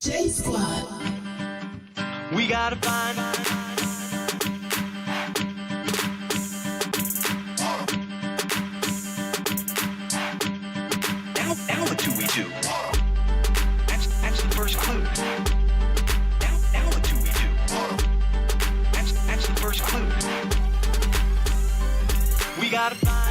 J Squad. We gotta find. Now what do we do? That's the first clue. Now what do we do? That's the first clue. We gotta find.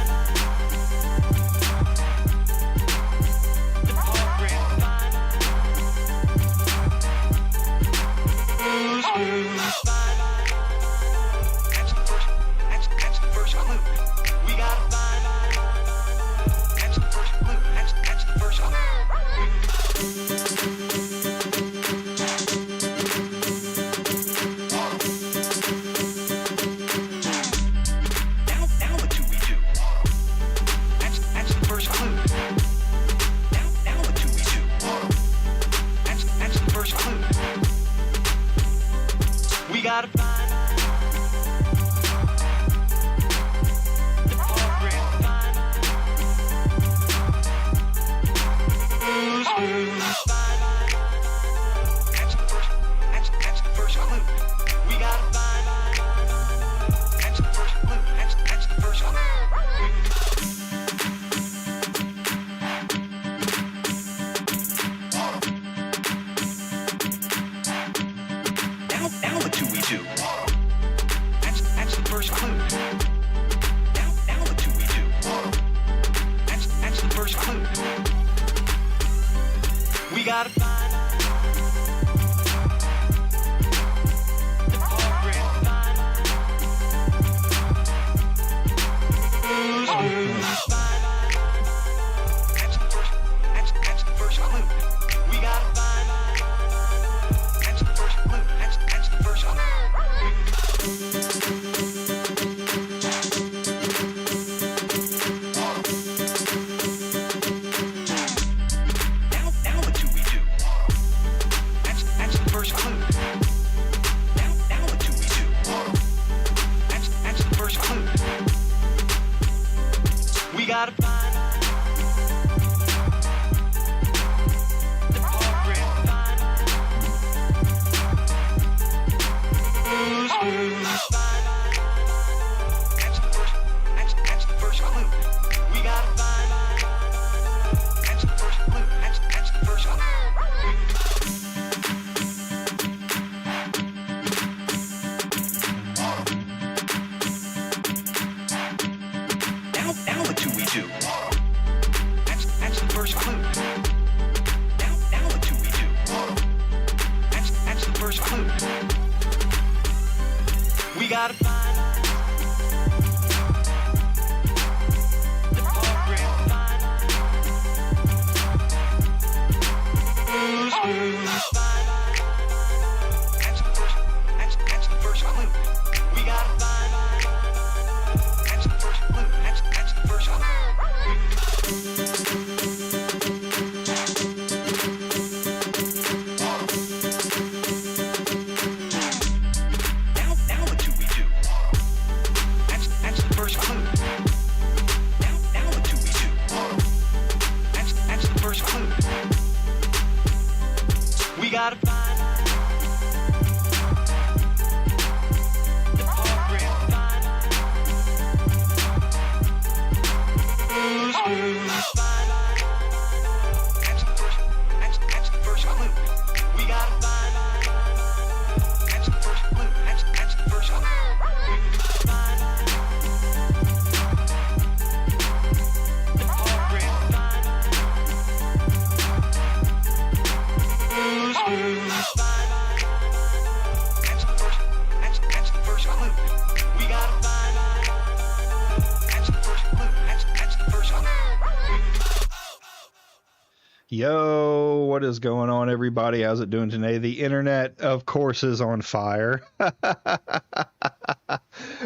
Yo, what is going on, everybody? How's it doing today? The internet, of course, is on fire.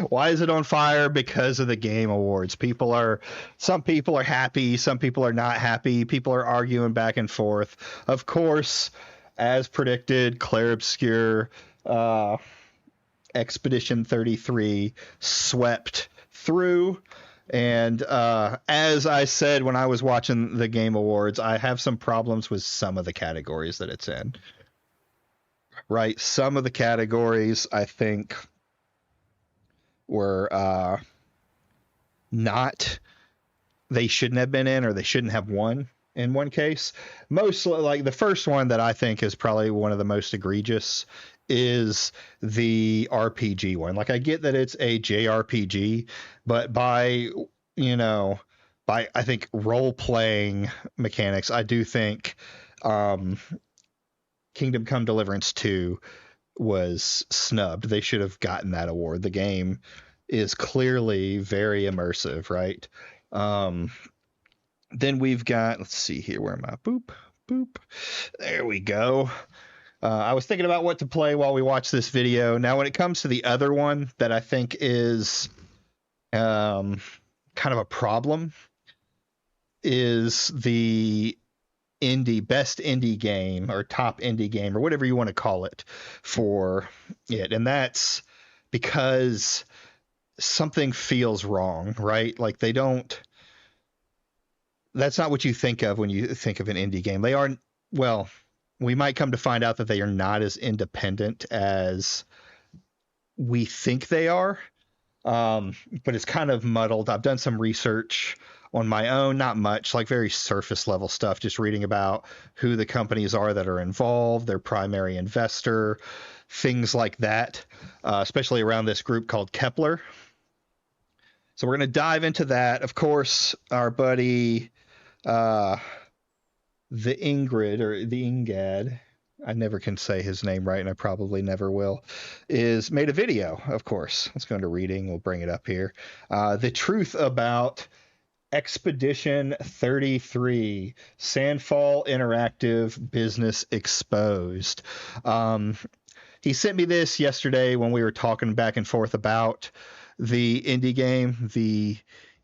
Why is it on fire? Because of the Game Awards. Some people are happy, some people are not happy. People are arguing back and forth. Of course, as predicted, Claire Obscure, Expedition 33 swept through. And as I said when I was watching the Game Awards, I have some problems with some of the categories that it's in. right? Some of the categories I think were not, they shouldn't have been in, or they shouldn't have won in one case. Mostly, like the first one that I think is probably one of the most egregious is the RPG one. Like I get that it's a JRPG, but by I think role playing mechanics, I do think um, Kingdom Come Deliverance 2 was snubbed. They should have gotten that award. The game is clearly very immersive, right? Um, then we've got, let's see here, where am I? Boop, boop. There we go. I was thinking about what to play while we watch this video. Now, when it comes to the other one that I think is kind of a problem, is the best indie game or top indie game or whatever you want to call it for it. And that's because something feels wrong, right? Like that's not what you think of when you think of an indie game. They aren't, well, we might come to find out that they are not as independent as we think they are. But it's kind of muddled. I've done some research on my own, not much, like very surface level stuff, just reading about who the companies are that are involved, their primary investor, things like that, especially around this group called Kepler. So we're going to dive into that. Of course, our buddy, the Egad, I never can say his name right, and I probably never will, is made a video, of course. Let's go into reading. We'll bring it up here. The truth about Expedition 33, Sandfall Interactive Business Exposed. He sent me this yesterday when we were talking back and forth about the indie game, the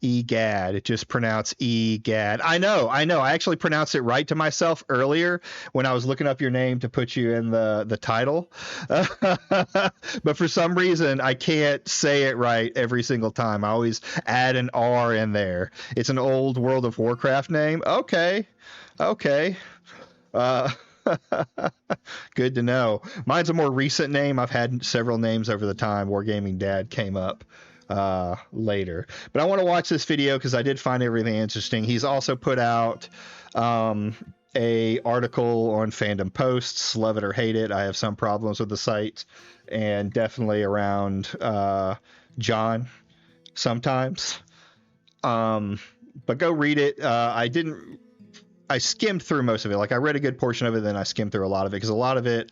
Egad. It just pronounced Egad. I know. I actually pronounced it right to myself earlier when I was looking up your name to put you in the title. But for some reason, I can't say it right every single time. I always add an R in there. It's an old World of Warcraft name. Okay. Good to know. Mine's a more recent name. I've had several names over the time. Wargaming Dad came up later, but I want to watch this video because I did find everything interesting. He's also put out a article on Fandom Posts. Love it or hate it, I have some problems with the site, and definitely around John sometimes. But go read it. I skimmed through most of it. Like I read a good portion of it, then I skimmed through a lot of it because a lot of it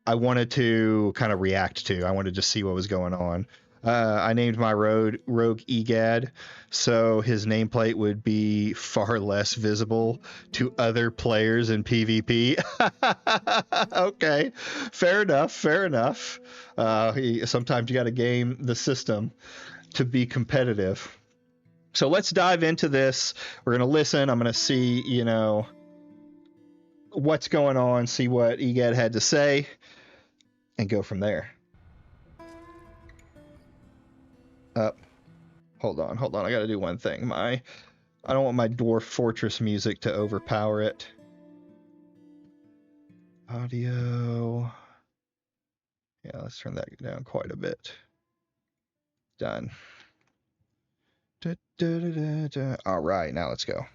I wanted to kind of react to. I wanted to see what was going on. I named my rogue Egad, so his nameplate would be far less visible to other players in PvP. Okay, fair enough. Sometimes you got to game the system to be competitive. So let's dive into this. We're going to listen. I'm going to see, what's going on, see what Egad had to say, and go from there. Hold on. I got to do one thing. I don't want my Dwarf Fortress music to overpower it. Audio. Yeah, let's turn that down quite a bit. Done. All right, now let's go.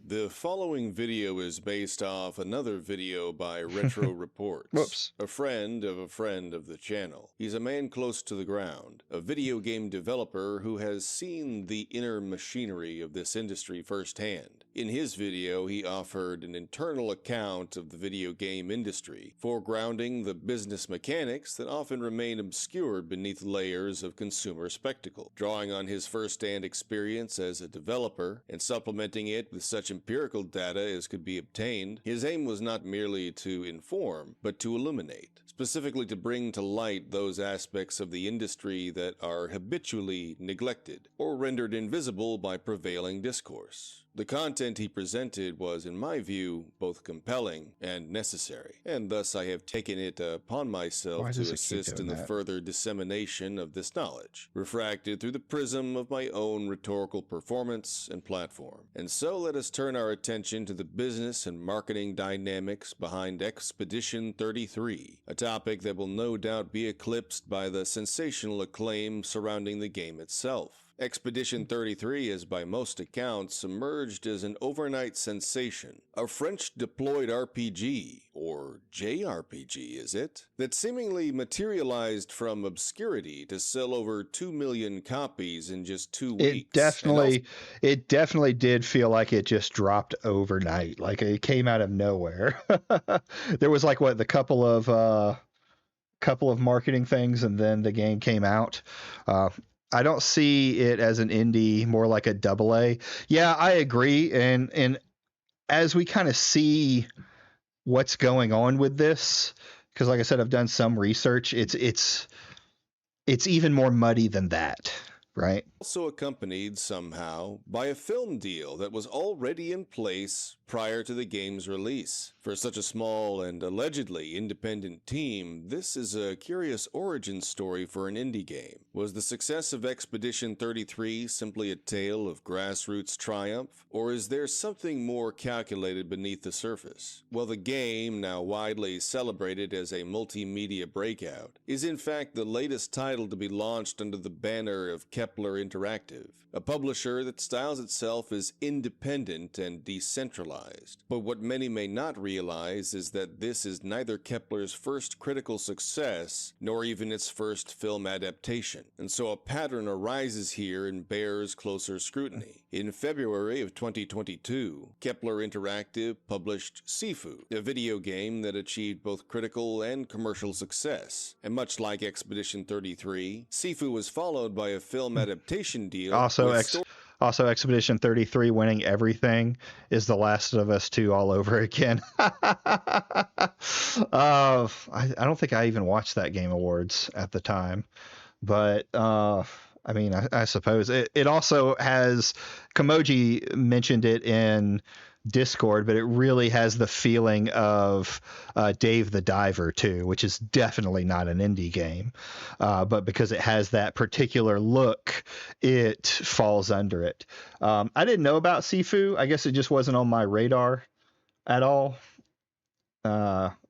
The following video is based off another video by Retro Reports, Whoops. a friend of the channel. He's a man close to the ground, a video game developer who has seen the inner machinery of this industry firsthand. In his video, he offered an internal account of the video game industry, foregrounding the business mechanics that often remain obscured beneath layers of consumer spectacle. Drawing on his first-hand experience as a developer and supplementing it with such empirical data as could be obtained, his aim was not merely to inform, but to illuminate, specifically to bring to light those aspects of the industry that are habitually neglected or rendered invisible by prevailing discourse. The content he presented was, in my view, both compelling and necessary, and thus I have taken it upon myself Why to does it keep assist in doing the that? further dissemination of this knowledge, refracted through the prism of my own rhetorical performance and platform. And so let us turn our attention to the business and marketing dynamics behind Expedition 33, a topic that will no doubt be eclipsed by the sensational acclaim surrounding the game itself. Expedition 33 is by most accounts emerged as an overnight sensation, a French deployed RPG, or JRPG is it, that seemingly materialized from obscurity to sell over 2 million copies in just 2 weeks. It definitely did feel like it just dropped overnight, like it came out of nowhere. There was like the couple of marketing things, and then the game came out. I don't see it as an indie, more like a double A. Yeah, I agree. And as we kind of see what's going on with this, because like I said, I've done some research. It's even more muddy than that, right? Also accompanied somehow by a film deal that was already in place prior to the game's release. For such a small and allegedly independent team, this is a curious origin story for an indie game. Was the success of Expedition 33 simply a tale of grassroots triumph, or is there something more calculated beneath the surface? Well, the game, now widely celebrated as a multimedia breakout, is in fact the latest title to be launched under the banner of Kepler Interactive, a publisher that styles itself as independent and decentralized. But what many may not realize is that this is neither Kepler's first critical success, nor even its first film adaptation, and so a pattern arises here and bears closer scrutiny. In February of 2022, Kepler Interactive published Sifu, a video game that achieved both critical and commercial success, and much like Expedition 33, Sifu was followed by a film adaptation deal. Also, Expedition 33 winning everything is The Last of Us 2 all over again. I don't think I even watched that Game Awards at the time, but I mean, I suppose it also has, Kamoji mentioned it in Discord, but it really has the feeling of Dave the Diver too, which is definitely not an indie game, but because it has that particular look, it falls under it. I didn't know about Sifu. I guess it just wasn't on my radar at all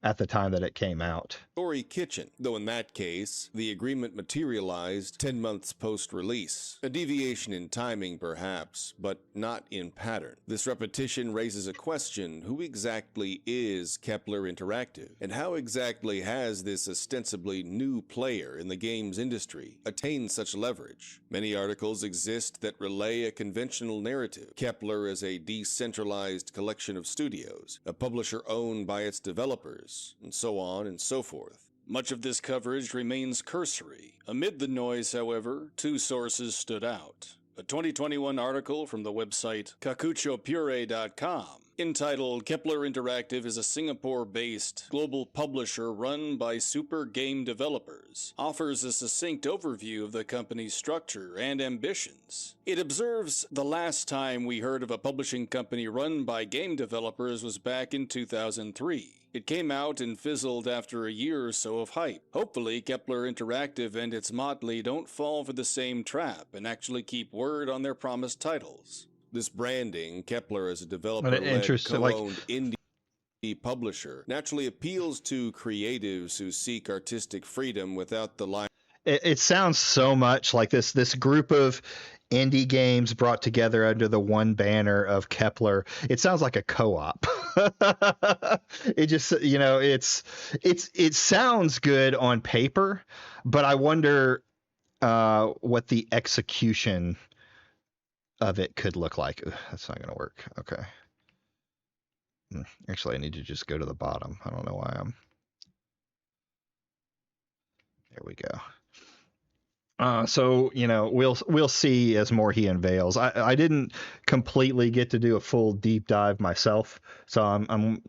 at the time that it came out. Story Kitchen, though in that case, the agreement materialized 10 months post-release. A deviation in timing, perhaps, but not in pattern. This repetition raises a question: who exactly is Kepler Interactive? And how exactly has this ostensibly new player in the games industry attained such leverage? Many articles exist that relay a conventional narrative. Kepler is a decentralized collection of studios, a publisher owned by its developers, and so on and so forth. Much of this coverage remains cursory. Amid the noise, however, two sources stood out. A 2021 article from the website kakuchopure.com entitled "Kepler Interactive is a Singapore-based global publisher run by super game developers," offers a succinct overview of the company's structure and ambitions. It observes, "The last time we heard of a publishing company run by game developers was back in 2003. It came out and fizzled after a year or so of hype. Hopefully, Kepler Interactive and its motley don't fall for the same trap and actually keep word on their promised titles." This branding, Kepler as a developer-led, co-owned indie publisher, naturally appeals to creatives who seek artistic freedom without the line. It sounds so much like this group of indie games brought together under the one banner of Kepler. It sounds like a co-op. It just, it sounds good on paper, but I wonder what the execution of it could look like. Ugh, that's not going to work. Okay. Actually, I need to just go to the bottom. I don't know why there we go. So, we'll see as more he unveils. I didn't completely get to do a full deep dive myself, so I'm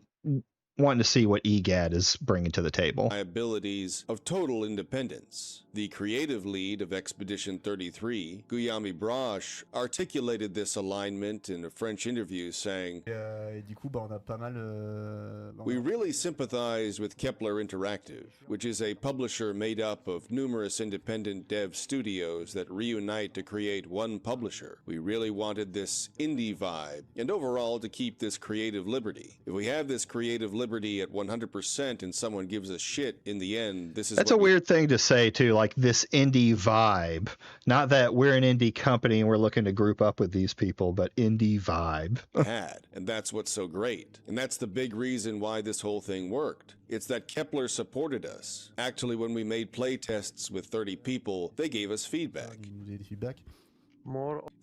wanting to see what Egad is bringing to the table. Abilities of total independence. The creative lead of Expedition 33, Guillaume Broche, articulated this alignment in a French interview, saying, Et du coup, on a pas mal. "We really sympathize with Kepler Interactive, which is a publisher made up of numerous independent dev studios that reunite to create one publisher. We really wanted this indie vibe, and overall to keep this creative liberty. If we have this creative liberty at 100% and someone gives a shit, in the end, this is..." That's a weird thing to say, too, like this indie vibe. Not that we're an indie company and we're looking to group up with these people, but indie vibe. Had, and that's what's so great. And that's the big reason why this whole thing worked. It's that Kepler supported us. Actually, when we made play tests with 30 people, they gave us feedback.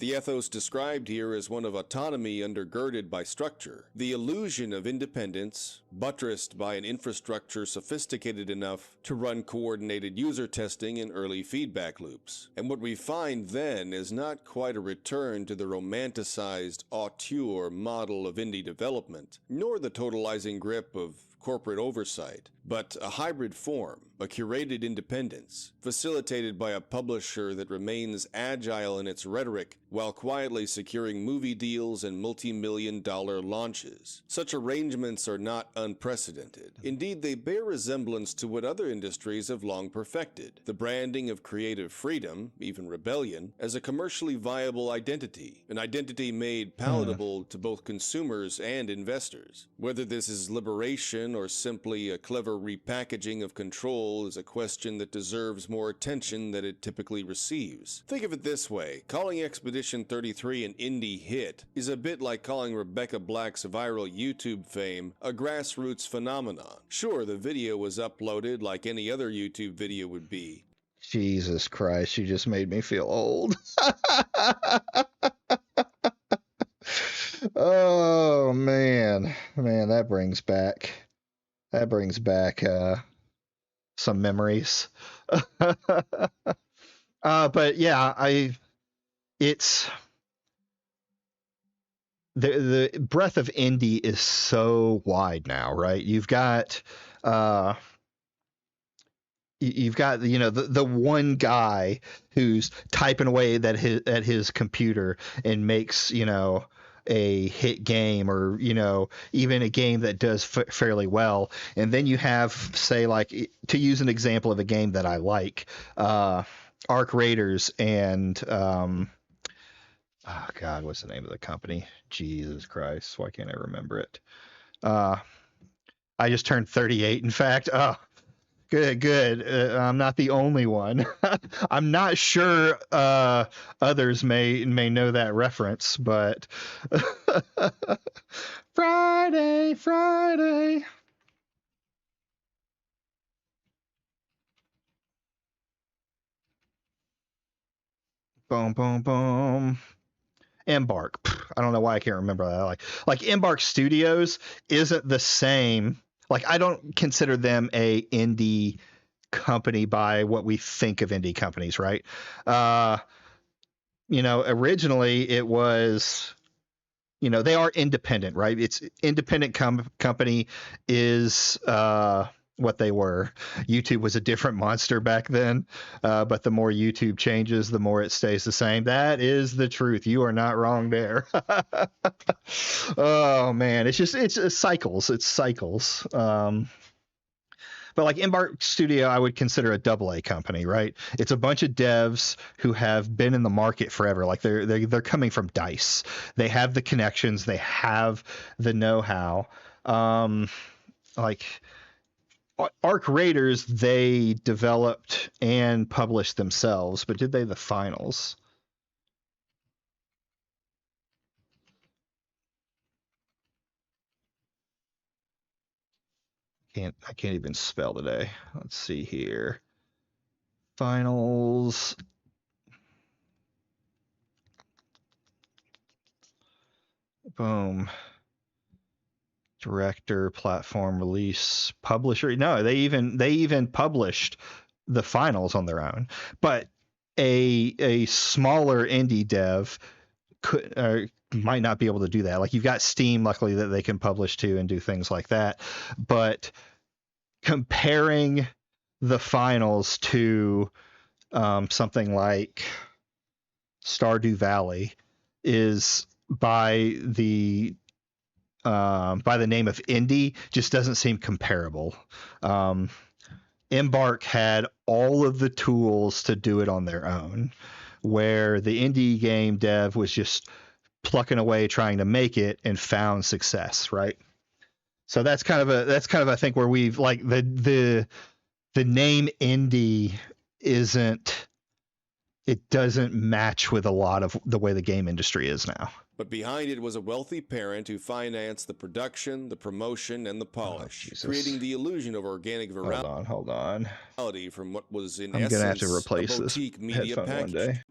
The ethos described here is one of autonomy undergirded by structure, the illusion of independence, buttressed by an infrastructure sophisticated enough to run coordinated user testing and early feedback loops. And what we find then is not quite a return to the romanticized auteur model of indie development, nor the totalizing grip of corporate oversight, but a hybrid form, a curated independence, facilitated by a publisher that remains agile in its rhetoric while quietly securing movie deals and multi-million-dollar launches. Such arrangements are not unprecedented. Indeed, they bear resemblance to what other industries have long perfected, the branding of creative freedom, even rebellion, as a commercially viable identity, an identity made palatable to both consumers and investors. Whether this is liberation or simply a clever repackaging of control is a question that deserves more attention than it typically receives. Think of it this way: calling Expedition 33 an indie hit is a bit like calling Rebecca Black's viral YouTube fame a grassroots phenomenon. Sure, the video was uploaded like any other YouTube video would be. Jesus Christ, you just made me feel old. Oh, man. Man, that brings back some memories. But yeah, it's the breadth of indie is so wide now, right? You've got the one guy who's typing away at his computer and makes a hit game, or even a game that does fairly well. And then you have, say, like, to use an example of a game that I like, Arc Raiders and oh god, what's the name of the company? Jesus Christ, why can't I remember it? I just turned 38, in fact. Oh, good. I'm not the only one. I'm not sure others may know that reference, but Friday. Boom, boom, boom. Embark. I don't know why I can't remember that. Like Embark Studios isn't the same. Like, I don't consider them a indie company by what we think of indie companies, right? Originally it was, they are independent, right? It's independent company is what they were. YouTube was a different monster back then, but the more YouTube changes, the more it stays the same. That is the truth. You are not wrong there. Oh man, it's cycles. It's cycles. But like Embark Studio, I would consider a AA company, right? It's a bunch of devs who have been in the market forever. Like they're coming from DICE. They have the connections. They have the know-how. Like Arc Raiders, they developed and published themselves, but did they the finals? I can't even spell today. Let's see here. Finals. Boom. Director, platform, release, publisher. No, they even published the finals on their own. But a smaller indie dev might not be able to do that. Like, you've got Steam, luckily, that they can publish to and do things like that. But comparing the finals to something like Stardew Valley is by the name of Indy just doesn't seem comparable. Embark had all of the tools to do it on their own, where the Indy Game dev was just plucking away trying to make it and found success, right? So that's kind of I think where we've, like, the name Indy doesn't match with a lot of the way the game industry is now. But behind it was a wealthy parent who financed the production, the promotion, and the polish, creating the illusion of organic virality Hold on. from what was in I'm essence gonna have to replace a this boutique media headphone package. one day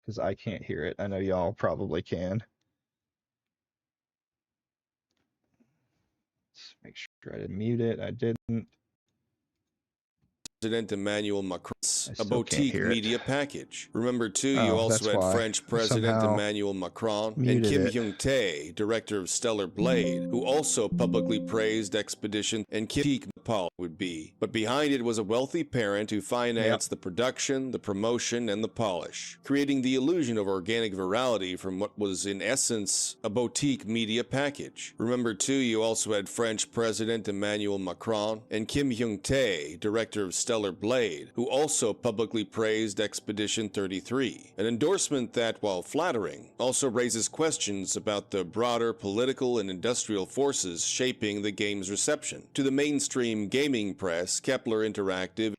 because I can't hear it. I know y'all probably can. Let's make sure I didn't mute it. I didn't. President Emmanuel Macron, a can't boutique hear it. media package. Remember, too, you also that's had why. French President Somehow Emmanuel Macron and muted Kim it. Hyung-tae, director of Stellar Blade, who also publicly praised Expedition and Kim Paul would be. But behind it was a wealthy parent who financed the production, the promotion, and the polish, creating the illusion of organic virality from what was in essence a boutique media package. Remember, too, you also had French President Emmanuel Macron and Kim Hyung-tae, director of Stellar Blade, who also publicly praised Expedition 33, an endorsement that, while flattering, also raises questions about the broader political and industrial forces shaping the game's reception. To the mainstream gaming press, Kepler Interactive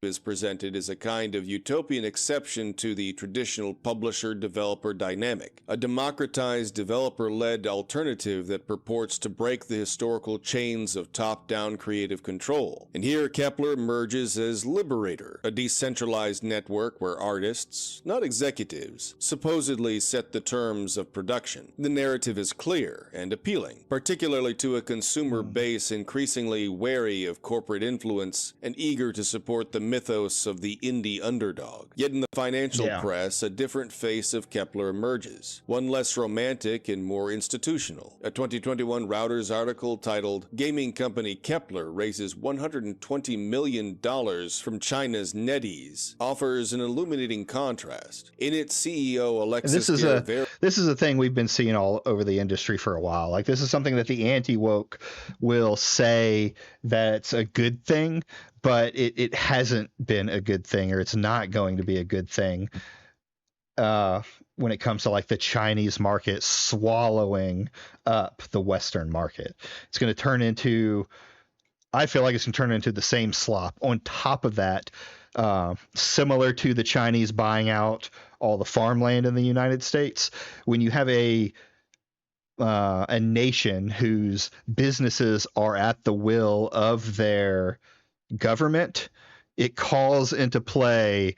is presented as a kind of utopian exception to the traditional publisher-developer dynamic, a democratized developer-led alternative that purports to break the historical chains of top-down creative control. And here Kepler emerges as Liberator, a decentralized network where artists, not executives, supposedly set the terms of production. The narrative is clear and appealing, particularly to a consumer base increasingly wary of corporate influence and eager to support the mythos of the indie underdog. Yet in the financial press, a different face of Kepler emerges, one less romantic and more institutional. A 2021 Routers article titled "Gaming Company Kepler Raises $120 Million from China's NetEase" offers an illuminating contrast. In its CEO Alexis this is a thing we've been seeing all over the industry for a while. Like, this is something that the anti-woke will say that's a good thing, but it hasn't been a good thing, or it's not going to be a good thing when it comes to, like, the Chinese market swallowing up the Western market. It's going to turn into, I feel like it's going to turn into the same slop. On top of that, similar to the Chinese buying out all the farmland in the United States, when you have a nation whose businesses are at the will of their government, it calls into play,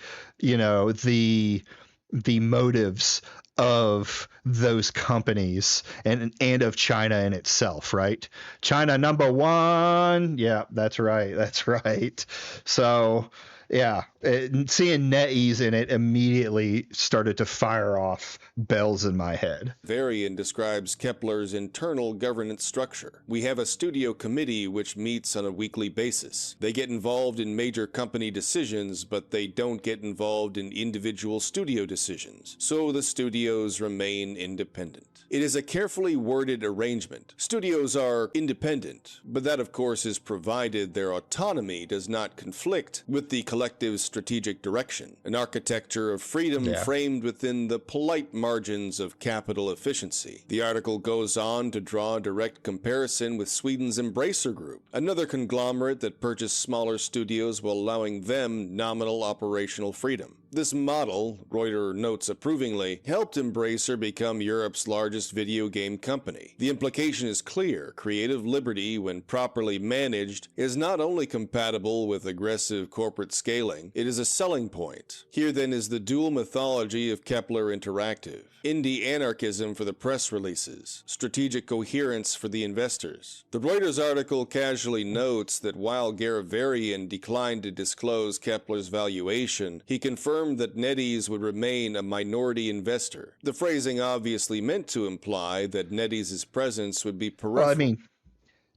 the motives of those companies and of China in itself, right? China number one. Yeah, that's right. So yeah, seeing NetEase in it immediately started to fire off bells in my head. Varian describes Kepler's internal governance structure. We have a studio committee which meets on a weekly basis. They get involved in major company decisions, but they don't get involved in individual studio decisions, so the studios remain independent. It is a carefully worded arrangement. Studios are independent, but that of course is provided their autonomy does not conflict with the collective strategic direction, an architecture of freedom framed within the polite margins of capital efficiency. The article goes on to draw a direct comparison with Sweden's Embracer Group, another conglomerate that purchased smaller studios while allowing them nominal operational freedom. This model, Reuters notes approvingly, helped Embracer become Europe's largest video game company. The implication is clear. Creative liberty, when properly managed, is not only compatible with aggressive corporate scaling, it is a selling point. Here then is the dual mythology of Kepler Interactive. Indie anarchism for the press releases, strategic coherence for the investors. The Reuters article casually notes that while Garavarian declined to disclose Kepler's valuation, he confirmed confirmed that NetEase would remain a minority investor. The phrasing obviously meant to imply that NetEase's presence would be peripheral. Well, I mean,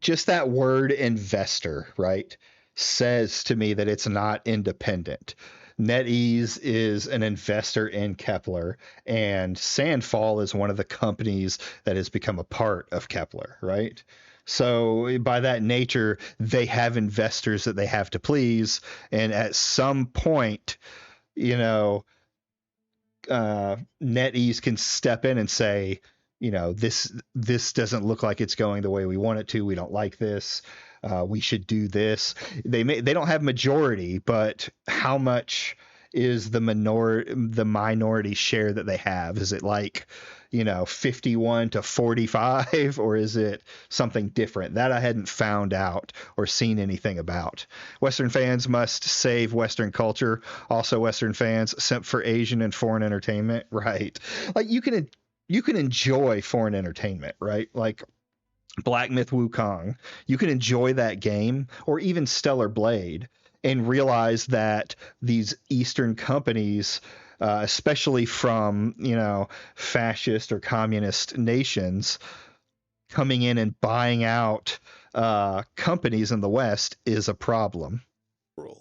just that word investor, right, says to me that it's not independent. NetEase is an investor in Kepler, and Sandfall is one of the companies that has become a part of Kepler, right? So by that nature, they have investors that they have to please, and at some point, you know, NetEase can step in and say, you know, this doesn't look like it's going the way we want it to. We don't like this. We should do this. They don't have majority, but how much is the minority share that they have? Is it like, you know, 51 to 45, or is it something different that I hadn't found out or seen anything about? Western fans must save Western culture. Also, Western fans simp for Asian and foreign entertainment, right? Like you can enjoy foreign entertainment, right? Like Black Myth Wukong. You can enjoy that game, or even Stellar Blade, and realize that these Eastern companies, especially from, you know, fascist or communist nations, coming in and buying out companies in the West is a problem.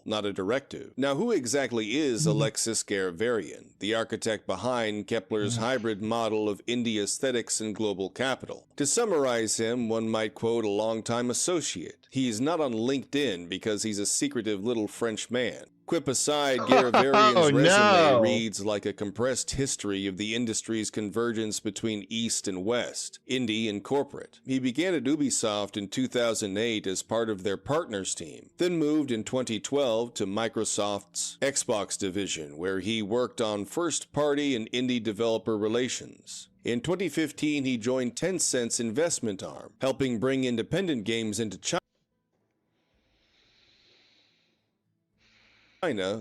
Not a directive. Now, who exactly is Alexis Garavarian, the architect behind Kepler's hybrid model of indie aesthetics and global capital? To summarize him, one might quote a longtime associate. He's not on LinkedIn because he's a secretive little French man. Quip aside, Garavarian's resume reads like a compressed history of the industry's convergence between East and West, indie and corporate. He began at Ubisoft in 2008 as part of their partners team, then moved in 2012 to Microsoft's Xbox division, where he worked on first-party and indie developer relations. In 2015, he joined Tencent's investment arm, helping bring independent games into China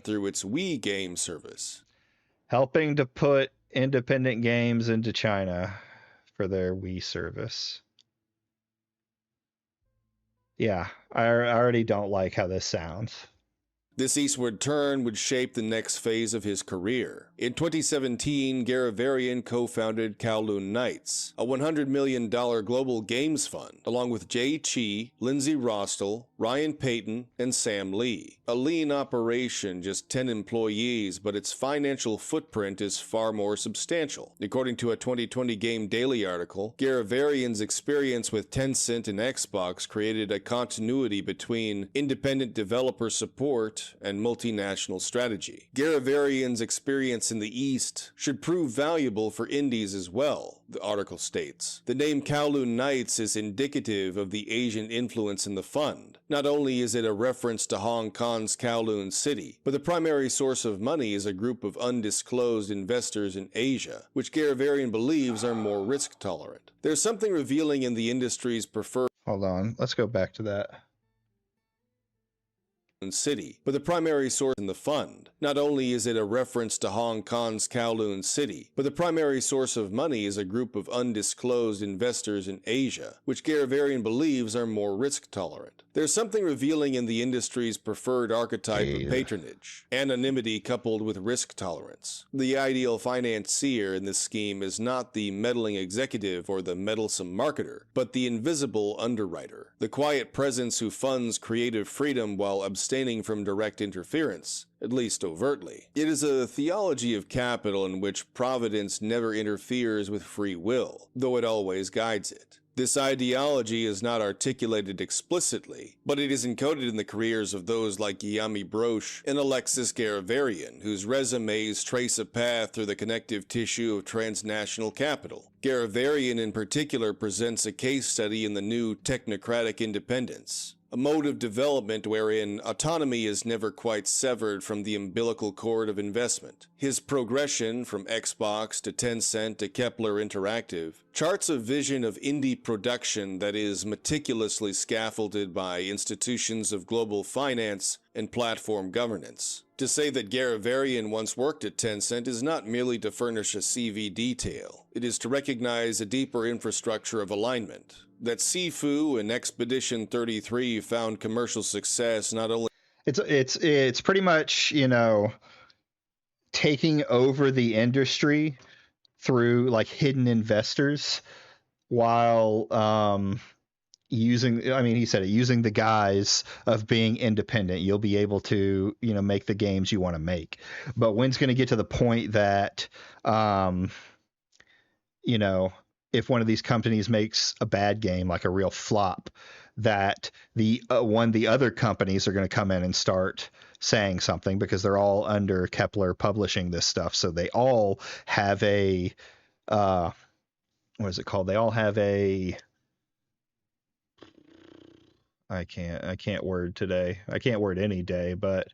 through its Wii game service. Helping to put independent games into China for their Wii service. Yeah, I already don't like how this sounds. This eastward turn would shape the next phase of his career. In 2017, Garavarian co-founded Kowloon Knights, a $100 million global games fund, along with Jay Chi, Lindsay Rostel, Ryan Payton, and Sam Lee. A lean operation, just 10 employees, but its financial footprint is far more substantial. According to a 2020 Game Daily article, Garavarian's experience with Tencent and Xbox created a continuity between independent developer support and multinational strategy. Garavarian's experience in the East should prove valuable for indies as well, the article states. The name Kowloon Knights is indicative of the Asian influence in the fund. Not only is it a reference to Hong Kong's Kowloon City, but the primary source of money is a group of undisclosed investors in Asia, which Garavarian believes are more risk tolerant. There's something revealing in the industry's preferred Hold on, let's go back to that. City, but the primary source in the fund. Not only is it a reference to Hong Kong's Kowloon City, but the primary source of money is a group of undisclosed investors in Asia, which Garavarian believes are more risk tolerant. There's something revealing in the industry's preferred archetype of patronage, anonymity coupled with risk tolerance. The ideal financier in this scheme is not the meddling executive or the meddlesome marketer, but the invisible underwriter, the quiet presence who funds creative freedom while abstaining from direct interference, at least overtly. It is a theology of capital in which providence never interferes with free will, though it always guides it. This ideology is not articulated explicitly, but it is encoded in the careers of those like Yami Broche and Alexis Garavarian, whose resumes trace a path through the connective tissue of transnational capital. Garavarian in particular presents a case study in the new technocratic independence, a mode of development wherein autonomy is never quite severed from the umbilical cord of investment. His progression from Xbox to Tencent to Kepler Interactive charts a vision of indie production that is meticulously scaffolded by institutions of global finance and platform governance. To say that Garavarian once worked at Tencent is not merely to furnish a CV detail. It is to recognize a deeper infrastructure of alignment. That Sifu and Expedition 33 found commercial success not only... It's pretty much, you know, taking over the industry through like hidden investors while using, I mean, he said it, using the guise of being independent. You'll be able to, you know, make the games you want to make. But when's going to get to the point that, you know, if one of these companies makes a bad game, like a real flop, that the other companies are going to come in and start saying something, because they're all under Kepler publishing this stuff. So they all have a, what is it called? They all have a, I can't word today. I can't word any day, but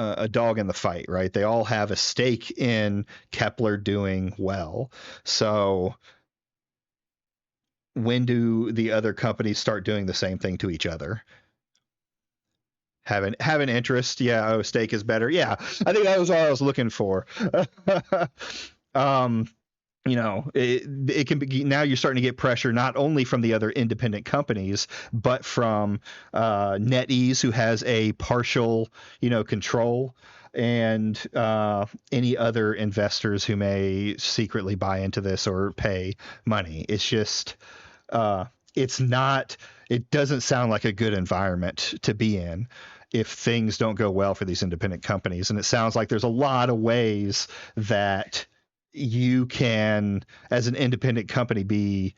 a dog in the fight, right? They all have a stake in Kepler doing well. So when do the other companies start doing the same thing to each other? Have an interest. Yeah. Oh, stake is better. Yeah. I think that was all I was looking for. You know, it can be, now you're starting to get pressure not only from the other independent companies, but from NetEase, who has a partial, you know, control, and any other investors who may secretly buy into this or pay money. It's just, it doesn't sound like a good environment to be in if things don't go well for these independent companies. And it sounds like there's a lot of ways that you can, as an independent company, be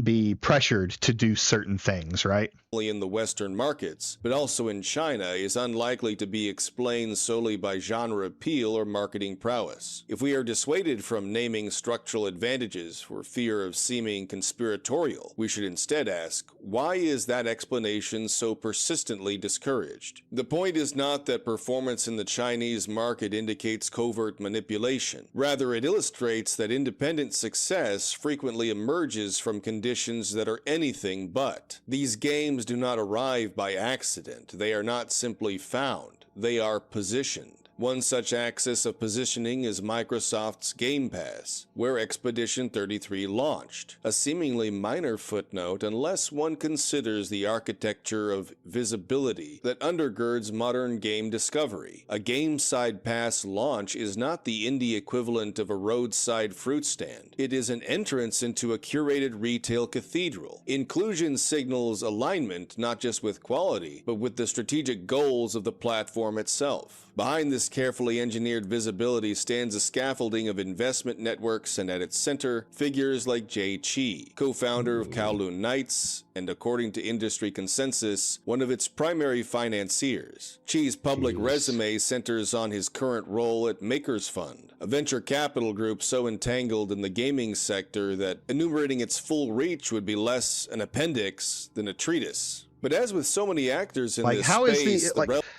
be pressured to do certain things, right? In the Western markets, but also in China, is unlikely to be explained solely by genre appeal or marketing prowess. If we are dissuaded from naming structural advantages for fear of seeming conspiratorial, we should instead ask, why is that explanation so persistently discouraged? The point is not that performance in the Chinese market indicates covert manipulation. Rather, it illustrates that independent success frequently emerges from conditions that are anything but. These games do not arrive by accident. They are not simply found. They are positioned. One such axis of positioning is Microsoft's Game Pass, where Expedition 33 launched, a seemingly minor footnote unless one considers the architecture of visibility that undergirds modern game discovery. A game-side pass launch is not the indie equivalent of a roadside fruit stand. It is an entrance into a curated retail cathedral. Inclusion signals alignment not just with quality, but with the strategic goals of the platform itself. Behind this carefully engineered visibility stands a scaffolding of investment networks, and at its center, figures like Jay Chi, co-founder of Kowloon Knights, and according to industry consensus, one of its primary financiers. Chi's public resume centers on his current role at Makers Fund, a venture capital group so entangled in the gaming sector that enumerating its full reach would be less an appendix than a treatise. But as with so many actors in this space,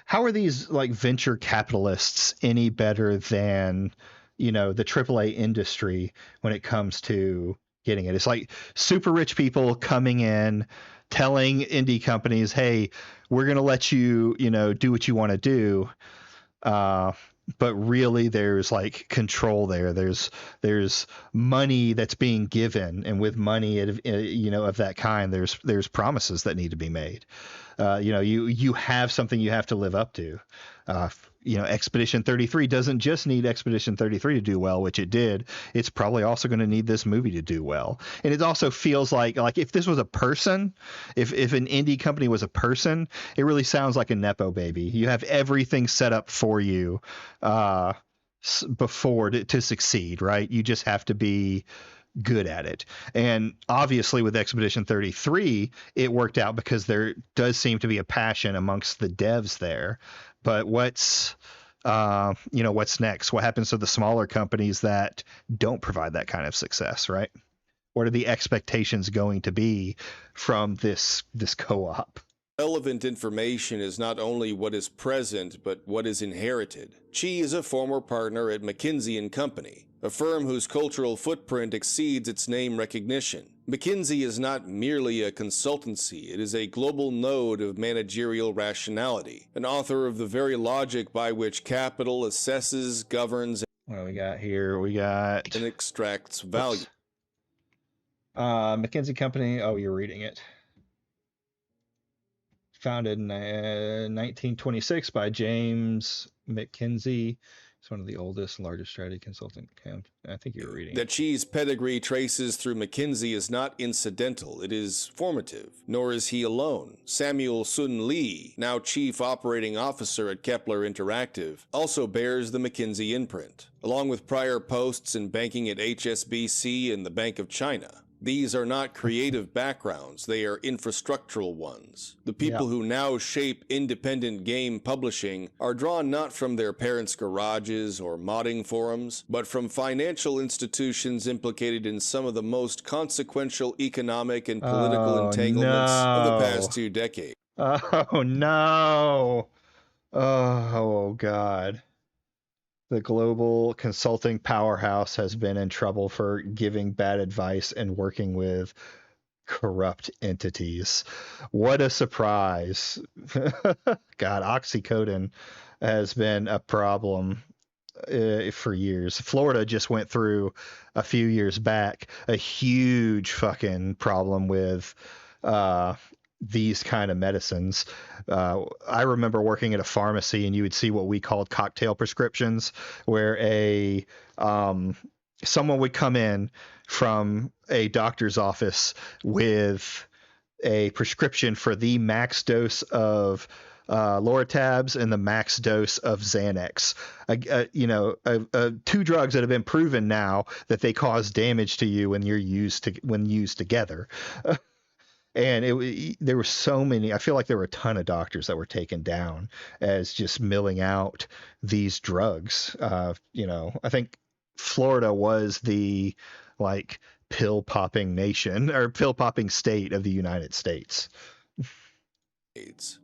how are these like venture capitalists any better than, you know, the AAA industry when it comes to getting it? It's like super rich people coming in, telling indie companies, "Hey, we're going to let you, you know, do what you want to do." But really there's like control there. There's money that's being given, and with money, you know, of that kind, there's promises that need to be made. You know, you have something you have to live up to. You know, Expedition 33 doesn't just need Expedition 33 to do well, which it did. It's probably also going to need this movie to do well. And it also feels like if this was a person, if an indie company was a person, it really sounds like a Nepo baby. You have everything set up for you before to succeed, right? You just have to be good at it. And obviously with Expedition 33, it worked out because there does seem to be a passion amongst the devs there. But what's next? What happens to the smaller companies that don't provide that kind of success, right? What are the expectations going to be from this co-op? Relevant information is not only what is present, but what is inherited. Chi is a former partner at McKinsey & Company, a firm whose cultural footprint exceeds its name recognition. McKinsey is not merely a consultancy, it is a global node of managerial rationality, an author of the very logic by which capital assesses, governs, what do we got here? and extracts value. McKinsey Company. Oh, you're reading it. founded in 1926 by James McKinsey. It's one of the oldest and largest strategy consulting camps. I think you were reading. The Chi's pedigree traces through McKinsey is not incidental, it is formative. Nor is he alone. Samuel Sun Lee, now Chief Operating Officer at Kepler Interactive, also bears the McKinsey imprint, along with prior posts in banking at HSBC and the Bank of China. These are not creative backgrounds, they are infrastructural ones. The people who now shape independent game publishing are drawn not from their parents' garages or modding forums, but from financial institutions implicated in some of the most consequential economic and political entanglements of the past 2 decades. Oh, no. Oh, God. The global consulting powerhouse has been in trouble for giving bad advice and working with corrupt entities. What a surprise. God, oxycodone has been a problem for years. Florida just went through a few years back a huge fucking problem with these kind of medicines. I remember working at a pharmacy, and you would see what we called cocktail prescriptions, where someone would come in from a doctor's office with a prescription for the max dose of Loratabs and the max dose of Xanax. Two drugs that have been proven now that they cause damage to you when used together. And there were so many. I feel like there were a ton of doctors that were taken down as just milling out these drugs. I think Florida was the pill popping nation or pill popping state of the United States.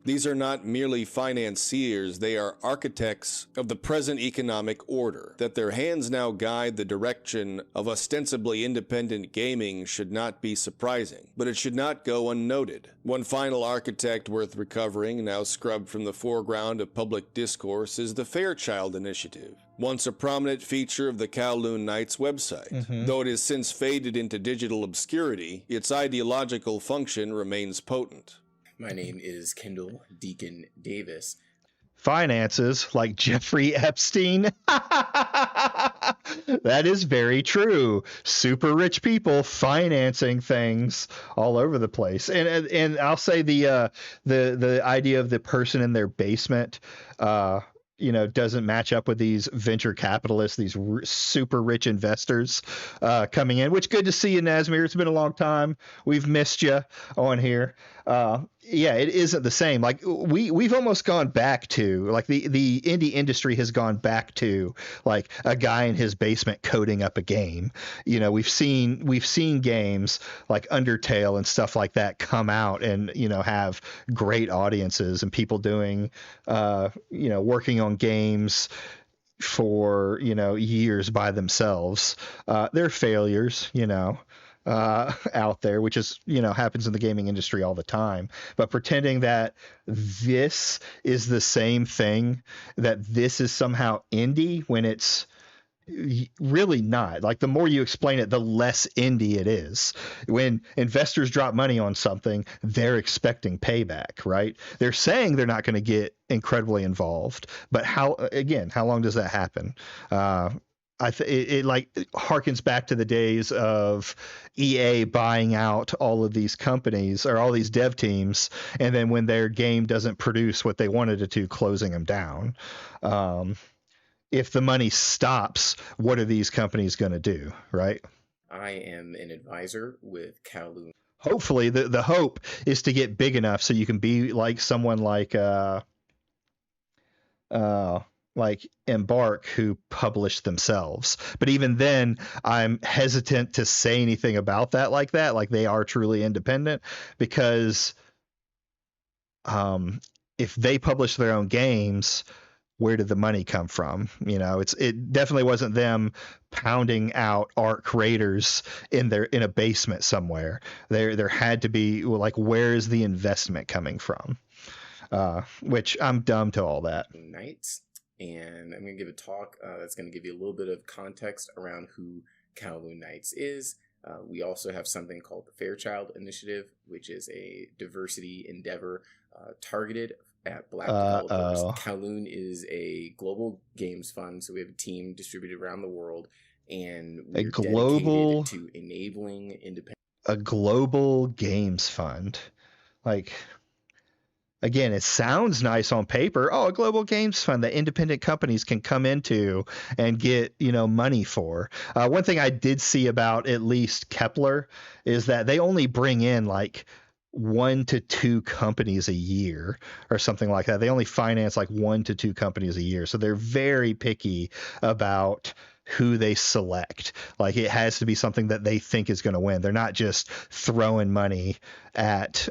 These are not merely financiers, they are architects of the present economic order. That their hands now guide the direction of ostensibly independent gaming should not be surprising, but it should not go unnoted. One final architect worth recovering, now scrubbed from the foreground of public discourse, is the Fairchild Initiative, once a prominent feature of the Kowloon Knights website. Though it has since faded into digital obscurity, its ideological function remains potent. My name is Kendall Deacon Davis. Finances like Jeffrey Epstein. That is very true. Super rich people financing things all over the place. And I'll say the idea of the person in their basement doesn't match up with these venture capitalists, these super rich investors coming in, which good to see you, Nazmir. It's been a long time. We've missed you on here. It isn't the same. Like we've almost gone back to the indie industry has gone back to like a guy in his basement coding up a game. We've seen games like Undertale and stuff like that come out and have great audiences and people doing working on games for years by themselves. They're failures, out there, which is happens in the gaming industry all the time. But pretending that this is the same thing, that this is somehow indie when it's really not. Like the more you explain it, the less indie it is. When investors drop money on something, they're expecting payback, right? They're saying they're not going to get incredibly involved, but how long does that happen? It harkens back to the days of EA buying out all of these companies or all these dev teams, and then when their game doesn't produce what they wanted it to, closing them down. If the money stops, what are these companies going to do, right? I am an advisor with Kowloon. Hopefully, the hope is to get big enough so you can be like someone like Embark, who published themselves. But even then, I'm hesitant to say anything about that, like they are truly independent, because if they publish their own games, where did the money come from? It definitely wasn't them pounding out Arc Raiders in a basement somewhere. There had to be where is the investment coming from? Which I'm dumb to all that. Knights. And I'm going to give a talk that's going to give you a little bit of context around who Kowloon Knights is, We also have something called the Fairchild Initiative, which is a diversity endeavor targeted at Black developers. Kowloon is a global games fund, so we have a team distributed around the world, and we're dedicated to enabling independent. A global games fund. Like, again, it sounds nice on paper. Oh, a global games fund that independent companies can come into and get, money for. One thing I did see about at least Kepler is that they only bring in like 1 to 2 companies a year or something like that. They only finance like 1 to 2 companies a year. So they're very picky about who they select. Like, it has to be something that they think is going to win. They're not just throwing money at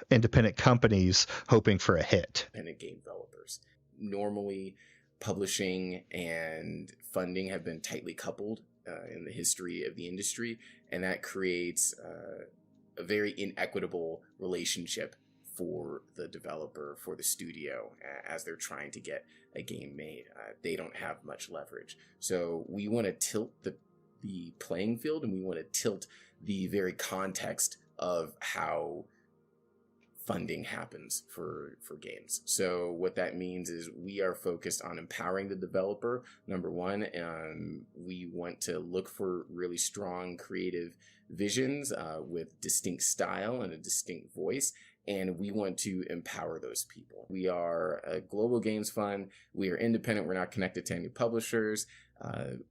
independent companies hoping for a hit. Independent game developers. Normally, publishing and funding have been tightly coupled in the history of the industry, and that creates a very inequitable relationship for the developer, for the studio, as they're trying to get a game made. They don't have much leverage. So we want to tilt the playing field, and we want to tilt the very context of how funding happens for games. So what that means is we are focused on empowering the developer, number one. We want to look for really strong creative visions with distinct style and a distinct voice. And we want to empower those people. We are a global games fund. We are independent. We're not connected to any publishers.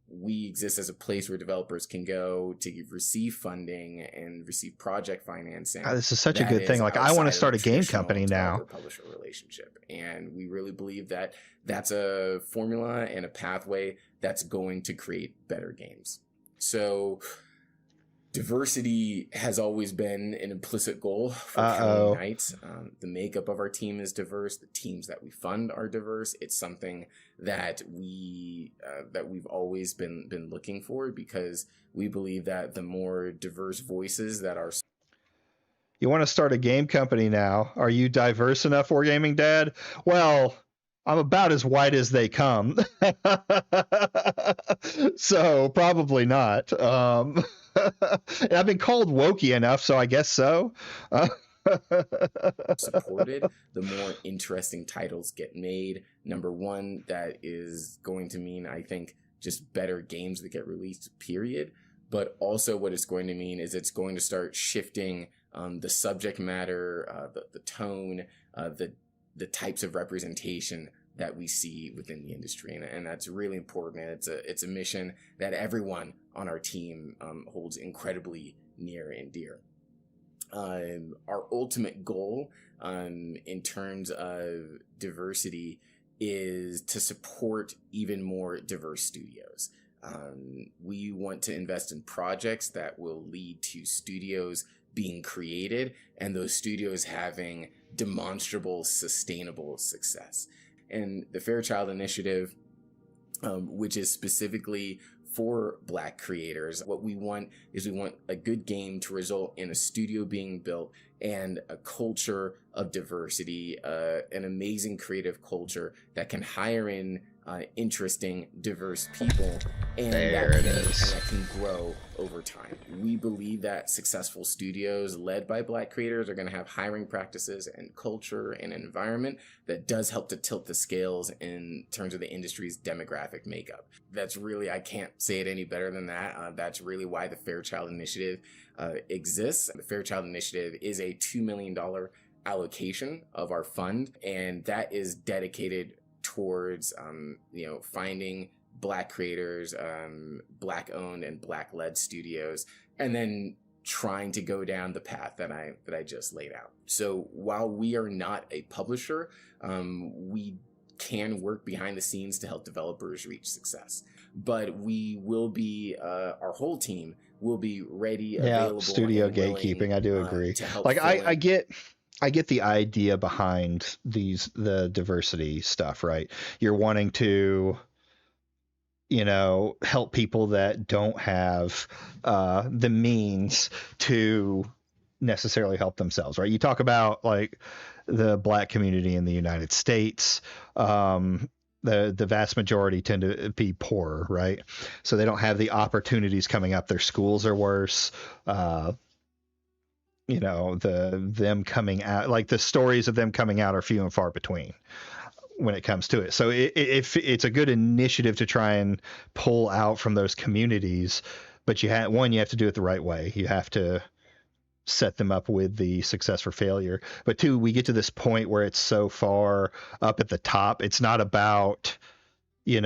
We exist as a place where developers can go to receive funding and receive project financing. This is such a good thing. Like, I want to start a game company now. Publisher relationship, and we really believe that that's a formula and a pathway that's going to create better games. So diversity has always been an implicit goal for Kowloon Knights. The makeup of our team is diverse. The teams that we fund are diverse. It's something that we've always been looking for, because we believe that the more diverse voices that are. You want to start a game company now? Are you diverse enough, Wargaming Dad? Well, I'm about as white as they come. So probably not. And I've been called wokey enough, so I guess so. Supported, the more interesting titles get made. Number one, that is going to mean, I think, just better games that get released, period. But also what it's going to mean is it's going to start shifting the subject matter, the tone, the types of representation that we see within the industry, and that's really important. And it's a mission that everyone on our team holds incredibly near and dear. Our ultimate goal in terms of diversity is to support even more diverse studios. We want to invest in projects that will lead to studios being created and those studios having demonstrable, sustainable success. And the Fairchild Initiative, which is specifically for Black creators, what we want is we want a good game to result in a studio being built and a culture of diversity, an amazing creative culture that can hire in interesting, diverse people, and that can grow over time. We believe that successful studios led by Black creators are going to have hiring practices and culture and environment that does help to tilt the scales in terms of the industry's demographic makeup. That's really, I can't say it any better than that. That's really why the Fairchild Initiative exists. The Fairchild Initiative is a $2 million allocation of our fund, and that is dedicated towards finding Black creators, Black owned and Black led studios, and then trying to go down the path that I just laid out. So while we are not a publisher, we can work behind the scenes to help developers reach success. But we will be, our whole team will be ready, available, studio gatekeeping. I do agree. Like I get the idea behind the diversity stuff, right? You're wanting to, help people that don't have the means to necessarily help themselves, right? You talk about like the Black community in the United States. the vast majority tend to be poorer, right? So they don't have the opportunities coming up. Their schools are worse. Them coming out, like the stories of them coming out are few and far between when it comes to it. So it's a good initiative to try and pull out from those communities, but you have to do it the right way. You have to set them up with the success for failure. But two, we get to this point where it's so far up at the top. It's not about, it's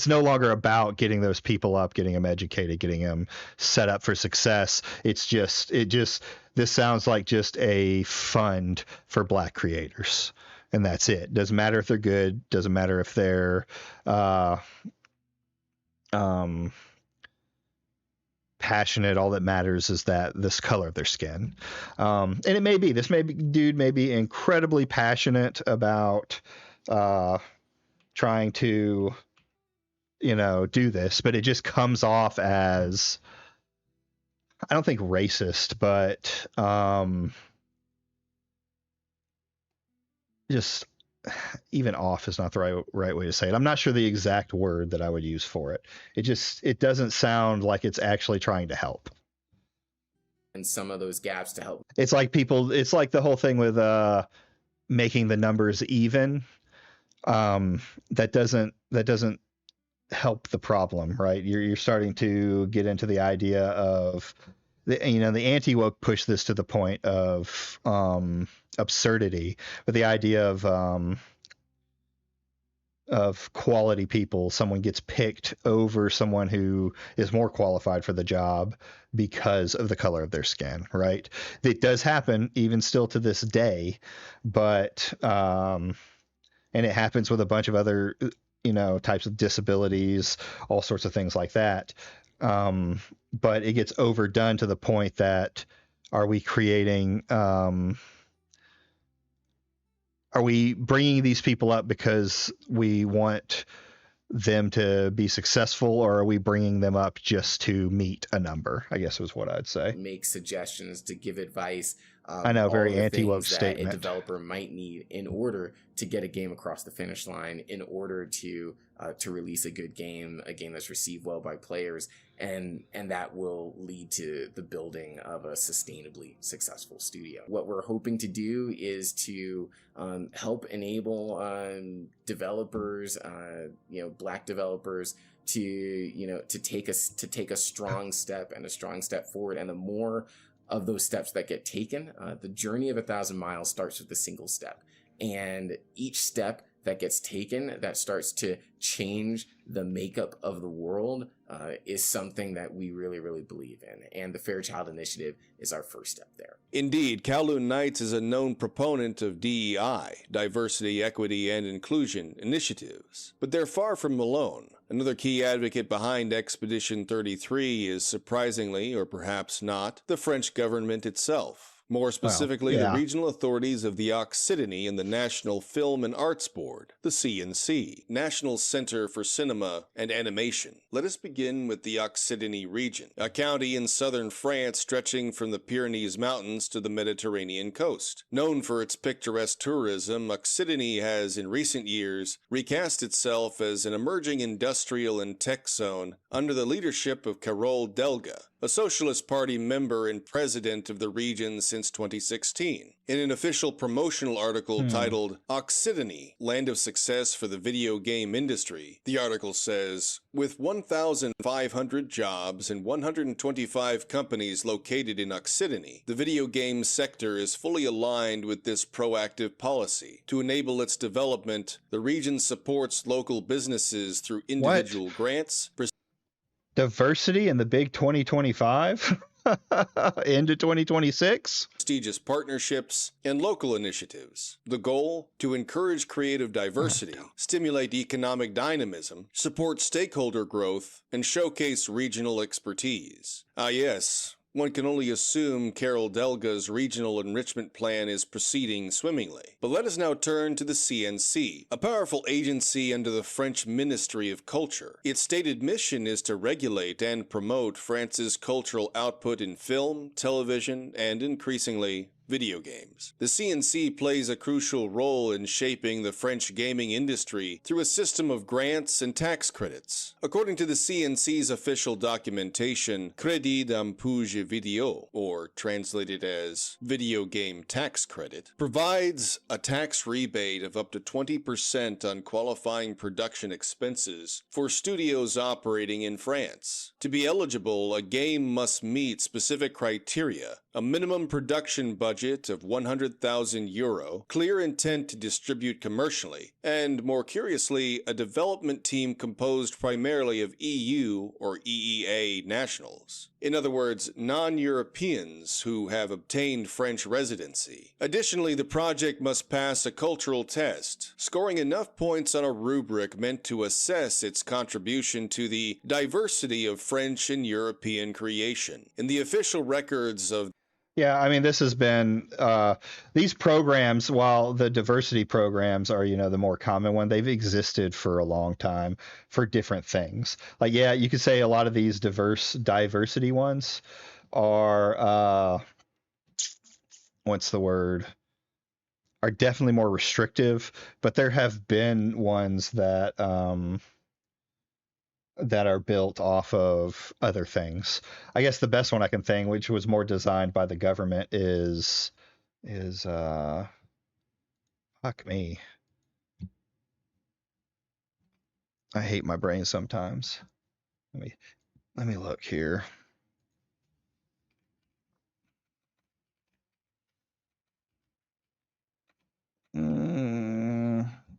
no longer about getting those people up, getting them educated, getting them set up for success. This sounds like just a fund for Black creators, and that's it. Doesn't matter if they're good. Doesn't matter if they're, passionate. All that matters is that this color of their skin. And this dude may be incredibly passionate about, trying to, do this, but it just comes off as, I don't think racist, but just even off is not the right way to say it. I'm not sure the exact word that I would use for it. It doesn't sound like it's actually trying to help. And some of those gaps to help. It's like the whole thing with making the numbers even. That doesn't help the problem, right? You're starting to get into the idea of the anti-woke push this to the point of absurdity, but the idea of quality people, someone gets picked over someone who is more qualified for the job because of the color of their skin, right? It does happen even still to this day, but and it happens with a bunch of other types of disabilities, all sorts of things like that. But it gets overdone to the point that are we bringing these people up because we want them to be successful, or are we bringing them up just to meet a number? I guess is what I'd say. Make suggestions, to give advice. I know, very anti-woke statement. A developer might need in order to get a game across the finish line, in order to release a good game, a game that's received well by players, and that will lead to the building of a sustainably successful studio. What we're hoping to do is to help enable developers, Black developers, to take a strong step forward. And the more of those steps that get taken, the journey of 1,000 miles starts with a single step, and each step that gets taken that starts to change the makeup of the world is something that we really, really believe in. And the Fairchild Initiative is our first step there. Indeed, Kowloon Knights is a known proponent of DEI, diversity, equity, and inclusion initiatives. But they're far from alone. Another key advocate behind Expedition 33 is, surprisingly, or perhaps not, the French government itself. More specifically, the regional authorities of the Occitanie and the National Film and Arts Board, the CNC, National Center for Cinema and Animation. Let us begin with the Occitanie region, a county in southern France stretching from the Pyrenees Mountains to the Mediterranean coast. Known for its picturesque tourism, Occitanie has, in recent years, recast itself as an emerging industrial and tech zone under the leadership of Carole Delga, a Socialist Party member and president of the region since 2016. In an official promotional article titled Occitanie, Land of Success for the Video Game Industry, the article says, with 1,500 jobs and 125 companies located in Occitanie, the video game sector is fully aligned with this proactive policy. To enable its development, the region supports local businesses through individual grants, diversity in the big 2025 into 2026, prestigious partnerships, and local initiatives. The goal? To encourage creative diversity, stimulate economic dynamism, support stakeholder growth, and showcase regional expertise. Ah yes, one can only assume Carole Delga's regional enrichment plan is proceeding swimmingly. But let us now turn to the CNC, a powerful agency under the French Ministry of Culture. Its stated mission is to regulate and promote France's cultural output in film, television, and increasingly, video games. The CNC plays a crucial role in shaping the French gaming industry through a system of grants and tax credits. According to the CNC's official documentation, Crédit d'impôt jeux vidéo, or translated as Video Game Tax Credit, provides a tax rebate of up to 20% on qualifying production expenses for studios operating in France. To be eligible, a game must meet specific criteria: a minimum production budget of €100,000, clear intent to distribute commercially, and, more curiously, a development team composed primarily of EU or EEA nationals. In other words, non-Europeans who have obtained French residency. Additionally, the project must pass a cultural test, scoring enough points on a rubric meant to assess its contribution to the diversity of French and European creation. In the official records of Yeah, I mean, this has been these programs, while the diversity programs are, the more common one, they've existed for a long time for different things. Like, yeah, you could say a lot of these diversity ones are, what's the word? Are definitely more restrictive, but there have been ones that are built off of other things. I guess the best one I can think, which was more designed by the government, is fuck me. I hate my brain sometimes. Let me look here.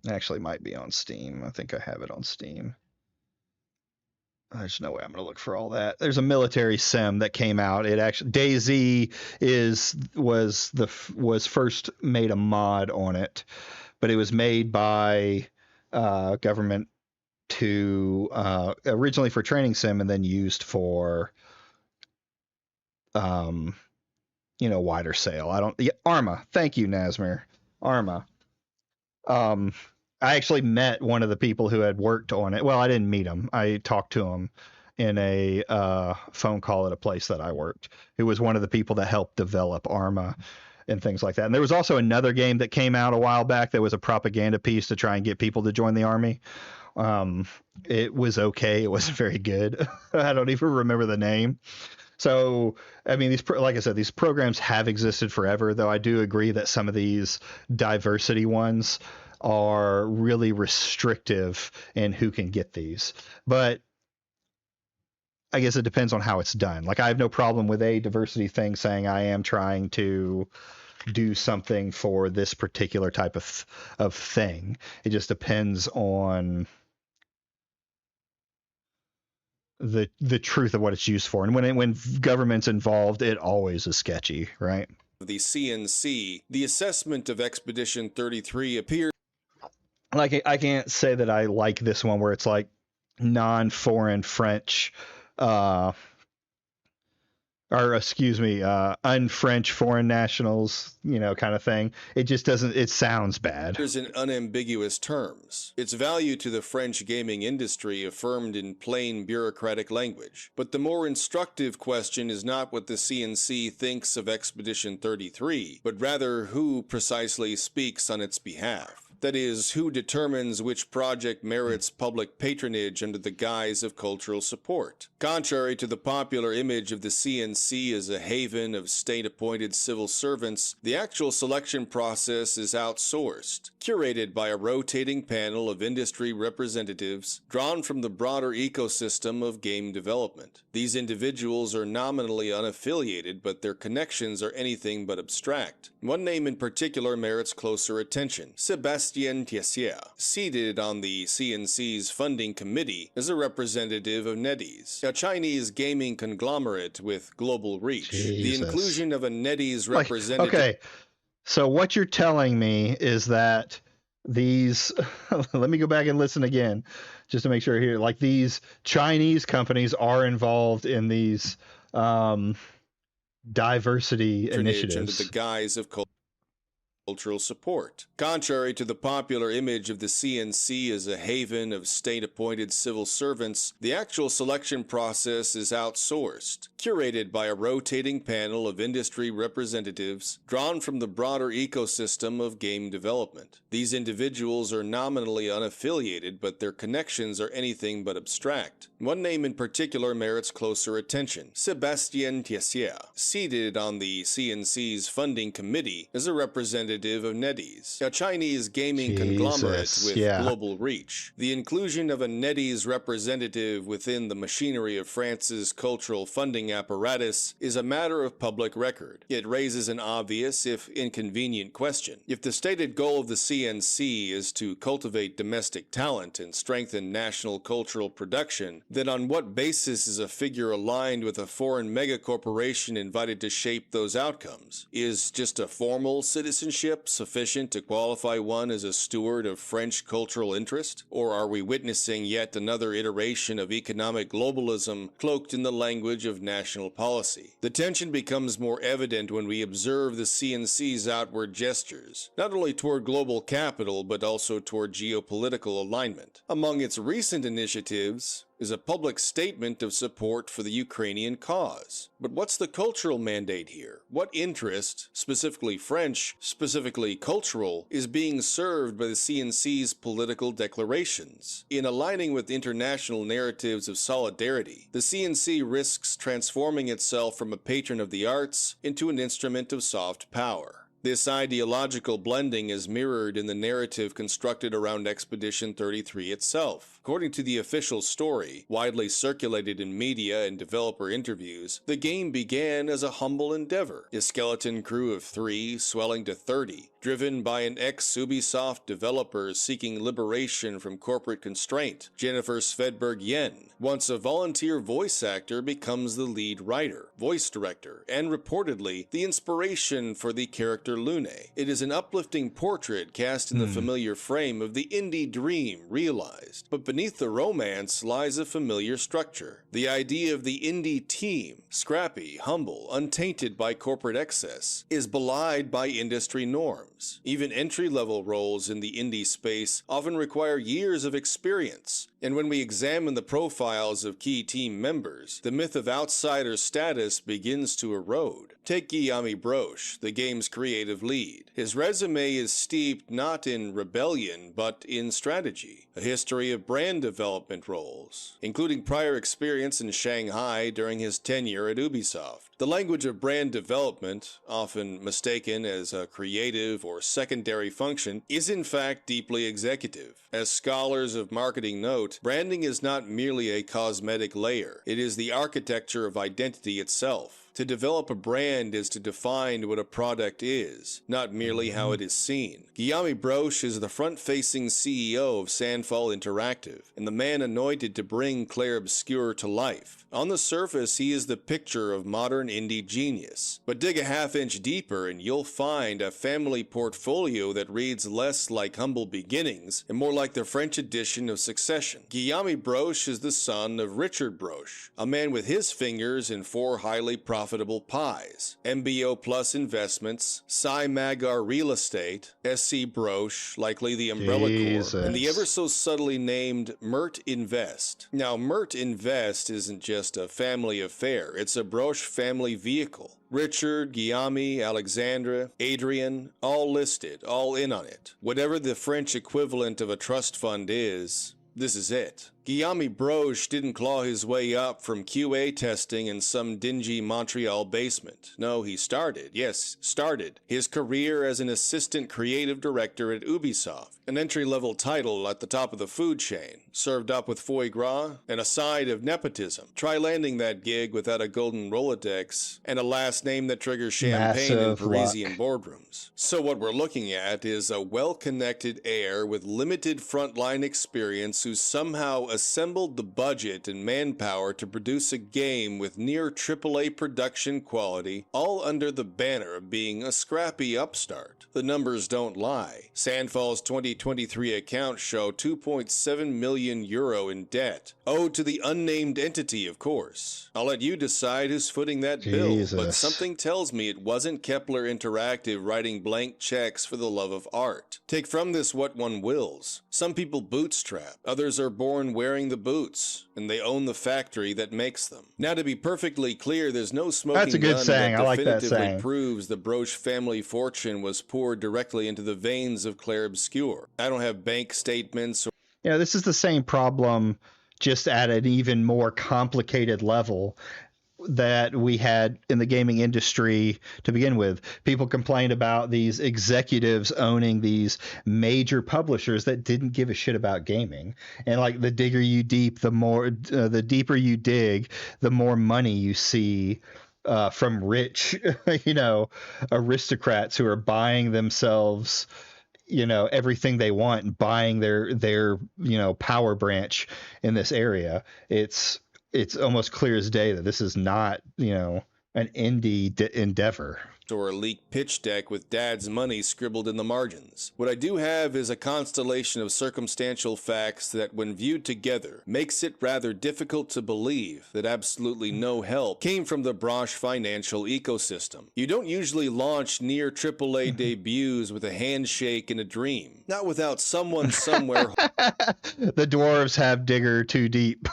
Actually might be on Steam. I think I have it on Steam. There's no way I'm going to look for all that. There's a military sim that came out. It actually DayZ was first made a mod on it, but it was made by government to originally for training sim and then used for wider sale. Arma. Thank you, Nazmir. Arma. I actually met one of the people who had worked on it. Well, I didn't meet him. I talked to him in a phone call at a place that I worked. It was one of the people that helped develop Arma and things like that. And there was also another game that came out a while back that was a propaganda piece to try and get people to join the army. It was okay. It wasn't very good. I don't even remember the name. So, I mean, like I said, these programs have existed forever, though I do agree that some of these diversity ones are really restrictive in who can get these. But I guess it depends on how it's done. Like, I have no problem with a diversity thing saying I am trying to do something for this particular type of thing. It just depends on the truth of what it's used for. And when government's involved, it always is sketchy, right? The CNC, the assessment of Expedition 33 appears like, I can't say that I like this one where it's like non-foreign French, un-French foreign nationals, kind of thing. It just doesn't, it sounds bad. in unambiguous terms. Its value to the French gaming industry affirmed in plain bureaucratic language. But the more instructive question is not what the CNC thinks of Expedition 33, but rather who precisely speaks on its behalf. That is, who determines which project merits public patronage under the guise of cultural support. Contrary to the popular image of the CNC as a haven of state-appointed civil servants, the actual selection process is outsourced, curated by a rotating panel of industry representatives drawn from the broader ecosystem of game development. These individuals are nominally unaffiliated, but their connections are anything but abstract. One name in particular merits closer attention: Sébastien Tessier, seated on the CNC's funding committee as a representative of NetEase, a Chinese gaming conglomerate with global reach. Jesus. The inclusion of a NetEase representative... Okay, so what you're telling me is that these... let me go back and listen again, just to make sure here. Like, these Chinese companies are involved in these diversity initiatives. Under the guise of cultural support. Contrary to the popular image of the CNC as a haven of state-appointed civil servants, the actual selection process is outsourced, curated by a rotating panel of industry representatives drawn from the broader ecosystem of game development. These individuals are nominally unaffiliated, but their connections are anything but abstract. One name in particular merits closer attention: Sébastien Tessier. Seated on the CNC's funding committee is a representative of NetEase, a Chinese gaming conglomerate with global reach. The inclusion of a NetEase representative within the machinery of France's cultural funding apparatus is a matter of public record. It raises an obvious, if inconvenient, question. If the stated goal of the CNC is to cultivate domestic talent and strengthen national cultural production, then on what basis is a figure aligned with a foreign megacorporation invited to shape those outcomes? Is just a formal citizenship sufficient to qualify one as a steward of French cultural interest? Or are we witnessing yet another iteration of economic globalism cloaked in the language of national policy? The tension becomes more evident when we observe the CNC's outward gestures, not only toward global capital but also toward geopolitical alignment. Among its recent initiatives is a public statement of support for the Ukrainian cause. But what's the cultural mandate here? What interest, specifically French, specifically cultural, is being served by the CNC's political declarations? In aligning with international narratives of solidarity, the CNC risks transforming itself from a patron of the arts into an instrument of soft power. This ideological blending is mirrored in the narrative constructed around Expedition 33 itself. According to the official story, widely circulated in media and developer interviews, the game began as a humble endeavor, a skeleton crew of 3 swelling to 30, driven by an ex-Ubisoft developer seeking liberation from corporate constraint, Jennifer Svedberg-Yen. Once a volunteer voice actor becomes the lead writer, voice director, and reportedly the inspiration for the character Lune. It is an uplifting portrait cast in the familiar frame of the indie dream realized, but beneath the romance lies a familiar structure. The idea of the indie team, scrappy, humble, untainted by corporate excess, is belied by industry norms. Even entry-level roles in the indie space often require years of experience, and when we examine the profiles of key team members, the myth of outsider status begins to erode. Take Guillaume Broche, the game's creative lead. His resume is steeped not in rebellion, but in strategy, a history of brand development roles, including prior experience in Shanghai during his tenure at Ubisoft. The language of brand development, often mistaken as a creative or secondary function, is in fact deeply executive. As scholars of marketing note, branding is not merely a cosmetic layer. It is the architecture of identity itself. To develop a brand is to define what a product is, not merely how it is seen. Guillaume Broche is the front-facing CEO of Sandfall Interactive, and the man anointed to bring Clair Obscur to life. On the surface, he is the picture of modern indie genius. But dig a half-inch deeper and you'll find a family portfolio that reads less like humble beginnings and more like the French edition of Succession. Guillaume Broche is the son of Richard Broche, a man with his fingers in 4 highly profitable pies: MBO Plus Investments, Cy Magar Real Estate, SC Broche, likely the Umbrella Corp, and the ever so subtly named Mert Invest. Now, Mert Invest isn't just a family affair, it's a Broche family vehicle. Richard, Guillaume, Alexandra, Adrian, all listed, all in on it. Whatever the French equivalent of a trust fund is, this is it. Guillaume Broche didn't claw his way up from QA testing in some dingy Montreal basement. No, he started his career as an assistant creative director at Ubisoft, an entry-level title at the top of the food chain, served up with foie gras and a side of nepotism. Try landing that gig without a golden Rolodex and a last name that triggers champagne in Parisian boardrooms. So what we're looking at is a well-connected heir with limited frontline experience who somehow assembled the budget and manpower to produce a game with near AAA production quality, all under the banner of being a scrappy upstart. The numbers don't lie. Sandfall's 2023 accounts show 2.7 million euro in debt, owed to the unnamed entity, of course. I'll let you decide who's footing that bill, but something tells me it wasn't Kepler Interactive writing blank checks for the love of art. Take from this what one wills. Some people bootstrap, others are born wearing the boots, and they own the factory that makes them. Now, to be perfectly clear, there's no smoking That's a good gun saying. that I like that definitively saying. proves the Broche family fortune was poured directly into the veins of Claire Obscure. I don't have bank statements or This is the same problem, just at an even more complicated level that we had in the gaming industry to begin with. People complained about these executives owning these major publishers that didn't give a shit about gaming. And like the digger you deep, the deeper you dig, the more money you see from rich, aristocrats who are buying themselves, everything they want and buying their power branch in this area. It's almost clear as day that this is not, an indie endeavor. Or a leaked pitch deck with dad's money scribbled in the margins. What I do have is a constellation of circumstantial facts that, when viewed together, makes it rather difficult to believe that absolutely no help came from the Broche financial ecosystem. You don't usually launch near AAA debuts with a handshake and a dream. Not without someone somewhere. The dwarves have digger too deep.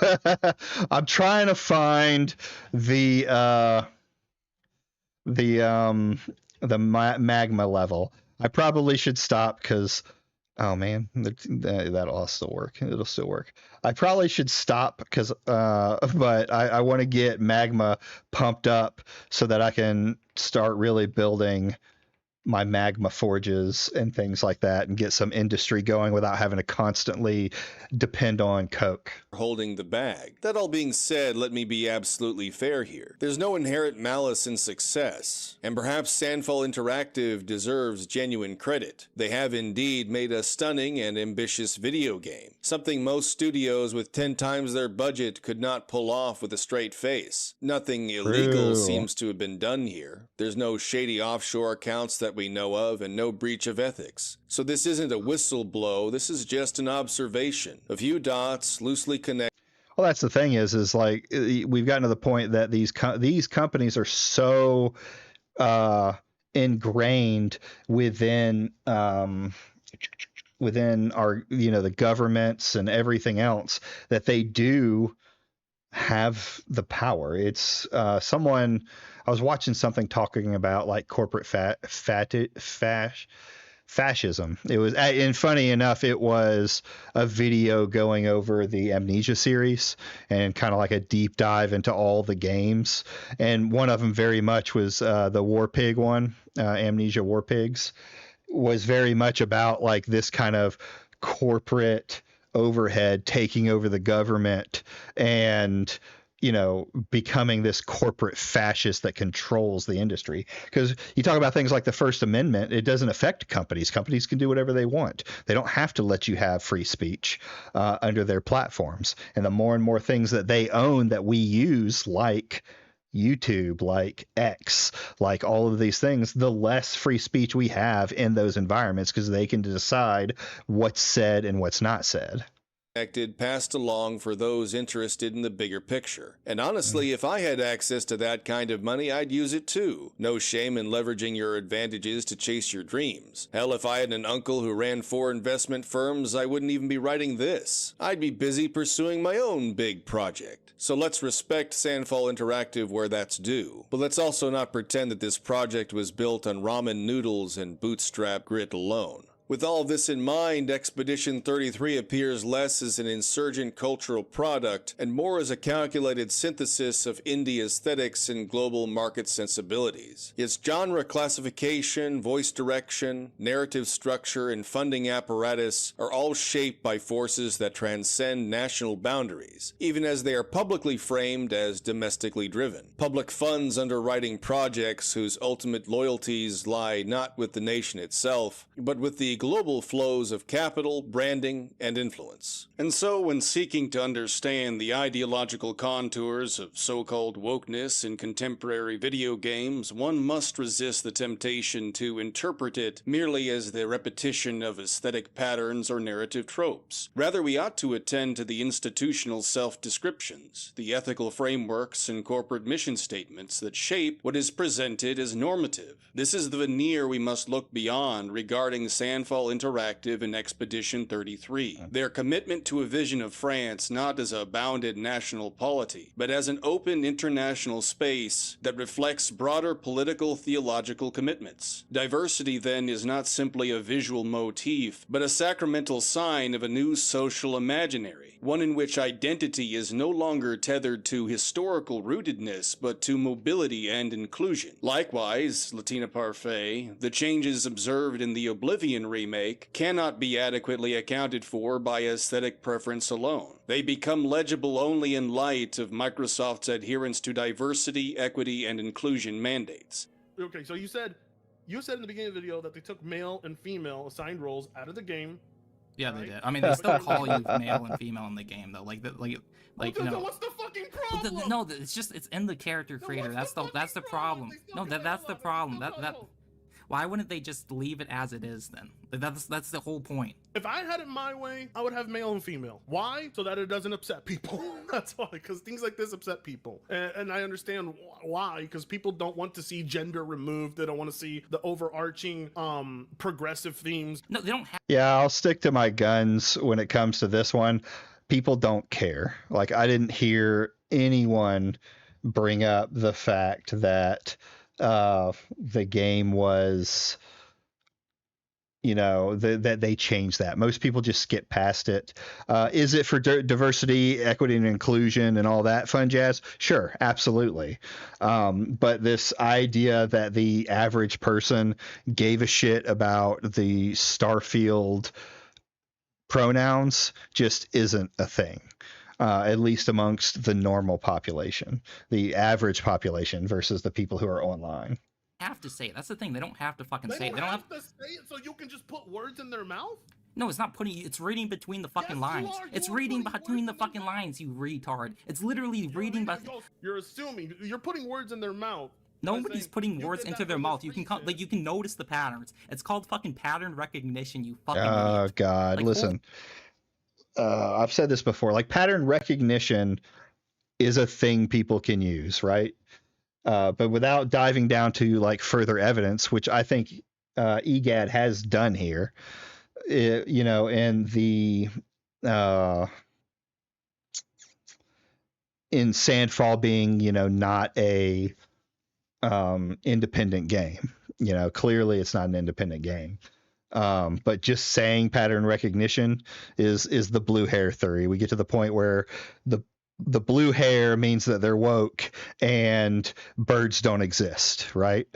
I'm trying to find the magma level. I probably should stop because, oh man, that'll still work. It'll still work. I probably should stop because, but I want to get magma pumped up so that I can start really building my magma forges and things like that and get some industry going without having to constantly depend on coke. Holding the bag. That all being said, let me be absolutely fair here. There's no inherent malice in success, and perhaps Sandfall Interactive deserves genuine credit. They have indeed made a stunning and ambitious video game, something most studios with 10 times their budget could not pull off with a straight face. Nothing illegal seems to have been done here. There's no shady offshore accounts that we know of, and no breach of ethics. So this isn't a whistle blow, this is just an observation. A few dots loosely connected. Well, that's the thing is like we've gotten to the point that these companies are so ingrained within our, the governments and everything else that they do have the power. It's I was watching something talking about like corporate fascism. It was, and funny enough, it was a video going over the Amnesia series and kind of like a deep dive into all the games. And one of them very much was the War Pig one, Amnesia War Pigs, was very much about like this kind of corporate overhead taking over the government and becoming this corporate fascist that controls the industry. Because you talk about things like the First Amendment, it doesn't affect companies. Companies can do whatever they want. They don't have to let you have free speech under their platforms. And the more and more things that they own that we use, like YouTube, like X, like all of these things, the less free speech we have in those environments because they can decide what's said and what's not said. Passed along for those interested in the bigger picture. And honestly, if I had access to that kind of money, I'd use it too. No shame in leveraging your advantages to chase your dreams. Hell, if I had an uncle who ran 4 investment firms, I wouldn't even be writing this. I'd be busy pursuing my own big project. So let's respect Sandfall Interactive where that's due. But let's also not pretend that this project was built on ramen noodles and bootstrap grit alone. With all this in mind, Expedition 33 appears less as an insurgent cultural product and more as a calculated synthesis of indie aesthetics and global market sensibilities. Its genre classification, voice direction, narrative structure, and funding apparatus are all shaped by forces that transcend national boundaries, even as they are publicly framed as domestically driven. Public funds underwriting projects whose ultimate loyalties lie not with the nation itself, but with the the global flows of capital, branding, and influence. And so, when seeking to understand the ideological contours of so-called wokeness in contemporary video games, one must resist the temptation to interpret it merely as the repetition of aesthetic patterns or narrative tropes. Rather, we ought to attend to the institutional self-descriptions, the ethical frameworks and corporate mission statements that shape what is presented as normative. This is the veneer we must look beyond regarding Sandfall Interactive and Expedition 33. Their commitment to a vision of France not as a bounded national polity, but as an open international space that reflects broader political theological commitments. Diversity, then, is not simply a visual motif, but a sacramental sign of a new social imaginary, one in which identity is no longer tethered to historical rootedness, but to mobility and inclusion. Likewise, Latina Parfait, the changes observed in the Oblivion remake cannot be adequately accounted for by aesthetic preference alone. They become legible only in light of Microsoft's adherence to diversity, equity, and inclusion mandates. Okay, so you said in the beginning of the video that they took male and female assigned roles out of the game. Yeah, right? they did. I mean, they still call you male and female in the game, though. Like you know. What's the fucking problem? No, it's in the character creator. That's the problem. No, that's the problem. That. Why wouldn't they just leave it as it is then? That's the whole point. If I had it my way, I would have male and female. Why? So that it doesn't upset people. That's why, because things like this upset people. And I understand why, because people don't want to see gender removed. They don't want to see the overarching progressive themes. No, they don't have. Yeah, I'll stick to my guns when it comes to this one. People don't care. Like, I didn't hear anyone bring up the fact that the game was, you know, that they changed that. Most people just skip past it. Is it for diversity, equity, and inclusion and all that fun jazz? Sure, absolutely. But this idea that the average person gave a shit about the Starfield pronouns just isn't a thing. At least amongst the normal population, the average population versus the people who are online. Have to say it. That's the thing. They don't have to fucking say it. They don't have to say it, so you can just put words in their mouth? No, it's not putting. It's reading between the fucking lines. It's reading between the fucking lines, you retard. It's literally reading. You're assuming. You're putting words in their mouth. Nobody's putting words into their mouth. You can notice the patterns. It's called fucking pattern recognition. You fucking. Oh idiot. God! Like, listen. I've said this before, like pattern recognition is a thing people can use, right? But without diving down to like further evidence, which I think Egad has done here, you know, in the in Sandfall being, you know, not a independent game. You know, clearly it's not an independent game. But just saying pattern recognition is the blue hair theory. We get to the point where the blue hair means that they're woke and birds don't exist, right?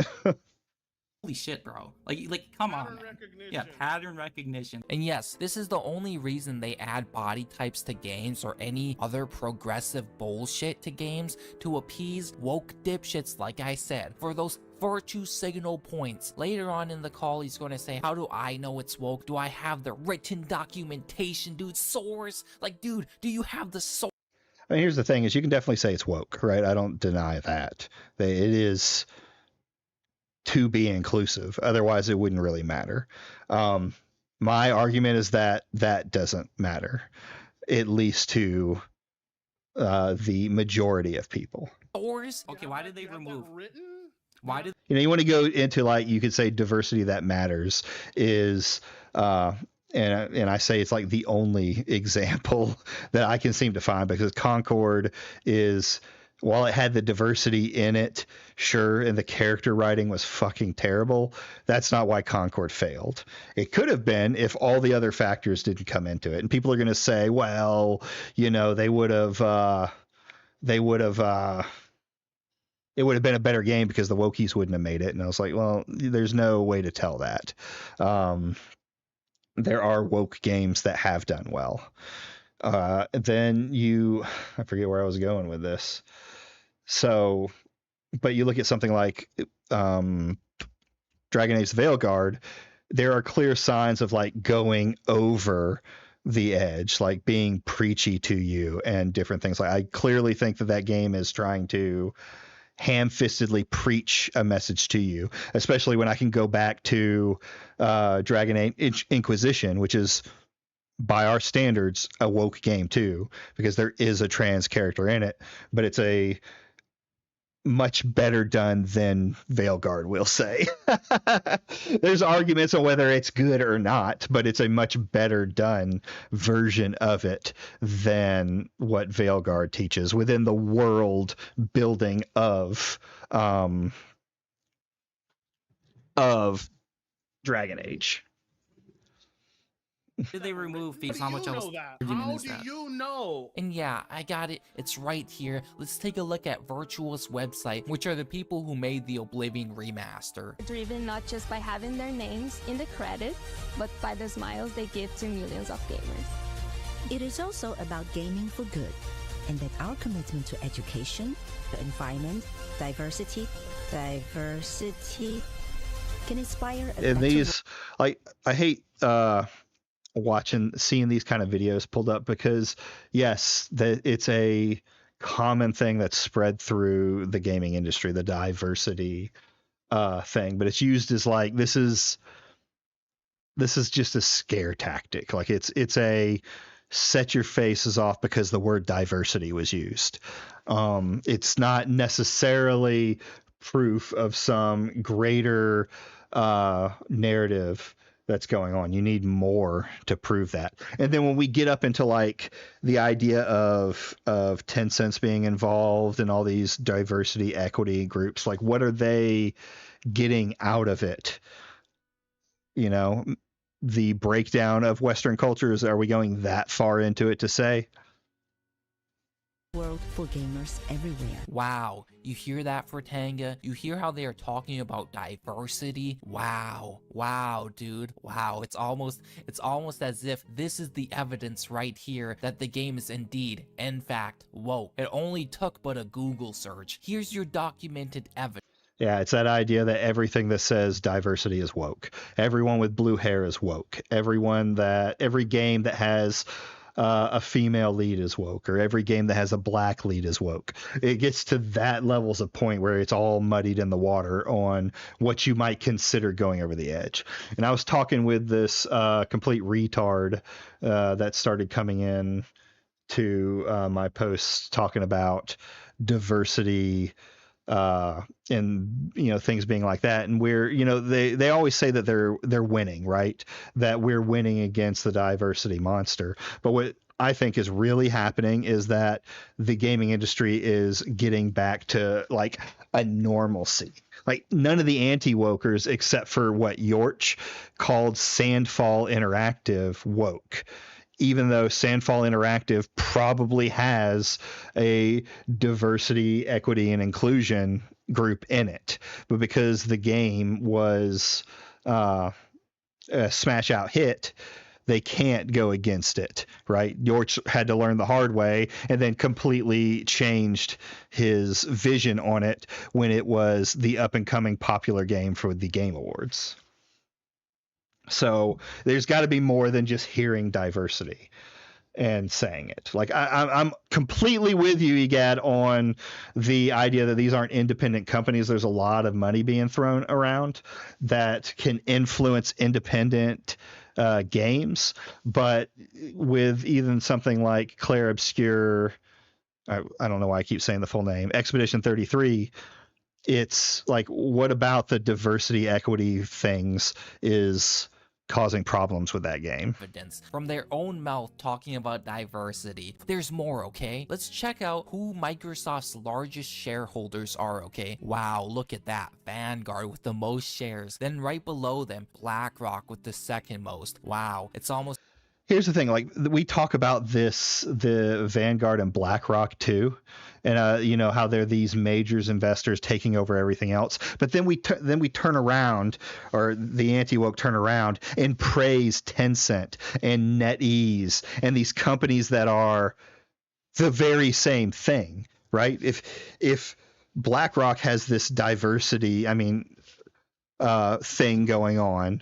Holy shit, bro. Like come on, man. Yeah, pattern recognition. And yes, this is the only reason they add body types to games or any other progressive bullshit to games, to appease woke dipshits, like I said, for those virtue signal points. Later on in the call, he's going to say, how do I know it's woke? Do I have the written documentation, dude? Source? Like, dude, do you have the source? I mean, here's the thing is you can definitely say it's woke, right? I don't deny that. It is to be inclusive. Otherwise, it wouldn't really matter. My argument is that that doesn't matter, at least to the majority of people. Source? Okay, why did they remove? Why did you know? You want to go into like you could say diversity that matters is, and I say it's like the only example that I can seem to find, because Concord is, while it had the diversity in it, sure, and the character writing was fucking terrible, that's not why Concord failed. It could have been if all the other factors didn't come into it. And people are going to say, well, you know, it would have been a better game because the wokies wouldn't have made it. And I was like, well, there's no way to tell that. There are woke games that have done well. Then I forget where I was going with this. So, but you look at something like Dragon Age Veilguard, there are clear signs of like going over the edge, like being preachy to you and different things. Like I clearly think that game is trying to ham-fistedly preach a message to you, especially when I can go back to Dragon Age Inquisition, which is by our standards a woke game too, because there is a trans character in it, but it's a much better done than Veilguard will say. There's arguments on whether it's good or not, but it's a much better done version of it than what Veilguard teaches within the world building of Dragon Age. Did they remove fees? How How do much you else? know that? argument How is do that? you know? And yeah, I got it. It's right here. Let's take a look at Virtuous website, which are the people who made the Oblivion remaster. Driven not just by having their names in the credits, but by the smiles they give to millions of gamers. It is also about gaming for good, and that our commitment to education, the environment, diversity can inspire a And better these, like, I hate seeing these kind of videos pulled up because, yes, it's a common thing that's spread through the gaming industry, the diversity thing, but it's used as like this is just a scare tactic. Like it's a set your faces off because the word diversity was used. It's not necessarily proof of some greater narrative that's going on. You need more to prove that. And then when we get up into like the idea of Tencent being involved and all these diversity equity groups, like what are they getting out of it? You know, the breakdown of Western cultures, are we going that far into it to say? world for gamers everywhere. Wow, you hear that, Fortanga? You hear how they are talking about diversity? Wow, dude, wow. It's almost as if this is the evidence right here that the game is indeed, in fact, woke. It only took but a Google search. Here's your documented evidence. Yeah, it's that idea that everything that says diversity is woke. Everyone with blue hair is woke. Every game that has a female lead is woke, or every game that has a black lead is woke. It gets to that levels of point where it's all muddied in the water on what you might consider going over the edge. And I was talking with this complete retard that started coming in to my posts talking about diversity and things being like that, and we're they always say that they're winning, right? That we're winning against the diversity monster. But what I think is really happening is that the gaming industry is getting back to like a normalcy. Like none of the anti-wokers, except for what Yorch called Sandfall Interactive, woke. Even though Sandfall Interactive probably has a diversity, equity, and inclusion group in it. But because the game was a smash out hit, they can't go against it, right? Yorch had to learn the hard way and then completely changed his vision on it when it was the up-and-coming popular game for the Game Awards. So there's got to be more than just hearing diversity and saying it. Like I'm completely with you, Egad, on the idea that these aren't independent companies. There's a lot of money being thrown around that can influence independent games. But with even something like Claire Obscure, I don't know why I keep saying the full name, Expedition 33, it's like, what about the diversity, equity things is causing problems with that game? Evidence from their own mouth talking about diversity. There's more, okay? Let's check out who Microsoft's largest shareholders are, okay? Wow, look at that. Vanguard with the most shares. Then right below them, BlackRock with the second most. Wow, it's almost... Here's the thing, like we talk about the Vanguard and BlackRock too, and how they're these majors investors taking over everything else. But then we turn around, or the anti-woke turn around and praise Tencent and NetEase and these companies that are the very same thing, right? If BlackRock has this diversity, thing going on,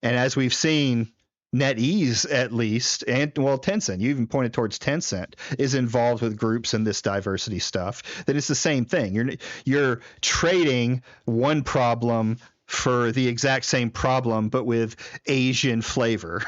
And as we've seen, NetEase, at least, and well, Tencent, you even pointed towards Tencent, is involved with groups in this diversity stuff. That it's the same thing. You're trading one problem for the exact same problem, but with Asian flavor.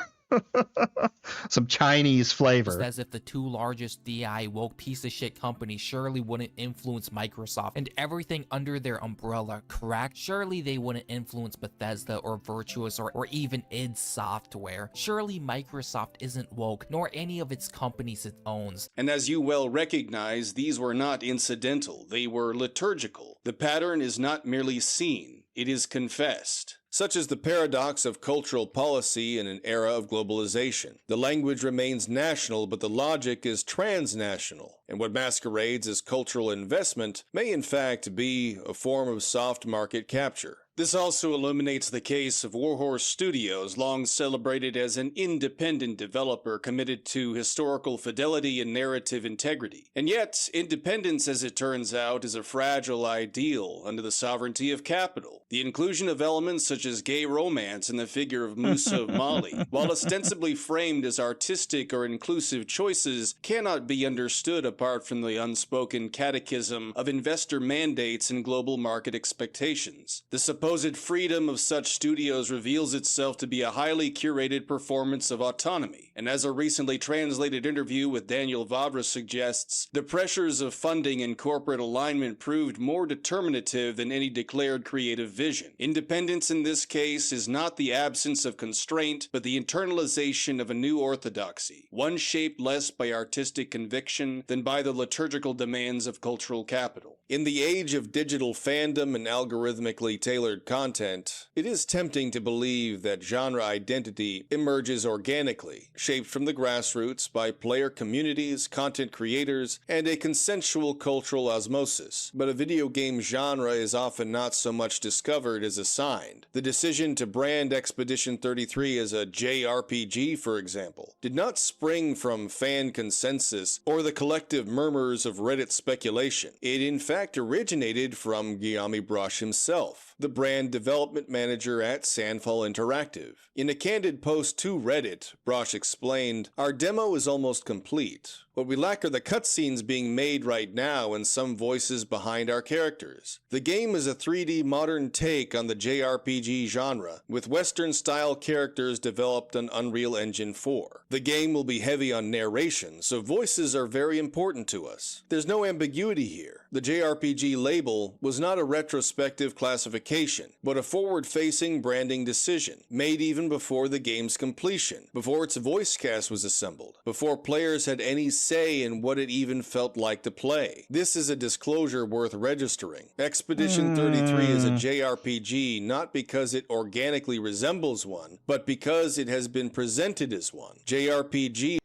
Some Chinese flavor. Just as if the two largest DI woke piece of shit companies surely wouldn't influence Microsoft and everything under their umbrella, correct? Surely they wouldn't influence Bethesda or Virtuous or even id Software. Surely Microsoft isn't woke, nor any of its companies it owns. And as you well recognize, these were not incidental, they were liturgical. The pattern is not merely seen, it is confessed. Such is the paradox of cultural policy in an era of globalization. The language remains national, but the logic is transnational, and what masquerades as cultural investment may in fact be a form of soft market capture. This also illuminates the case of Warhorse Studios, long celebrated as an independent developer committed to historical fidelity and narrative integrity. And yet, independence, as it turns out, is a fragile ideal under the sovereignty of capital. The inclusion of elements such as gay romance in the figure of Musa of Mali, while ostensibly framed as artistic or inclusive choices, cannot be understood apart from the unspoken catechism of investor mandates and global market expectations. The supposed freedom of such studios reveals itself to be a highly curated performance of autonomy, and as a recently translated interview with Daniel Vavra suggests, the pressures of funding and corporate alignment proved more determinative than any declared creative vision. Independence in this case is not the absence of constraint, but the internalization of a new orthodoxy, one shaped less by artistic conviction than by the liturgical demands of cultural capital. In the age of digital fandom and algorithmically tailored content, it is tempting to believe that genre identity emerges organically, shaped from the grassroots by player communities, content creators, and a consensual cultural osmosis. But a video game genre is often not so much discovered as assigned. The decision to brand Expedition 33 as a JRPG, for example, did not spring from fan consensus or the collective murmurs of Reddit speculation. It in fact originated from Guillaume Broche himself, the brand development manager at Sandfall Interactive. In a candid post to Reddit, Broche explained, "Our demo is almost complete. What we lack are the cutscenes being made right now and some voices behind our characters. The game is a 3D modern take on the JRPG genre, with Western-style characters developed on Unreal Engine 4. The game will be heavy on narration, so voices are very important to us. There's no ambiguity here. The JRPG label was not a retrospective classification, but a forward-facing branding decision, made even before the game's completion, before its voice cast was assembled, before players had any say in what it even felt like to play. This is a disclosure worth registering. Expedition 33 is a JRPG not because it organically resembles one, but because it has been presented as one. JRPG.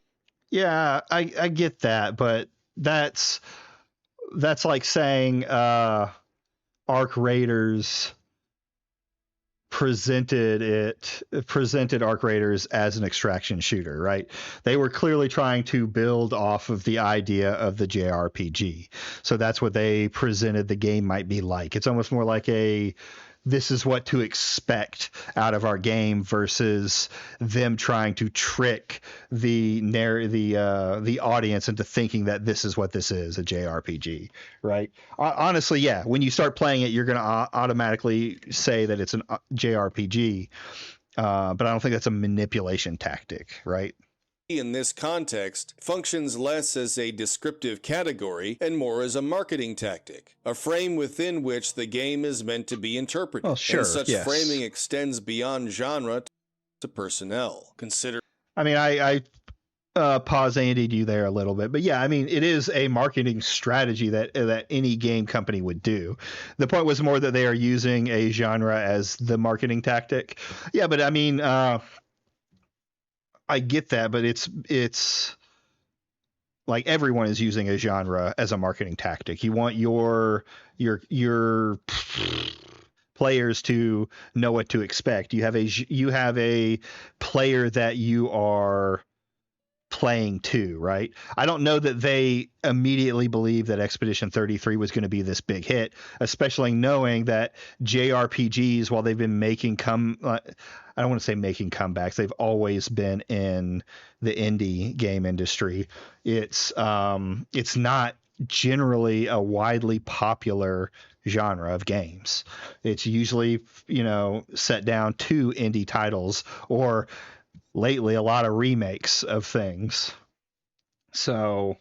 Yeah, I get that, but that's like saying Arc Raiders presented Arc Raiders as an extraction shooter, right? They were clearly trying to build off of the idea of the JRPG. So that's what they presented the game might be like. It's almost more like this is what to expect out of our game versus them trying to trick the audience into thinking that this is what this is, a JRPG, right? Honestly, yeah, when you start playing it, you're going to automatically say that it's a JRPG, but I don't think that's a manipulation tactic, right? In this context, functions less as a descriptive category and more as a marketing tactic, a frame within which the game is meant to be interpreted. Oh, sure, and such yes. framing extends beyond genre to personnel. Consider. I mean, I pause Andy you there a little bit, but yeah, I mean, it is a marketing strategy that any game company would do. The point was more that they are using a genre as the marketing tactic. Yeah, but I mean, I get that, but it's like everyone is using a genre as a marketing tactic. You want your players to know what to expect. You have a player that you are playing too, right? I don't know that they immediately believed that Expedition 33 was going to be this big hit, especially knowing that JRPGs, while they've been making I don't want to say making comebacks, they've always been in the indie game industry. It's not generally a widely popular genre of games. It's usually, set down to indie titles, or lately a lot of remakes of things. So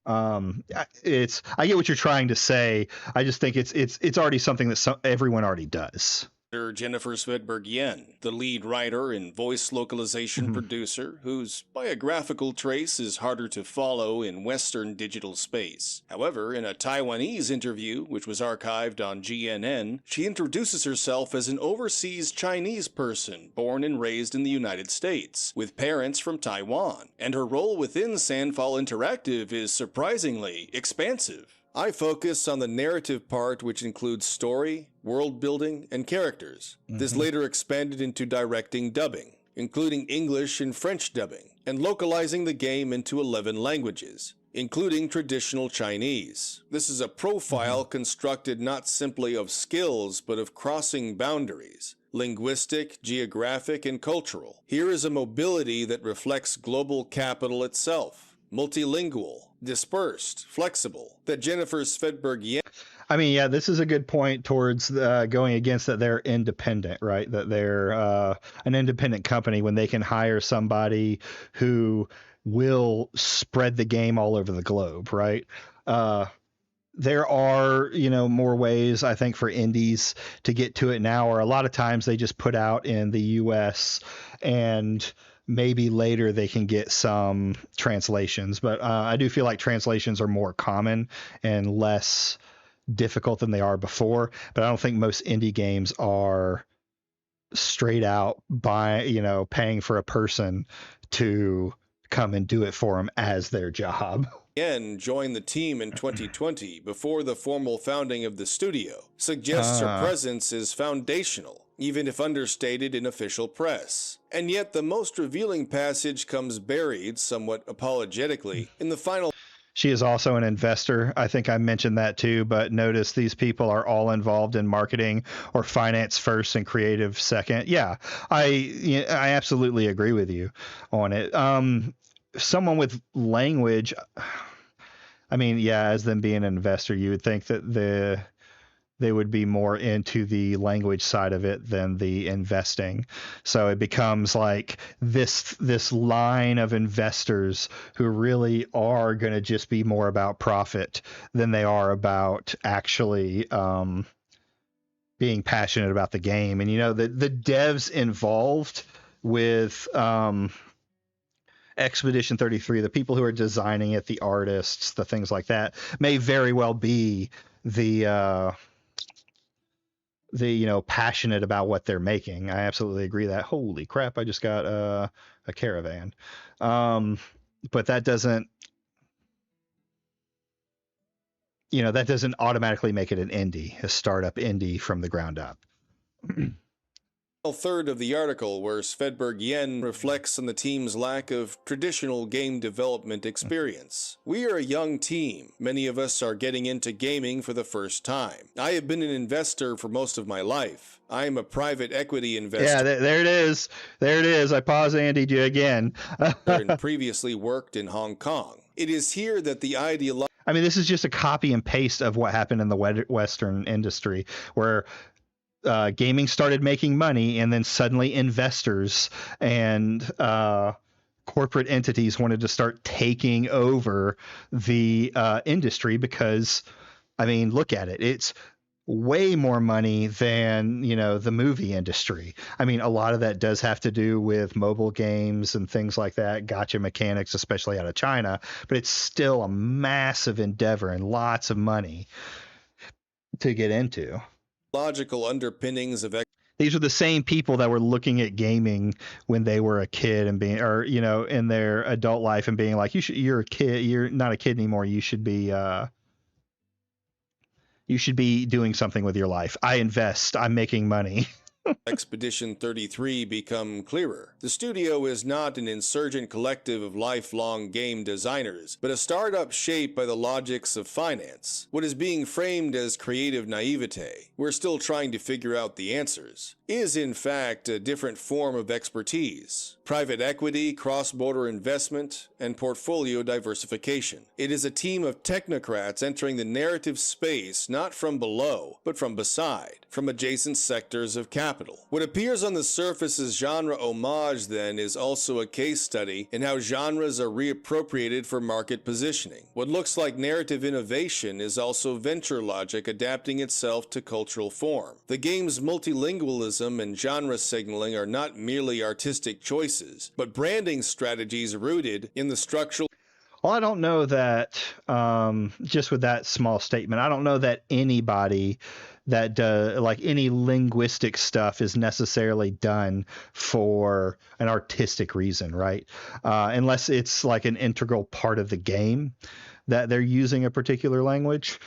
I get what you're trying to say. I just think it's already something that everyone already does. Jennifer Svedberg-Yen, the lead writer and voice localization producer, whose biographical trace is harder to follow in Western digital space. However, in a Taiwanese interview, which was archived on GNN, she introduces herself as an overseas Chinese person born and raised in the United States, with parents from Taiwan, and her role within Sandfall Interactive is surprisingly expansive. I focus on the narrative part, which includes story, world building, and characters. This later expanded into directing dubbing, including English and French dubbing, and localizing the game into 11 languages, including traditional Chinese. This is a profile constructed not simply of skills, but of crossing boundaries. Linguistic, geographic, and cultural. Here is a mobility that reflects global capital itself. Multilingual, dispersed, flexible, that Jennifer Svedberg-Yen. I mean, yeah, this is a good point towards going against that they're independent, right? That they're an independent company when they can hire somebody who will spread the game all over the globe, right? There are, more ways, I think, for indies to get to it now, or a lot of times they just put out in the US and maybe later they can get some translations. But I do feel like translations are more common and less difficult than they are before. But I don't think most indie games are straight out paying for a person to come and do it for them as their job. Yen joined the team in 2020 before the formal founding of the studio, suggests her presence is foundational, even if understated in official press. And yet the most revealing passage comes buried, somewhat apologetically, in the final. She is also an investor. I think I mentioned that too, but notice these people are all involved in marketing or finance first and creative second. Yeah, I absolutely agree with you on it. Someone with language, I mean, yeah, as them being an investor, you would think that they would be more into the language side of it than the investing. So it becomes like this line of investors who really are going to just be more about profit than they are about actually being passionate about the game. And, the devs involved with Expedition 33, the people who are designing it, the artists, the things like that, may very well be the passionate about what they're making. I absolutely agree that. Holy crap, I just got a caravan. But that doesn't automatically make it an indie, a startup indie from the ground up. Third of the article, where Svedberg-Yen reflects on the team's lack of traditional game development experience. We are a young team. Many of us are getting into gaming for the first time. I have been an investor for most of my life. I am a private equity investor. Yeah, there it is. There it is. I pause Andy you again. And previously worked in Hong Kong. It is here that the ideology. I mean, this is just a copy and paste of what happened in the Western industry, where gaming started making money, and then suddenly investors and corporate entities wanted to start taking over the industry because, I mean, look at it. It's way more money than, the movie industry. I mean, a lot of that does have to do with mobile games and things like that, gotcha mechanics, especially out of China, but it's still a massive endeavor and lots of money to get into. Logical underpinnings of. These are the same people that were looking at gaming when they were a kid and being, or in their adult life and being like, you're a kid, you're not a kid anymore. You should be doing something with your life. I invest. I'm making money. Expedition 33 become clearer. The studio is not an insurgent collective of lifelong game designers, but a startup shaped by the logics of finance. What is being framed as creative naivete, we're still trying to figure out the answers, is in fact a different form of expertise. Private equity, cross-border investment, and portfolio diversification. It is a team of technocrats entering the narrative space not from below, but from beside, from adjacent sectors of capital. What appears on the surface as genre homage, then, is also a case study in how genres are reappropriated for market positioning. What looks like narrative innovation is also venture logic adapting itself to cultural form. The game's multilingualism and genre signaling are not merely artistic choices, but branding strategies rooted in the structural. Well, I don't know that, just with that small statement, I don't know that anybody that does, like, any linguistic stuff is necessarily done for an artistic reason, right? Unless it's like an integral part of the game that they're using a particular language.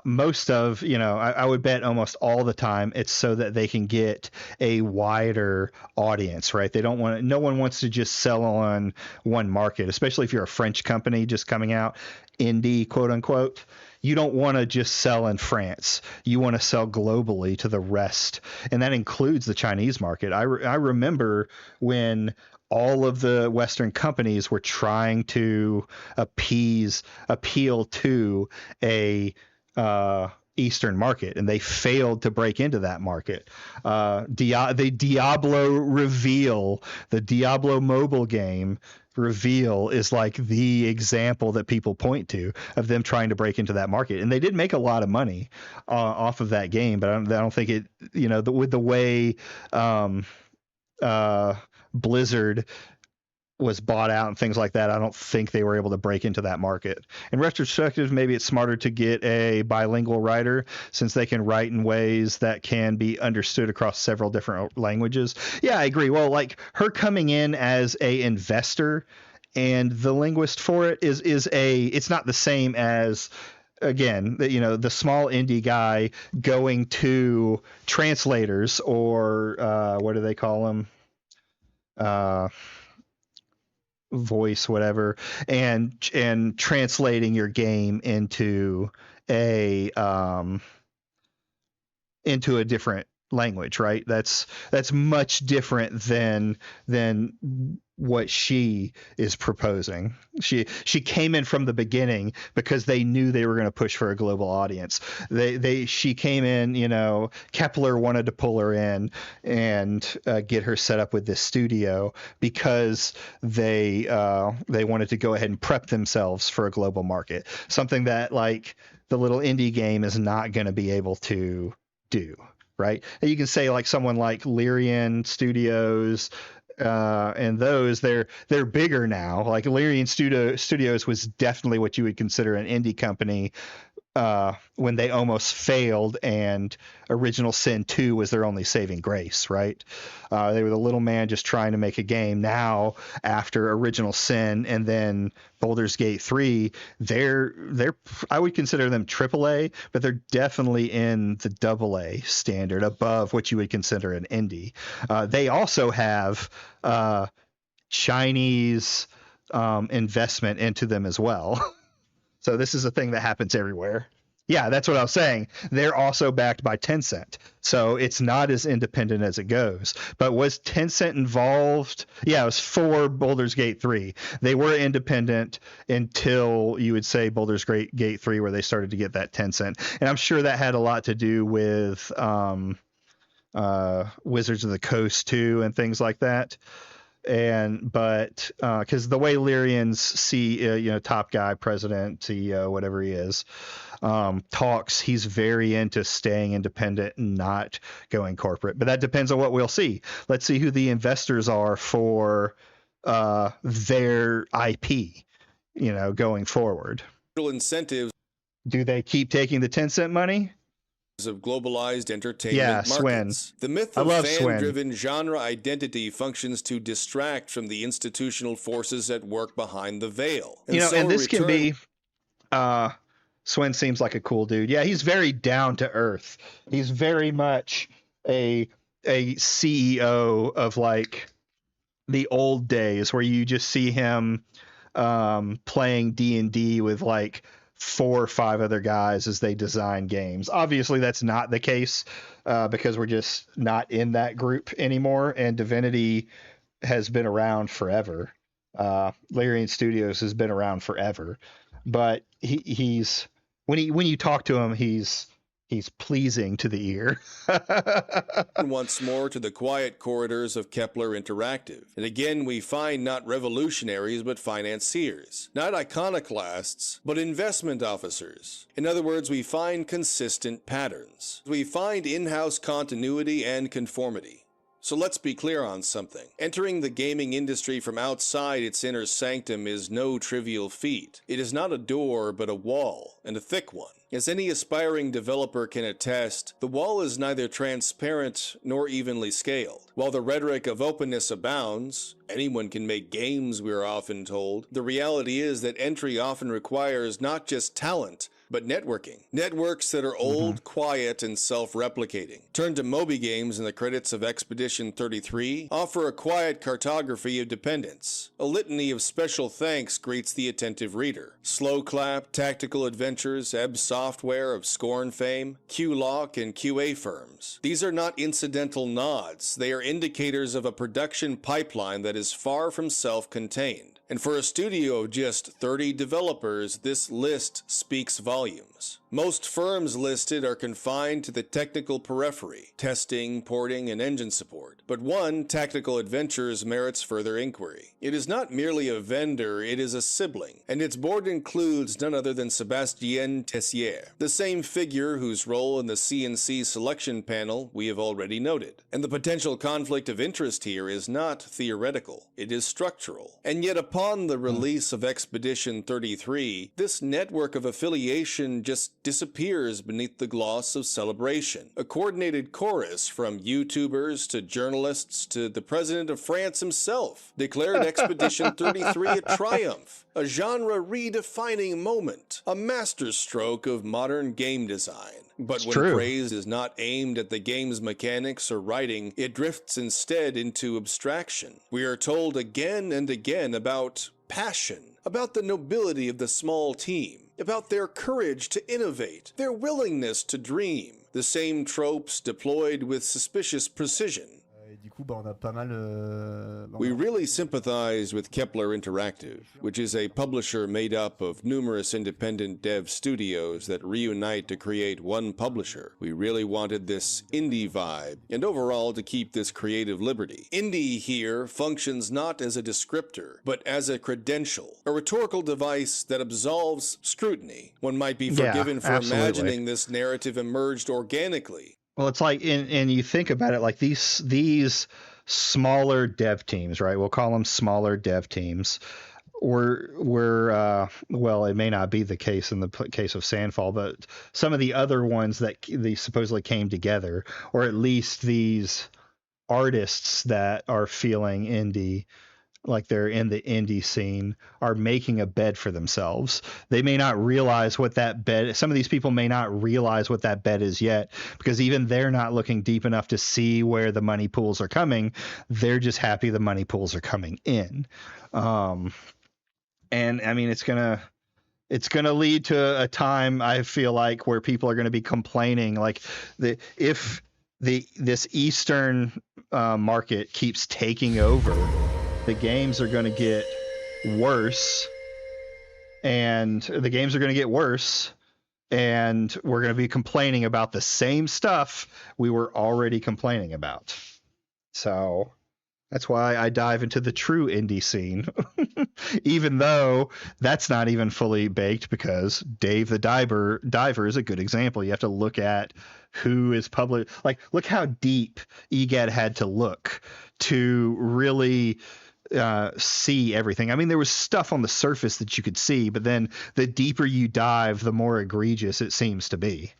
Most of, I would bet almost all the time it's so that they can get a wider audience, right? No one wants to just sell on one market, especially if you're a French company just coming out, indie, quote unquote. You don't want to just sell in France. You want to sell globally to the rest. And that includes the Chinese market. I remember when all of the Western companies were trying to appeal to a Eastern market, and they failed to break into that market. The Diablo reveal, the Diablo mobile game reveal, is like the example that people point to of them trying to break into that market. And they did make a lot of money off of that game, but I don't think it, with the way Blizzard was bought out and things like that, I don't think they were able to break into that market. In retrospective, maybe it's smarter to get a bilingual writer, since they can write in ways that can be understood across several different languages. Yeah, I agree. Well, like, her coming in as a investor and the linguist for it it's not the same as, again, the small indie guy going to translators, or what do they call them? Voice, whatever, and translating your game into a different language, right? That's much different than what she is proposing. She came in from the beginning because they knew they were going to push for a global audience. She came in, Kepler wanted to pull her in and get her set up with this studio because they wanted to go ahead and prep themselves for a global market, something that, like, the little indie game is not going to be able to do, right? And you can say, like, someone like Lyrian Studios, and those, they're bigger now. Like, Lyrian Studios was definitely what you would consider an indie company when they almost failed, and Original Sin 2 was their only saving grace, right? They were the little man just trying to make a game. Now, after Original Sin and then Baldur's Gate 3, they're I would consider them AAA, but they're definitely in the AA standard, above what you would consider an indie. They also have Chinese investment into them as well. So this is a thing that happens everywhere. Yeah, that's what I was saying. They're also backed by Tencent. So it's not as independent as it goes. But was Tencent involved? Yeah, it was for Baldur's Gate 3. They were independent until, you would say, Baldur's Gate 3, where they started to get that Tencent. And I'm sure that had a lot to do with Wizards of the Coast 2 and things like that. But because the way Lyrian's top guy, president, CEO, whatever he is, talks, he's very into staying independent and not going corporate. But that depends on what we'll see. Let's see who the investors are for their IP, going forward. Incentives. Do they keep taking the Tencent money? Of globalized entertainment markets. The myth of fan-driven genre identity functions to distract from the institutional forces at work behind the veil. And this can be Swin seems like a cool dude. Yeah, he's very down to earth. He's very much a a CEO of like the old days where you just see him playing D&D with like 4 or 5 other guys as they design games. Obviously that's not the case because we're just not in that group anymore, and Divinity has been around forever. Larian Studios has been around forever, but he's when you talk to him, he's pleasing to the ear. Once more to the quiet corridors of Kepler Interactive. And again, we find not revolutionaries, but financiers. Not iconoclasts, but investment officers. In other words, we find consistent patterns. We find in-house continuity and conformity. So let's be clear on something. Entering the gaming industry from outside its inner sanctum is no trivial feat. It is not a door, but a wall, and a thick one. As any aspiring developer can attest, the wall is neither transparent nor evenly scaled. While the rhetoric of openness abounds, anyone can make games, we are often told, the reality is that entry often requires not just talent, but networking. Networks that are old, quiet, and self-replicating. Turn to Moby Games in the credits of Expedition 33, offer a quiet cartography of dependence. A litany of special thanks greets the attentive reader. Slow Clap, Tactical Adventures, Ebb Software of Scorn fame, Q-Lock, and QA firms. These are not incidental nods. They are indicators of a production pipeline that is far from self-contained. And for a studio of just 30 developers, this list speaks volumes. Most firms listed are confined to the technical periphery, testing, porting, and engine support. But one, Tactical Adventures, merits further inquiry. It is not merely a vendor, it is a sibling, and its board includes none other than Sébastien Tessier, the same figure whose role in the CNC selection panel we have already noted. And the potential conflict of interest here is not theoretical, it is structural. And yet upon the release of Expedition 33, this network of affiliation just disappears beneath the gloss of celebration. A coordinated chorus from YouTubers to journalists to the President of France himself declared Expedition 33 a triumph, a genre-redefining moment, a masterstroke of modern game design. But when praise is not aimed at the game's mechanics or writing, it drifts instead into abstraction. We are told again and again about passion, about the nobility of the small team, about their courage to innovate, their willingness to dream, the same tropes deployed with suspicious precision. We really sympathize with Kepler Interactive, which is a publisher made up of numerous independent dev studios that reunite to create one publisher. We really wanted this indie vibe, and overall to keep this creative liberty. Indie here functions not as a descriptor, but as a credential, a rhetorical device that absolves scrutiny. One might be forgiven for imagining this narrative emerged organically. Well, it's like, and you think about it, like these smaller dev teams, right? We'll call them smaller dev teams. Well, it may not be the case in the case of Sandfall, but some of the other ones that they supposedly came together, or at least these artists that are feeling indie, like they're in the indie scene, are making a bed for themselves. They may not realize what that bed, some of these people may not realize what that bed is yet, because even they're not looking deep enough to see where the money pools are coming. They're just happy the money pools are coming in. And I mean, it's gonna lead to a time, I feel like, where people are going to be complaining, like if this Eastern market keeps taking over, the games are going to get worse, and we're going to be complaining about the same stuff we were already complaining about. So that's why I dive into the true indie scene, even though that's not even fully baked, because Dave the Diver is a good example. You have to look at who is public. Like, look how deep Egad had to look to really see everything. I mean, there was stuff on the surface that you could see, but then the deeper you dive, the more egregious it seems to be.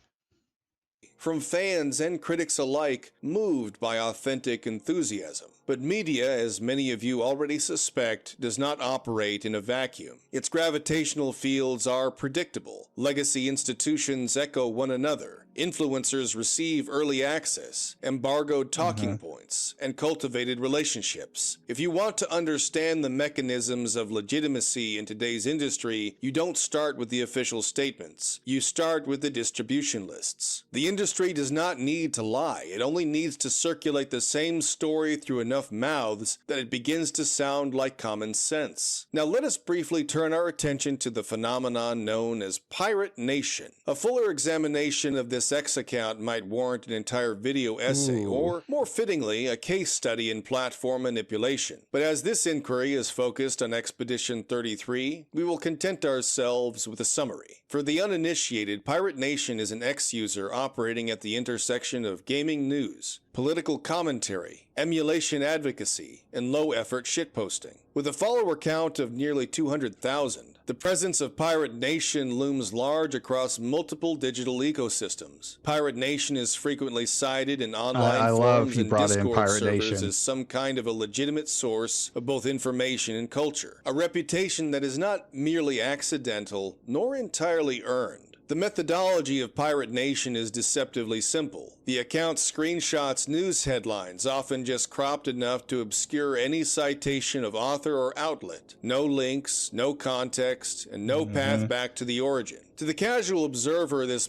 From fans and critics alike, moved by authentic enthusiasm. But media, as many of you already suspect, does not operate in a vacuum. Its gravitational fields are predictable. Legacy institutions echo one another. Influencers receive early access, embargoed talking points, and cultivated relationships. If you want to understand the mechanisms of legitimacy in today's industry, you don't start with the official statements. You start with the distribution lists. The industry does not need to lie. It only needs to circulate the same story through enough mouths that it begins to sound like common sense. Now let us briefly turn our attention to the phenomenon known as Pirate Nation. A fuller examination of this X account might warrant an entire video essay, or more fittingly, a case study in platform manipulation. But as this inquiry is focused on Expedition 33, we will content ourselves with a summary. For the uninitiated, Pirate Nation is an X user operating at the intersection of gaming news, political commentary, emulation advocacy, and low-effort shitposting. With a follower count of nearly 200,000, the presence of Pirate Nation looms large across multiple digital ecosystems. Pirate Nation is frequently cited in online forums and Discord servers as some kind of a legitimate source of both information and culture, a reputation that is not merely accidental nor entirely earned. The methodology of Pirate Nation is deceptively simple. The account screenshots news headlines, often just cropped enough to obscure any citation of author or outlet. No links, no context, and no path back to the origin. To the casual observer, this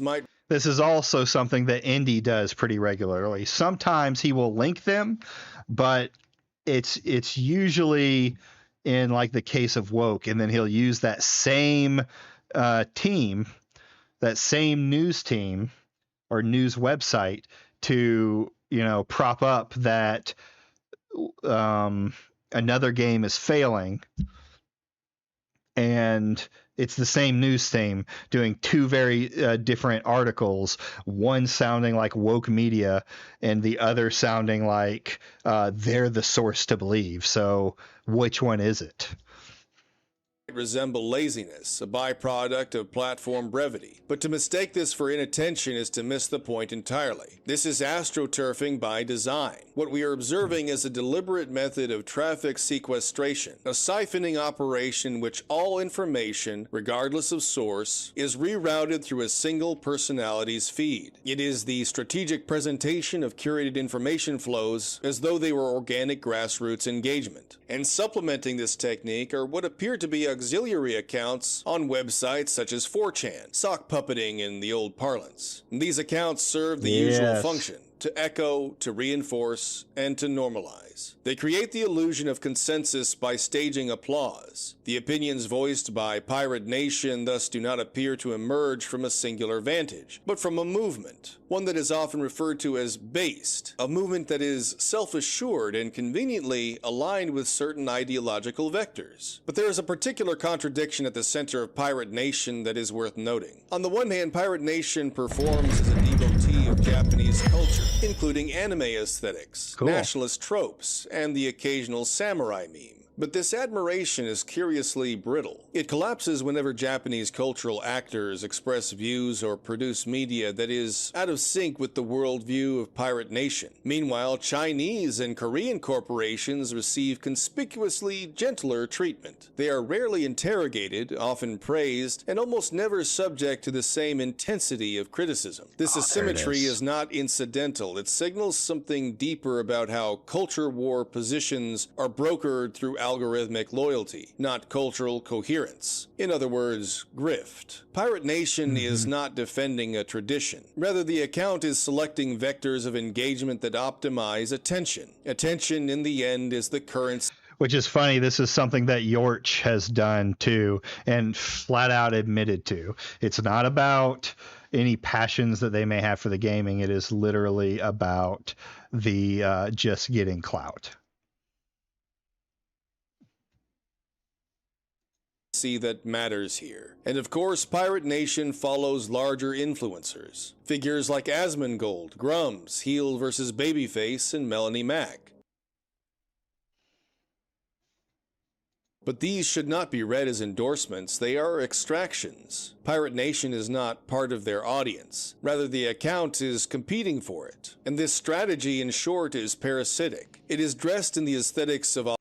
is also something that Indy does pretty regularly. Sometimes he will link them, but it's usually in like the case of Woke, and then he'll use that same team, that same news team or news website to, prop up that another game is failing. And it's the same news team doing two very different articles, one sounding like woke media and the other sounding like they're the source to believe. So which one is it? Resemble laziness, a byproduct of platform brevity. But to mistake this for inattention is to miss the point entirely. This is astroturfing by design. What we are observing is a deliberate method of traffic sequestration, a siphoning operation in which all information, regardless of source, is rerouted through a single personality's feed. It is the strategic presentation of curated information flows as though they were organic grassroots engagement. And supplementing this technique are what appear to be auxiliary accounts on websites such as 4chan, sock puppeting in the old parlance. These accounts serve the usual function: to echo, to reinforce, and to normalize. They create the illusion of consensus by staging applause. The opinions voiced by Pirate Nation thus do not appear to emerge from a singular vantage, but from a movement, one that is often referred to as based, a movement that is self-assured and conveniently aligned with certain ideological vectors. But there is a particular contradiction at the center of Pirate Nation that is worth noting. On the one hand, Pirate Nation performs as a devotee of Japanese culture, including anime aesthetics, nationalist tropes, and the occasional samurai meme. But this admiration is curiously brittle. It collapses whenever Japanese cultural actors express views or produce media that is out of sync with the worldview of Pirate Nation. Meanwhile, Chinese and Korean corporations receive conspicuously gentler treatment. They are rarely interrogated, often praised, and almost never subject to the same intensity of criticism. This asymmetry is not incidental. It signals something deeper about how culture war positions are brokered through algorithmic loyalty, not cultural coherence. In other words, grift. Pirate Nation is not defending a tradition. Rather, the account is selecting vectors of engagement that optimize attention. Attention, in the end, is the currency. Which is funny, this is something that Yorch has done too, and flat out admitted to. It's not about any passions that they may have for the gaming. It is literally about the just getting clout. That matters here. And of course, Pirate Nation follows larger influencers. Figures like Asmongold, Grums, Heel vs. Babyface, and Melanie Mack. But these should not be read as endorsements, they are extractions. Pirate Nation is not part of their audience. Rather, the account is competing for it. And this strategy, in short, is parasitic. It is dressed in the aesthetics of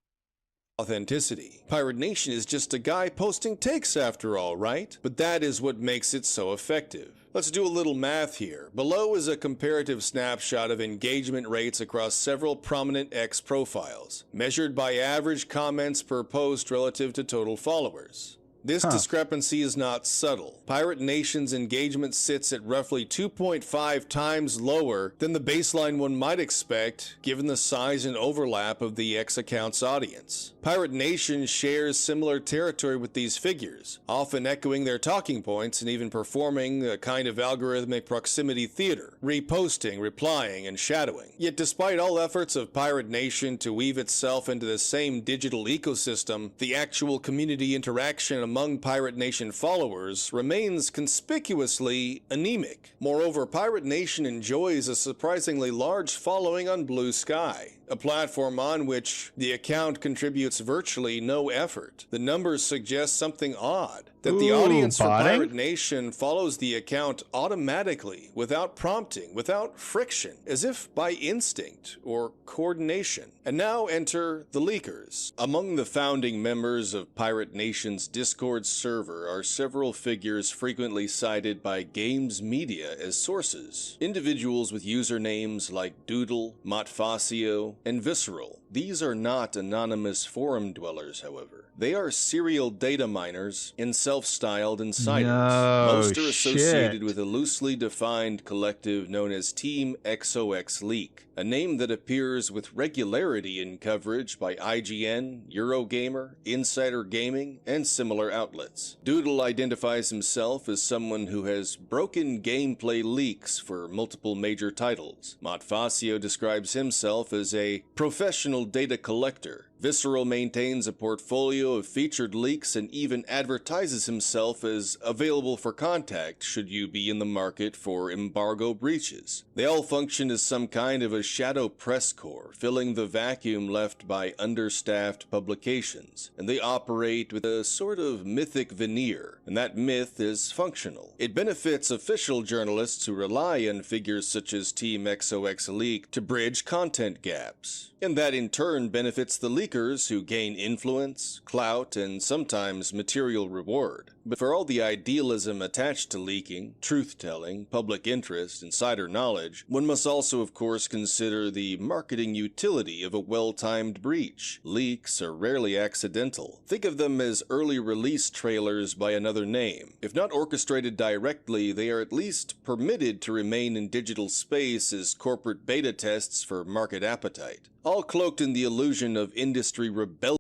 authenticity. Pirate Nation is just a guy posting takes after all, right? But that is what makes it so effective. Let's do a little math here. Below is a comparative snapshot of engagement rates across several prominent X profiles, measured by average comments per post relative to total followers. This discrepancy is not subtle. Pirate Nation's engagement sits at roughly 2.5 times lower than the baseline one might expect, given the size and overlap of the X account's audience. Pirate Nation shares similar territory with these figures, often echoing their talking points and even performing a kind of algorithmic proximity theater, reposting, replying, and shadowing. Yet despite all efforts of Pirate Nation to weave itself into the same digital ecosystem, the actual community interaction among Pirate Nation followers remains conspicuously anemic. Moreover, Pirate Nation enjoys a surprisingly large following on Blue Sky, a platform on which the account contributes virtually no effort. The numbers suggest something odd, that the audience for Pirate Nation follows the account automatically, without prompting, without friction, as if by instinct or coordination. And now enter the leakers. Among the founding members of Pirate Nation's Discord server are several figures frequently cited by games media as sources. Individuals with usernames like Doodle, Matfacio, and Visceral. These are not anonymous forum dwellers, however. They are serial data miners and self-styled insiders. Most are associated with a loosely defined collective known as Team XOX Leak, a name that appears with regularity in coverage by IGN, Eurogamer, Insider Gaming, and similar outlets. Doodle identifies himself as someone who has broken gameplay leaks for multiple major titles. Matfacio describes himself as a professional data collector. Visceral maintains a portfolio of featured leaks and even advertises himself as available for contact should you be in the market for embargo breaches. They all function as some kind of a shadow press corps, filling the vacuum left by understaffed publications, and they operate with a sort of mythic veneer, and that myth is functional. It benefits official journalists who rely on figures such as Team XOX Leak to bridge content gaps, and that in turn benefits the leakers who gain influence, clout, and sometimes material reward. But for all the idealism attached to leaking, truth-telling, public interest, insider knowledge, one must also of course consider the marketing utility of a well-timed breach. Leaks are rarely accidental. Think of them as early release trailers by another name. If not orchestrated directly, they are at least permitted to remain in digital space as corporate beta tests for market appetite, all cloaked in the illusion of industry rebellion.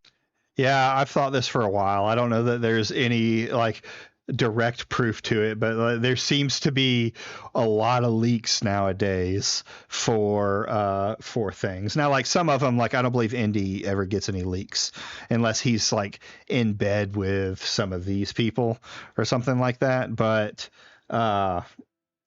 Yeah, I've thought this for a while. I don't know that there's any direct proof to it, but there seems to be a lot of leaks nowadays for things. Now, some of them, I don't believe Indy ever gets any leaks unless he's in bed with some of these people or something like that. But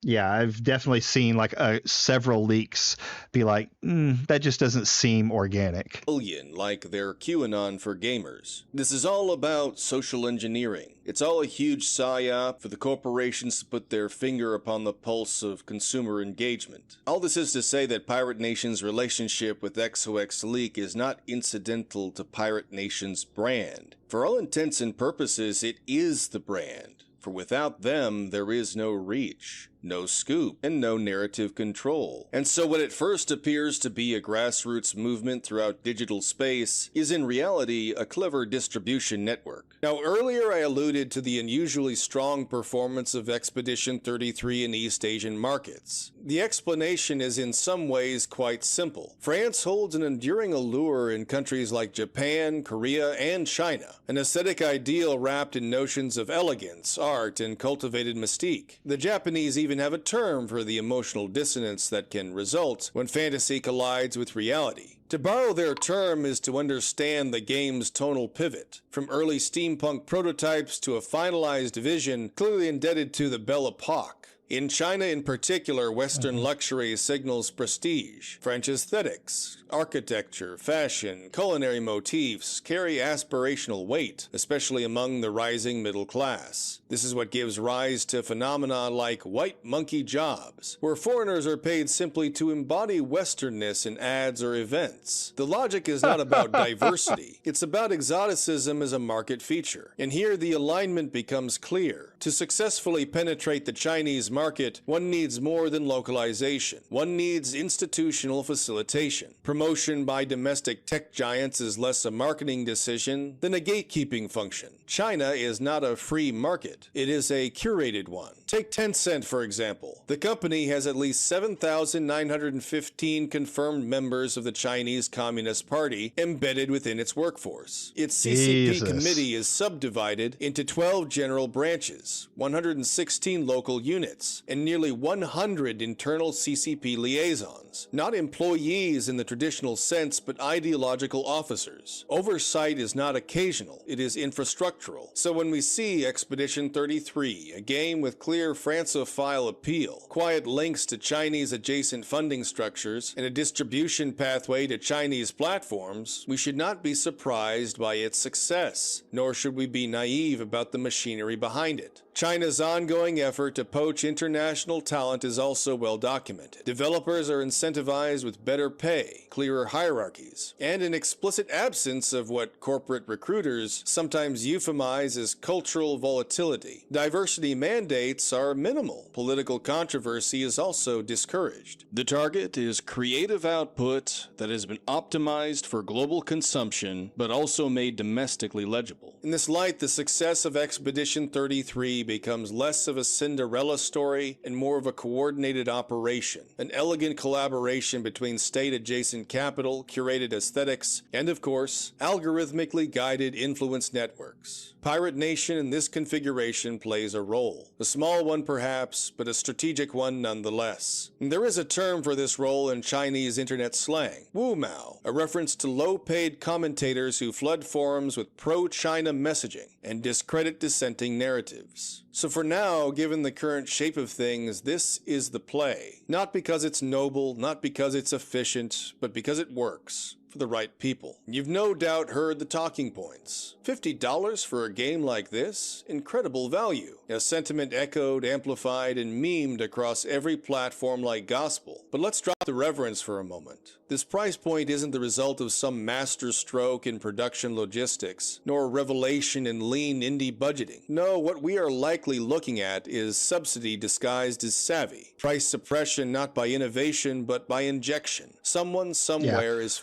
yeah, I've definitely seen several leaks be that just doesn't seem organic. Like their QAnon for gamers. This is all about social engineering. It's all a huge psyop for the corporations to put their finger upon the pulse of consumer engagement. All this is to say that Pirate Nation's relationship with XOX Leak is not incidental to Pirate Nation's brand. For all intents and purposes, it is the brand. For without them, there is no reach, no scoop, and no narrative control. And so what at first appears to be a grassroots movement throughout digital space is in reality a clever distribution network. Now earlier I alluded to the unusually strong performance of Expedition 33 in East Asian markets. The explanation is in some ways quite simple. France holds an enduring allure in countries like Japan, Korea, and China, an aesthetic ideal wrapped in notions of elegance, art, and cultivated mystique. The Japanese even have a term for the emotional dissonance that can result when fantasy collides with reality. To borrow their term is to understand the game's tonal pivot, from early steampunk prototypes to a finalized vision clearly indebted to the Belle Epoque. In China in particular, Western luxury signals prestige. French aesthetics, architecture, fashion, culinary motifs carry aspirational weight, especially among the rising middle class. This is what gives rise to phenomena like white monkey jobs, where foreigners are paid simply to embody Westernness in ads or events. The logic is not about diversity, it's about exoticism as a market feature. And here the alignment becomes clear. To successfully penetrate the Chinese market, one needs more than localization. One needs institutional facilitation. Promotion by domestic tech giants is less a marketing decision than a gatekeeping function. China is not a free market. It is a curated one. Take Tencent, for example. The company has at least 7,915 confirmed members of the Chinese Communist Party embedded within its workforce. Its CCP committee is subdivided into 12 general branches, 116 local units, and nearly 100 internal CCP liaisons. Not employees in the traditional sense, but ideological officers. Oversight is not occasional, it is infrastructural. So when we see Expedition 33, a game with clear Francophile appeal, quiet links to Chinese adjacent funding structures, and a distribution pathway to Chinese platforms, we should not be surprised by its success, nor should we be naive about the machinery behind it. China's ongoing effort to poach international talent is also well documented. Developers are incentivized with better pay, clearer hierarchies, and an explicit absence of what corporate recruiters sometimes euphemize as cultural volatility. Diversity mandates are minimal. Political controversy is also discouraged. The target is creative output that has been optimized for global consumption, but also made domestically legible. In this light, the success of Expedition 33 becomes less of a Cinderella story and more of a coordinated operation, an elegant collaboration between state-adjacent capital, curated aesthetics, and of course, algorithmically guided influence networks. Pirate Nation in this configuration plays a role. A small one perhaps, but a strategic one nonetheless. And there is a term for this role in Chinese internet slang, Wu Mao, a reference to low-paid commentators who flood forums with pro-China messaging and discredit dissenting narratives. So for now, given the current shape of things, this is the play. Not because it's noble, not because it's efficient, but because it works. For the right people. You've no doubt heard the talking points. $50 for a game like this? Incredible value. A sentiment echoed, amplified, and memed across every platform like gospel. But let's drop the reverence for a moment. This price point isn't the result of some master stroke in production logistics, nor a revelation in lean indie budgeting. No, what we are likely looking at is subsidy disguised as savvy. Price suppression not by innovation, but by injection. Someone somewhere is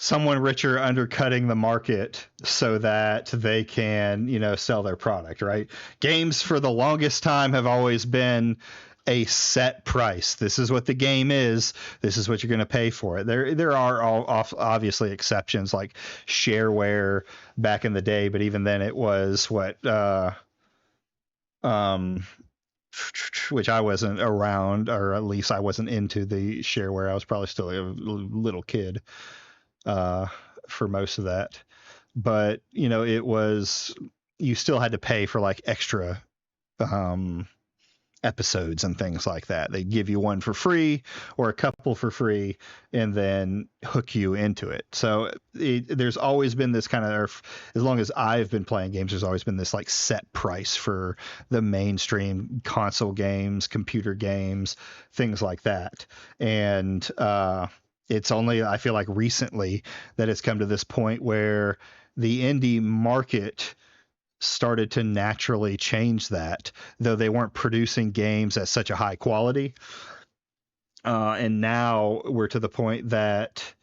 someone richer undercutting the market so that they can, sell their product, right? Games for the longest time have always been a set price. This is what the game is. This is what you're going to pay for it. There are obviously exceptions like shareware back in the day, but even then it was which I wasn't around, or at least I wasn't into the shareware. I was probably still a little kid for most of that, but it was, you still had to pay for like extra episodes and things like that. They give you one for free or a couple for free and then hook you into it. So there's always been this kind of, as long as I've been playing games, there's always been this like set price for the mainstream console games, computer games, things like that. And it's only, I feel like recently that it's come to this point where the indie market started to naturally change that, though they weren't producing games at such a high quality. And now we're to the point that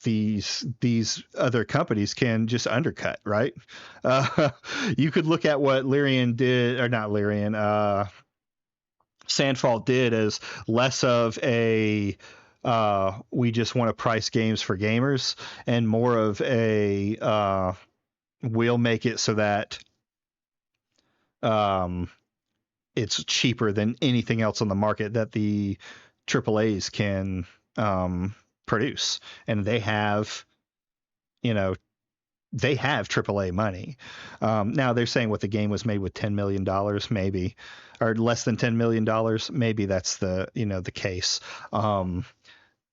these other companies can just undercut, right? You could look at what Lyrian did, or not Lyrian, Sandfall did as less of a we just want to price games for gamers, and more of a we'll make it so that it's cheaper than anything else on the market that the AAAs can produce. And they have, they have AAA money. Now they're saying what the game was made with $10 million, maybe, or less than $10 million. Maybe that's the case.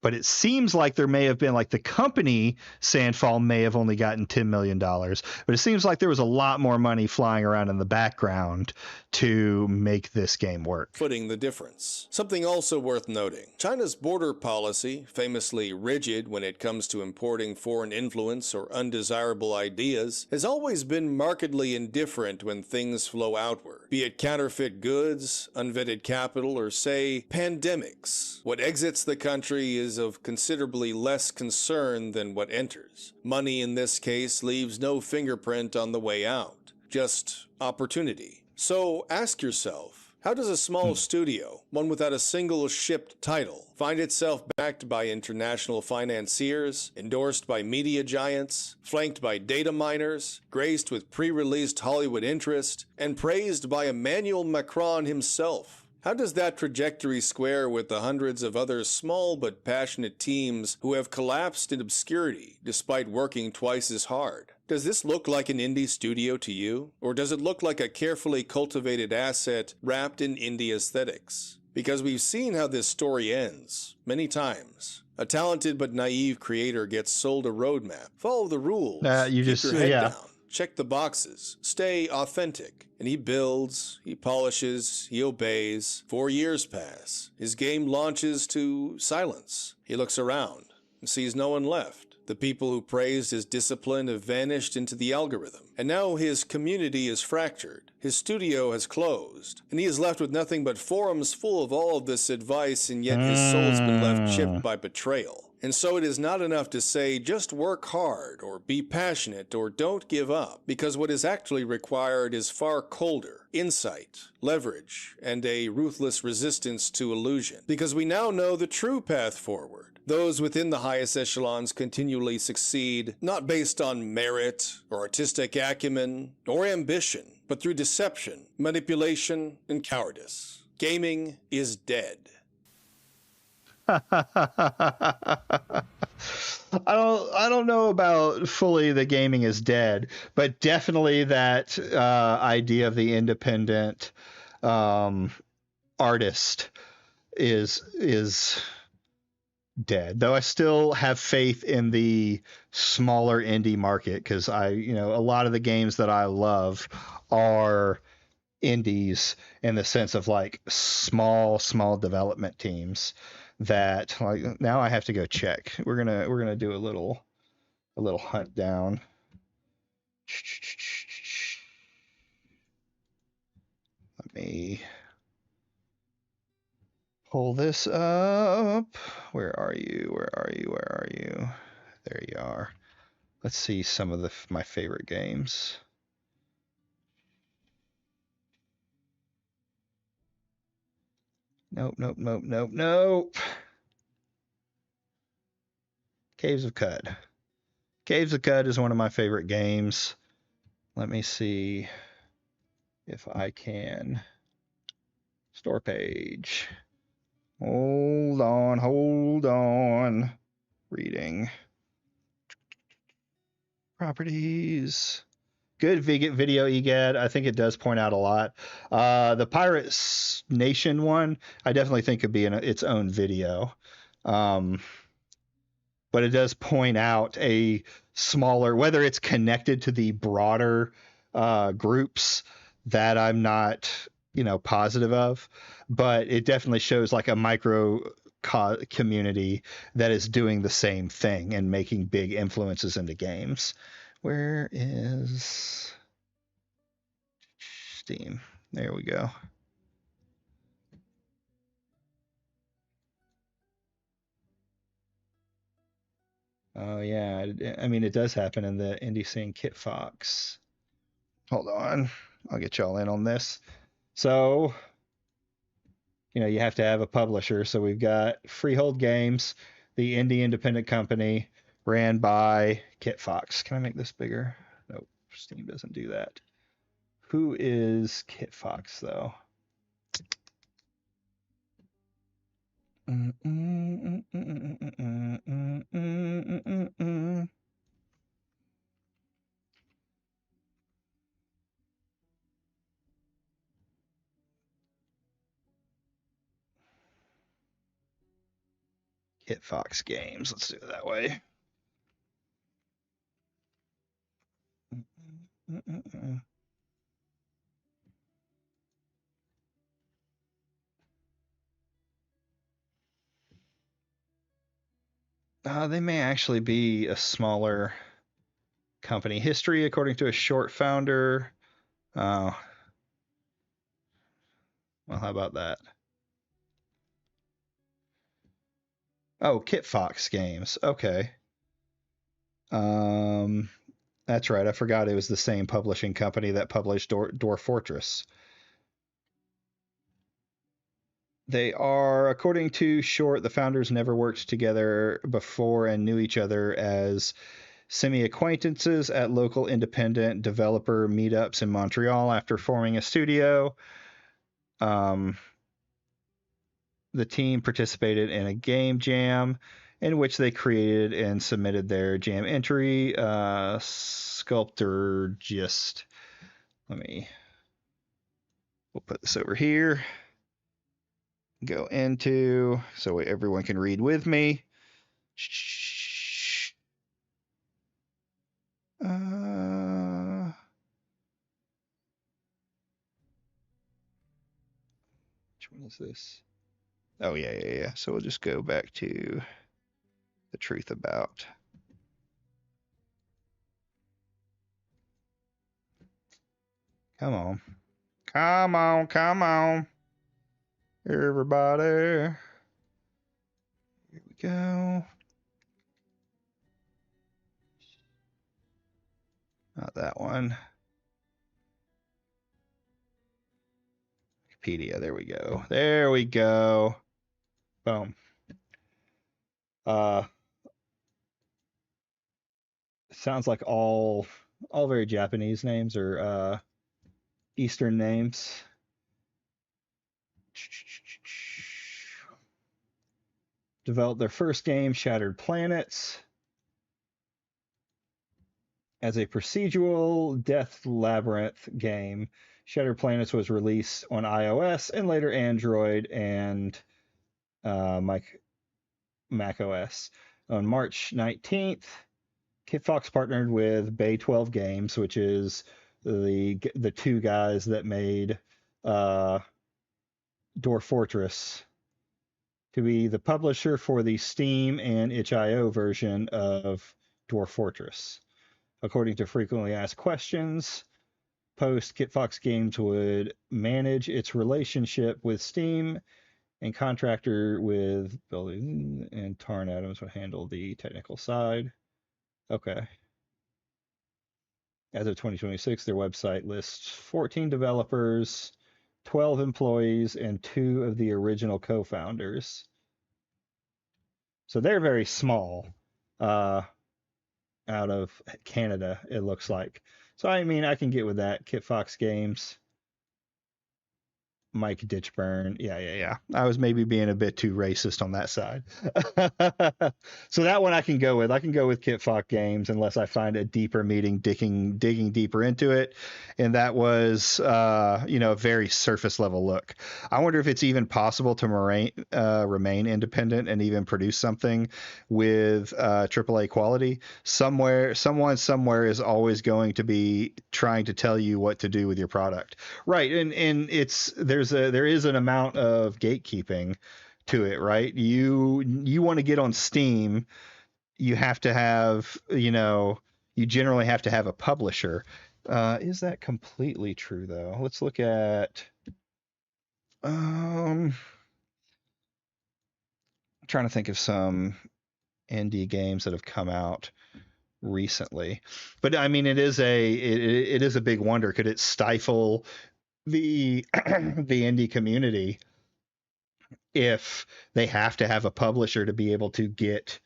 But it seems like there may have been, like, the company Sandfall may have only gotten $10 million, but it seems like there was a lot more money flying around in the background to make this game work. Footing the difference. Something also worth noting. China's border policy, famously rigid when it comes to importing foreign influence or undesirable ideas, has always been markedly indifferent when things flow outward, be it counterfeit goods, unvetted capital, or, say, pandemics. What exits the country is of considerably less concern than what enters. Money in this case leaves no fingerprint on the way out, just opportunity. So ask yourself, how does a small studio, one without a single shipped title, find itself backed by international financiers, endorsed by media giants, flanked by data miners, graced with pre-released Hollywood interest, and praised by Emmanuel Macron himself? How does that trajectory square with the hundreds of other small but passionate teams who have collapsed in obscurity despite working twice as hard? Does this look like an indie studio to you? Or does it look like a carefully cultivated asset wrapped in indie aesthetics? Because we've seen how this story ends, many times. A talented but naive creator gets sold a roadmap. Follow the rules. Keep your head down. Check the boxes. Stay authentic. And he builds, he polishes, he obeys. 4 years pass. His game launches to silence. He looks around and sees no one left. The people who praised his discipline have vanished into the algorithm. And now his community is fractured. His studio has closed. And he is left with nothing but forums full of all of this advice, and yet his soul's been left chipped by betrayal. And so it is not enough to say, just work hard, or be passionate, or don't give up, because what is actually required is far colder insight, leverage, and a ruthless resistance to illusion. Because we now know the true path forward. Those within the highest echelons continually succeed, not based on merit, or artistic acumen, or ambition, but through deception, manipulation, and cowardice. Gaming is dead. I don't know about fully the gaming is dead, but definitely that idea of the independent artist is dead. Though I still have faith in the smaller indie market, because a lot of the games that I love are indies in the sense of like small development teams. That, like, now I have to go check. We're gonna do a little hunt down. Let me pull this up. Where are you? There you are. Let's see some of my favorite games. Nope. Caves of Cud. Caves of Cud is one of my favorite games. Let me see if I can. Store page. Hold on. Reading. Properties. Good video, Egad. I think it does point out a lot. The Pirates Nation one, I definitely think could be in its own video. But it does point out a smaller, whether it's connected to the broader groups that I'm not, positive of, but it definitely shows like a micro community that is doing the same thing and making big influences into games. Where is Steam? There we go. Oh yeah, I mean it does happen in the indie scene. Kit Fox. Hold on, I'll get y'all in on this. So, you have to have a publisher. So we've got Freehold Games, the indie independent company, ran by Kit Fox. Can I make this bigger? Nope, Steam doesn't do that. Who is Kit Fox, though? Hitfox Games. Let's do it that way. They may actually be a smaller company. History, according to a short founder. Well, how about that? Oh, Kitfox Games. Okay. That's right. I forgot it was the same publishing company that published Dwarf Fortress. They are, according to Short, the founders never worked together before and knew each other as semi-acquaintances at local independent developer meetups in Montreal after forming a studio. The team participated in a game jam in which they created and submitted their jam entry, Sculptor Gist. We'll put this over here. Go into, so everyone can read with me. Which one is this? Oh, yeah. So we'll just go back to the truth about. Come on. Everybody. Here we go. Not that one. Wikipedia. There we go. Boom. Sounds like all very Japanese names or Eastern names. Developed their first game, Shattered Planets, as a procedural death labyrinth game. Shattered Planets was released on iOS and later Android and Mac OS. On March 19th, Kitfox partnered with Bay 12 Games, which is the two guys that made Dwarf Fortress, to be the publisher for the Steam and itch.io version of Dwarf Fortress. According to frequently asked questions, post Kitfox Games would manage its relationship with Steam and contractor with building, and Tarn Adams would handle the technical side. Okay. As of 2026, their website lists 14 developers, 12 employees, and 2 of the original co-founders. So they're very small out of Canada, it looks like. So, I mean, I can get with that. Kitfox Games. Mike Ditchburn. Yeah. I was maybe being a bit too racist on that side. So that one I can go with. I can go with Kitfox Games unless I find a deeper meaning, digging deeper into it. And that was, a very surface level look. I wonder if it's even possible to remain independent and even produce something with AAA quality. Someone somewhere is always going to be trying to tell you what to do with your product. Right. And there is an amount of gatekeeping to it, right? You want to get on Steam, you have to have, you generally have to have a publisher. Is that completely true though? Let's look at I'm trying to think of some indie games that have come out recently. But I mean, it is a big wonder. Could it stifle the indie community if they have to have a publisher to be able to get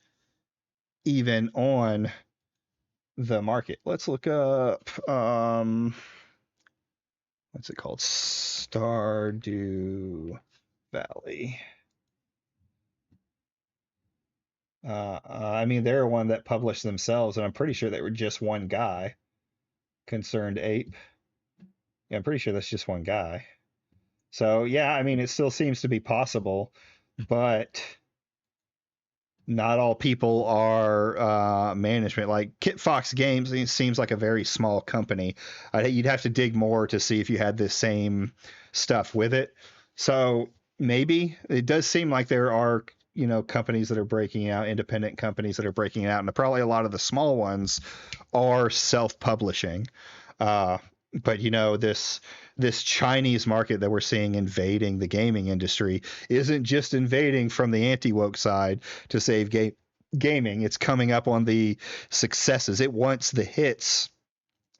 even on the market? Let's look up what's it called? Stardew Valley. I mean, they're one that published themselves, and I'm pretty sure they were just one guy. Concerned Ape. Yeah, I'm pretty sure that's just one guy. So, yeah, I mean, it still seems to be possible, but not all people are management. Like Kit Fox Games, it seems like a very small company. You'd have to dig more to see if you had this same stuff with it. So maybe it does seem like there are, companies that are breaking out, independent companies that are breaking out, and probably a lot of the small ones are self-publishing. But this Chinese market that we're seeing invading the gaming industry isn't just invading from the anti-woke side to save gaming. It's coming up on the successes. It wants the hits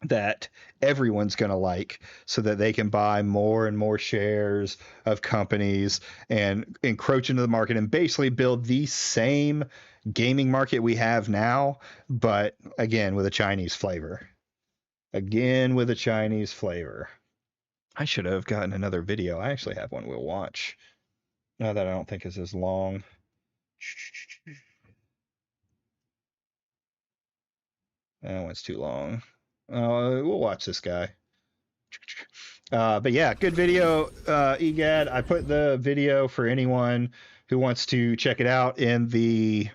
that everyone's going to like so that they can buy more and more shares of companies and encroach into the market and basically build the same gaming market we have now, but again, with a Chinese flavor. I should have gotten another video. I actually have one we'll watch. No, that I don't think is as long. That one's too long. We'll watch this guy. But yeah, good video, Egad. I put the video for anyone who wants to check it out in the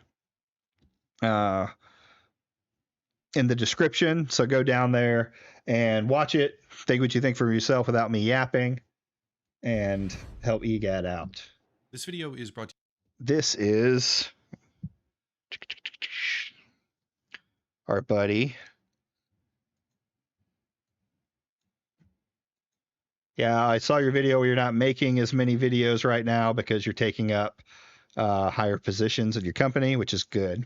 description. So go down there and watch it. Think what you think for yourself without me yapping, and help Egad out. This video is brought to This is our buddy. Yeah, I saw your video where you're not making as many videos right now because you're taking up higher positions in your company, which is good.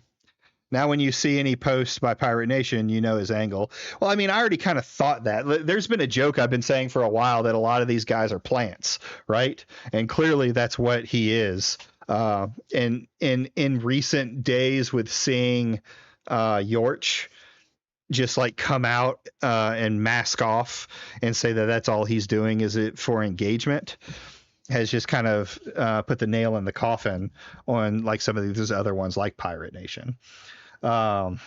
Now, when you see any posts by Pirate Nation, you know his angle. Well, I mean, I already kind of thought that. There's been a joke I've been saying for a while that a lot of these guys are plants, right? And clearly that's what he is. And in recent days with seeing Yorch just like come out and mask off and say that that's all he's doing is it for engagement, has just kind of put the nail in the coffin on like some of these other ones like Pirate Nation. You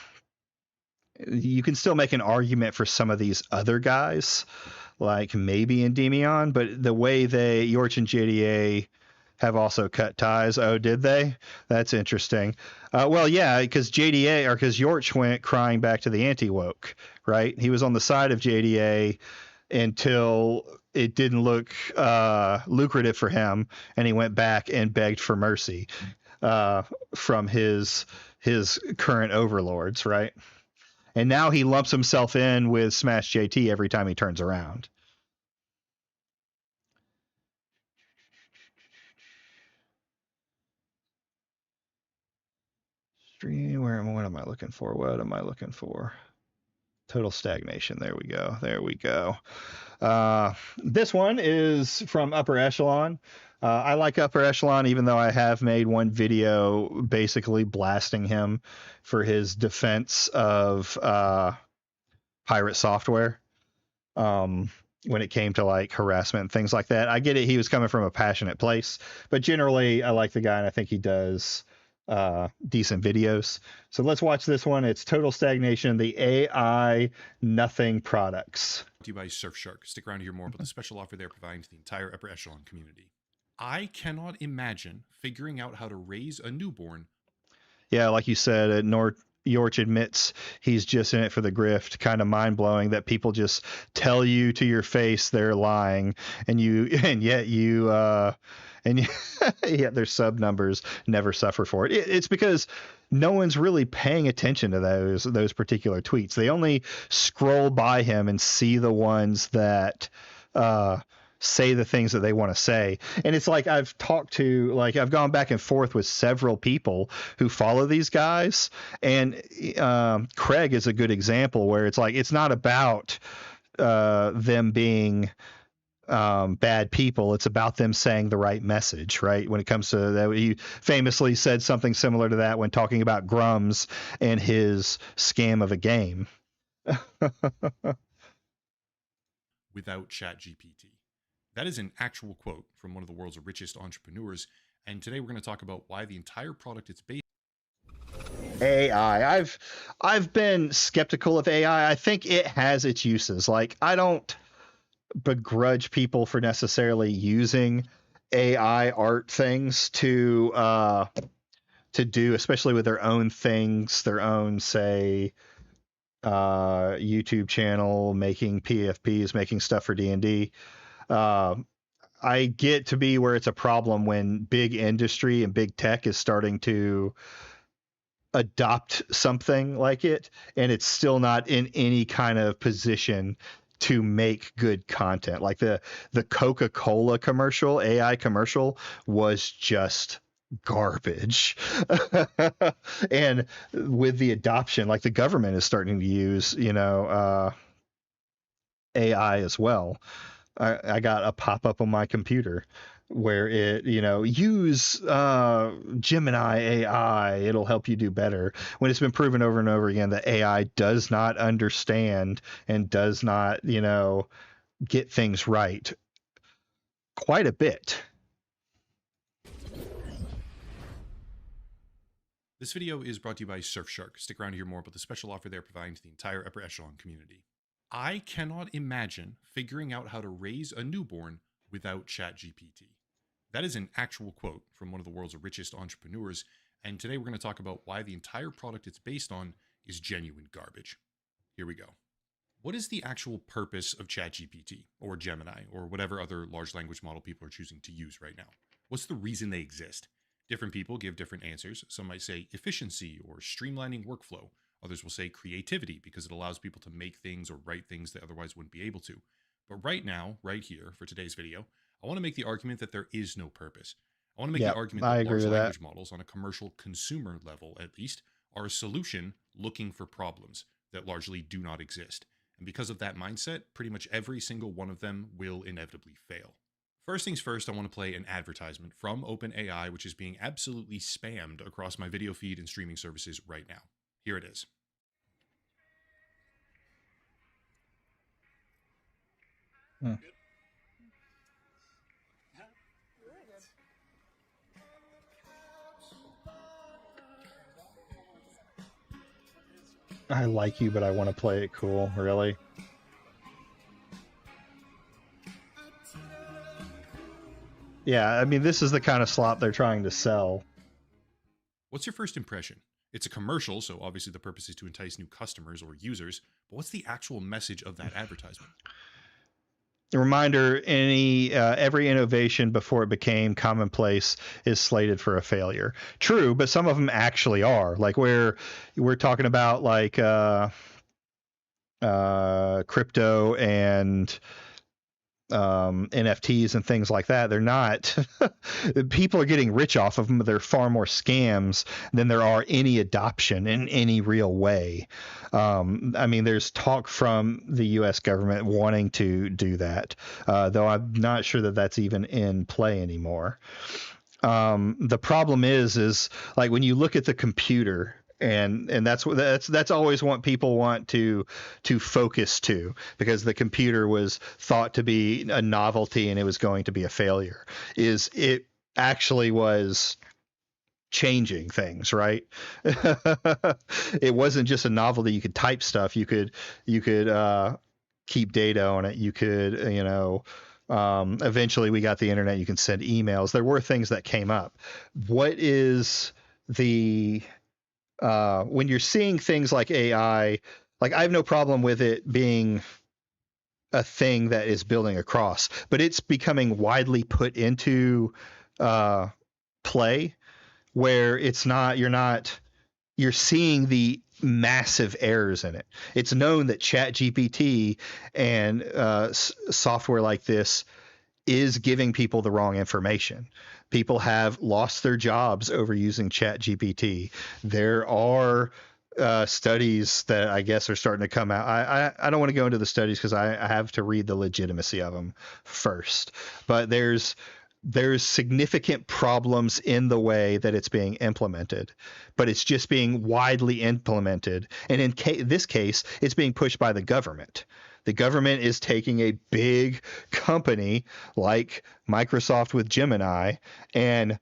can still make an argument for some of these other guys, like maybe Endymion, but the way Yorch and JDA have also cut ties. Oh, did they? That's interesting. Well, yeah, because Yorch went crying back to the anti-woke, right? He was on the side of JDA until it didn't look lucrative for him, and he went back and begged for mercy from his current overlords, right? And now he lumps himself in with Smash JT every time he turns around. What am I looking for? What am I looking for? Total stagnation. There we go. There we go. This one is from Upper Echelon. I like Upper Echelon, even though I have made one video basically blasting him for his defense of pirate software when it came to like harassment and things like that. I get it. He was coming from a passionate place, but generally I like the guy and I think he does decent videos. So let's watch this one. It's Total Stagnation, the AI Nothing Products. you by Surfshark. Stick around to hear more about the special offer they're providing to the entire Upper Echelon community. I cannot imagine figuring out how to raise a newborn. Yeah, like you said, Yorch admits he's just in it for the grift. Kind of mind-blowing that people just tell you to your face they're lying, and yet their sub numbers never suffer for it. It's because no one's really paying attention to those particular tweets. They only scroll by him and see the ones that say the things that they want to say. And it's like I've gone back and forth with several people who follow these guys, and Craig is a good example where it's like it's not about them being bad people. It's about them saying the right message, right? When it comes to that, he famously said something similar to that when talking about Grums and his scam of a game. Without ChatGPT. That is an actual quote from one of the world's richest entrepreneurs. And today we're going to talk about why the entire product it's based AI. I've been skeptical of AI. I think it has its uses. Like, I don't begrudge people for necessarily using AI art things to do, especially with their own things, their own, say, YouTube channel, making PFPs, making stuff for D&D. I get to be where it's a problem when big industry and big tech is starting to adopt something like it, and it's still not in any kind of position to make good content. Like the Coca-Cola commercial, AI commercial, was just garbage. And with the adoption, like the government is starting to use, AI as well. I got a pop-up on my computer where it, use Gemini AI, it'll help you do better, when it's been proven over and over again that AI does not understand and does not, get things right quite a bit. This video is brought to you by Surfshark. Stick around to hear more about the special offer they're providing to the entire upper echelon community. I cannot imagine figuring out how to raise a newborn without ChatGPT. That is an actual quote from one of the world's richest entrepreneurs, and today we're going to talk about why the entire product it's based on is genuine garbage. Here we go. What is the actual purpose of ChatGPT, or Gemini, or whatever other large language model people are choosing to use right now? What's the reason they exist? Different people give different answers. Some might say efficiency or streamlining workflow. Others will say creativity because it allows people to make things or write things they otherwise wouldn't be able to. But right now, right here, for today's video, I want to make the argument that there is no purpose. I want to make the argument that large language models, on a commercial consumer level at least, are a solution looking for problems that largely do not exist. And because of that mindset, pretty much every single one of them will inevitably fail. First things first, I want to play an advertisement from OpenAI, which is being absolutely spammed across my video feed and streaming services right now. Here it is. I like you, but I want to play it cool. Really? Yeah, I mean, this is the kind of slop they're trying to sell. What's your first impression? It's a commercial, so obviously the purpose is to entice new customers or users, but what's the actual message of that advertisement? A reminder, every innovation before it became commonplace is slated for a failure. True, but some of them actually are. Like we're talking about like crypto and NFTs and things like that. They're not people are getting rich off of them, but they're far more scams than there are any adoption in any real way. I mean, there's talk from the US government wanting to do that, though I'm not sure that that's even in play anymore. The problem is like when you look at the computer, and that's always what people want to focus to, because the computer was thought to be a novelty and it was going to be a failure. Is it actually was changing things, right? It wasn't just a novelty. You could type stuff. You could keep data on it. You could, eventually we got the internet. You can send emails. There were things that came up. What is the when you're seeing things like AI, like I have no problem with it being a thing that is building across, but it's becoming widely put into play where it's not, you're seeing the massive errors in it. It's known that ChatGPT and software like this is giving people the wrong information. People have lost their jobs over using ChatGPT. There are studies that I guess are starting to come out. I don't want to go into the studies because I have to read the legitimacy of them first. But there's significant problems in the way that it's being implemented, but it's just being widely implemented. And in this case, it's being pushed by the government. The government is taking a big company like Microsoft with Gemini and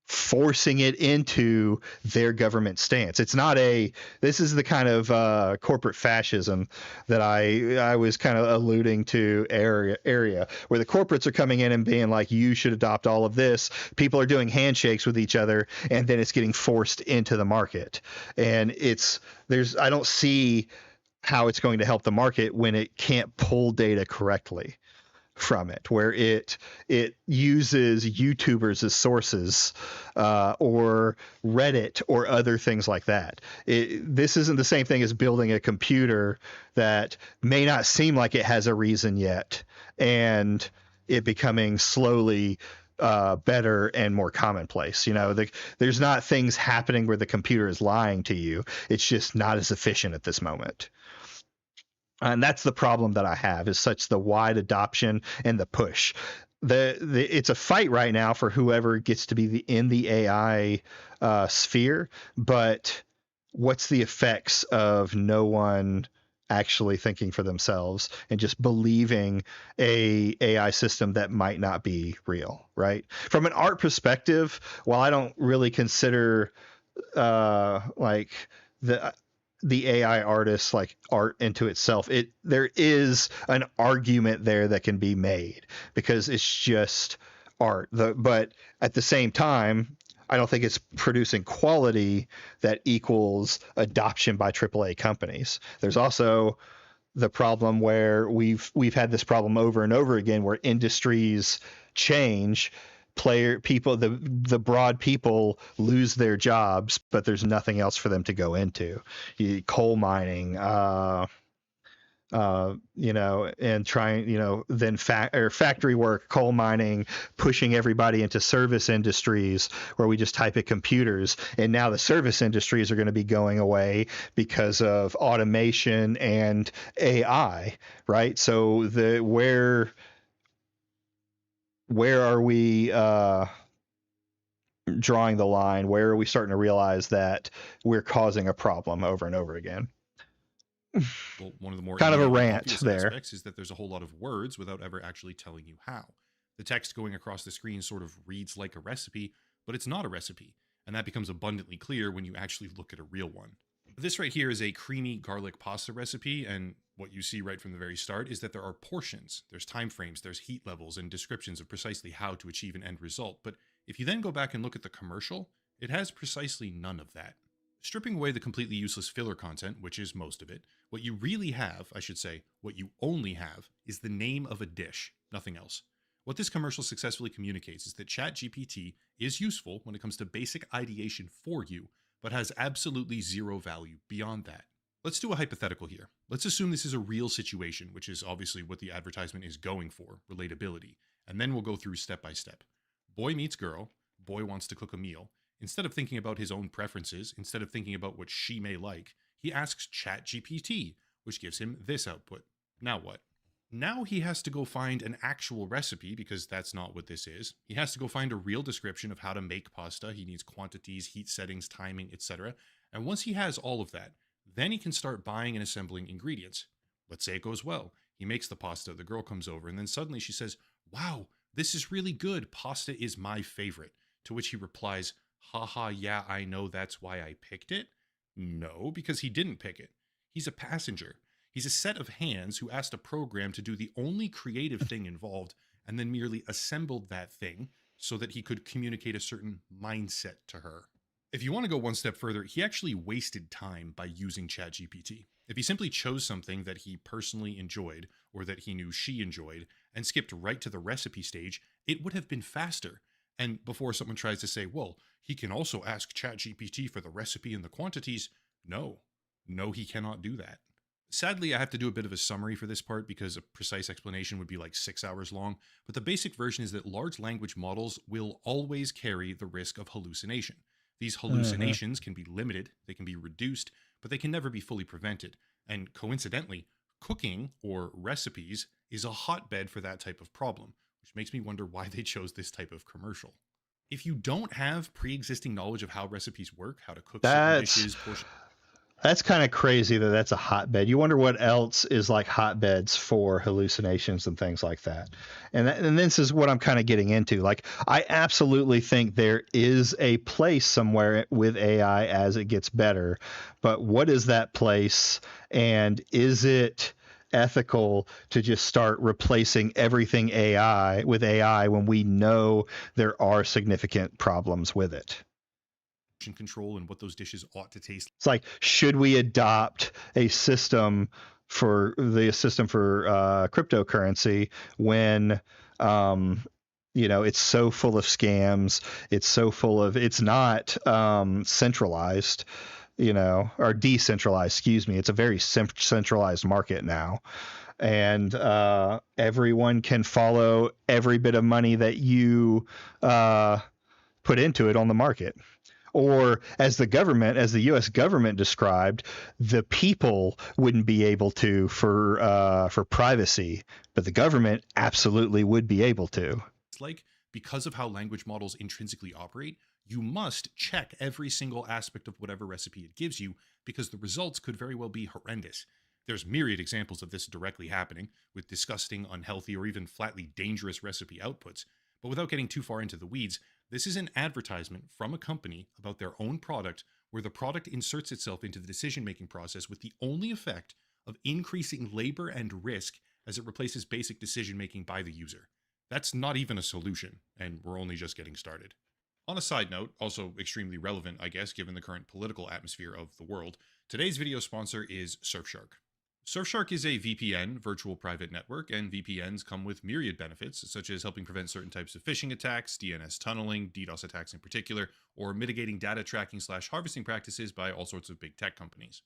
forcing it into their government stance. It's not this is the kind of corporate fascism that I was kind of alluding to area where the corporates are coming in and being like, you should adopt all of this. People are doing handshakes with each other, and then it's getting forced into the market. And I don't see how it's going to help the market when it can't pull data correctly from it, where it uses YouTubers as sources or Reddit or other things like that. This isn't the same thing as building a computer that may not seem like it has a reason yet, and it becoming slowly better and more commonplace. There's not things happening where the computer is lying to you. It's just not as efficient at this moment. And that's the problem that I have, is such the wide adoption and the push. It's a fight right now for whoever gets to be in the AI sphere, but what's the effects of no one actually thinking for themselves and just believing a AI system that might not be real, right? From an art perspective, while I don't really consider the AI artists like art into itself, there is an argument there that can be made because it's just art. But at the same time, I don't think it's producing quality that equals adoption by AAA companies. There's also the problem where we've had this problem over and over again, where industries change. The broad people lose their jobs, but there's nothing else for them to go into. Coal mining, and trying, then factory work, coal mining, pushing everybody into service industries where we just type at computers. And now the service industries are going to be going away because of automation and AI, right? So where are we drawing the line? Where are we starting to realize that we're causing a problem over and over again? Well, one of the more kind of a rant there aspects is that there's a whole lot of words without ever actually telling you how. The text going across the screen sort of reads like a recipe, but it's not a recipe, and that becomes abundantly clear when you actually look at a real one. This right here is a creamy garlic pasta recipe, and what you see right from the very start is that there are portions, there's time frames, there's heat levels, and descriptions of precisely how to achieve an end result. But if you then go back and look at the commercial, it has precisely none of that. Stripping away the completely useless filler content, which is most of it, what you really have, I should say, what you only have, is the name of a dish, nothing else. What this commercial successfully communicates is that ChatGPT is useful when it comes to basic ideation for you, but has absolutely zero value beyond that. Let's do a hypothetical here. Let's assume this is a real situation, which is obviously what the advertisement is going for, relatability, and then we'll go through step by step. Boy meets girl, boy wants to cook a meal. Instead of thinking about his own preferences, instead of thinking about what she may like, he asks ChatGPT, which gives him this output. Now what? Now he has to go find an actual recipe, because that's not what this is. He has to go find a real description of how to make pasta. He needs quantities, heat settings, timing, etc. And once he has all of that, then he can start buying and assembling ingredients. Let's say it goes well. He makes the pasta, the girl comes over, and then suddenly she says, "Wow, this is really good. Pasta is my favorite." To which he replies, "Haha, yeah, I know, that's why I picked it." No, because he didn't pick it. He's a passenger. He's a set of hands who asked a program to do the only creative thing involved and then merely assembled that thing so that he could communicate a certain mindset to her. If you want to go one step further, he actually wasted time by using ChatGPT. If he simply chose something that he personally enjoyed or that he knew she enjoyed and skipped right to the recipe stage, it would have been faster. And before someone tries to say, well, he can also ask ChatGPT for the recipe and the quantities, no, he cannot do that. Sadly, I have to do a bit of a summary for this part because a precise explanation would be like 6 hours long, but the basic version is that large language models will always carry the risk of hallucination. These hallucinations can be limited, they can be reduced, but they can never be fully prevented. And coincidentally, cooking or recipes is a hotbed for that type of problem, which makes me wonder why they chose this type of commercial. If you don't have pre-existing knowledge of how recipes work, how to cook certain dishes, That's kind of crazy that that's a hotbed. You wonder what else is like hotbeds for hallucinations and things like that. And this is what I'm kind of getting into. Like, I absolutely think there is a place somewhere with AI as it gets better, but what is that place? And is it ethical to just start replacing everything AI with AI when we know there are significant problems with it? Control and what those dishes ought to taste. It's like, should we adopt a system for cryptocurrency when it's so full of scams, it's not centralized, or decentralized, excuse me. It's a very centralized market now, and everyone can follow every bit of money that you put into it on the market. Or as the U.S. government described, the people wouldn't be able to for privacy, but the government absolutely would be able to. It's like, because of how language models intrinsically operate, you must check every single aspect of whatever recipe it gives you, because the results could very well be horrendous. There's myriad examples of this directly happening, with disgusting, unhealthy, or even flatly dangerous recipe outputs. But without getting too far into the weeds, this is an advertisement from a company about their own product, where the product inserts itself into the decision-making process with the only effect of increasing labor and risk as it replaces basic decision-making by the user. That's not even a solution, and we're only just getting started. On a side note, also extremely relevant, I guess, given the current political atmosphere of the world, today's video sponsor is Surfshark. Surfshark is a VPN, virtual private network, and VPNs come with myriad benefits, such as helping prevent certain types of phishing attacks, DNS tunneling, DDoS attacks in particular, or mitigating data tracking/harvesting practices by all sorts of big tech companies.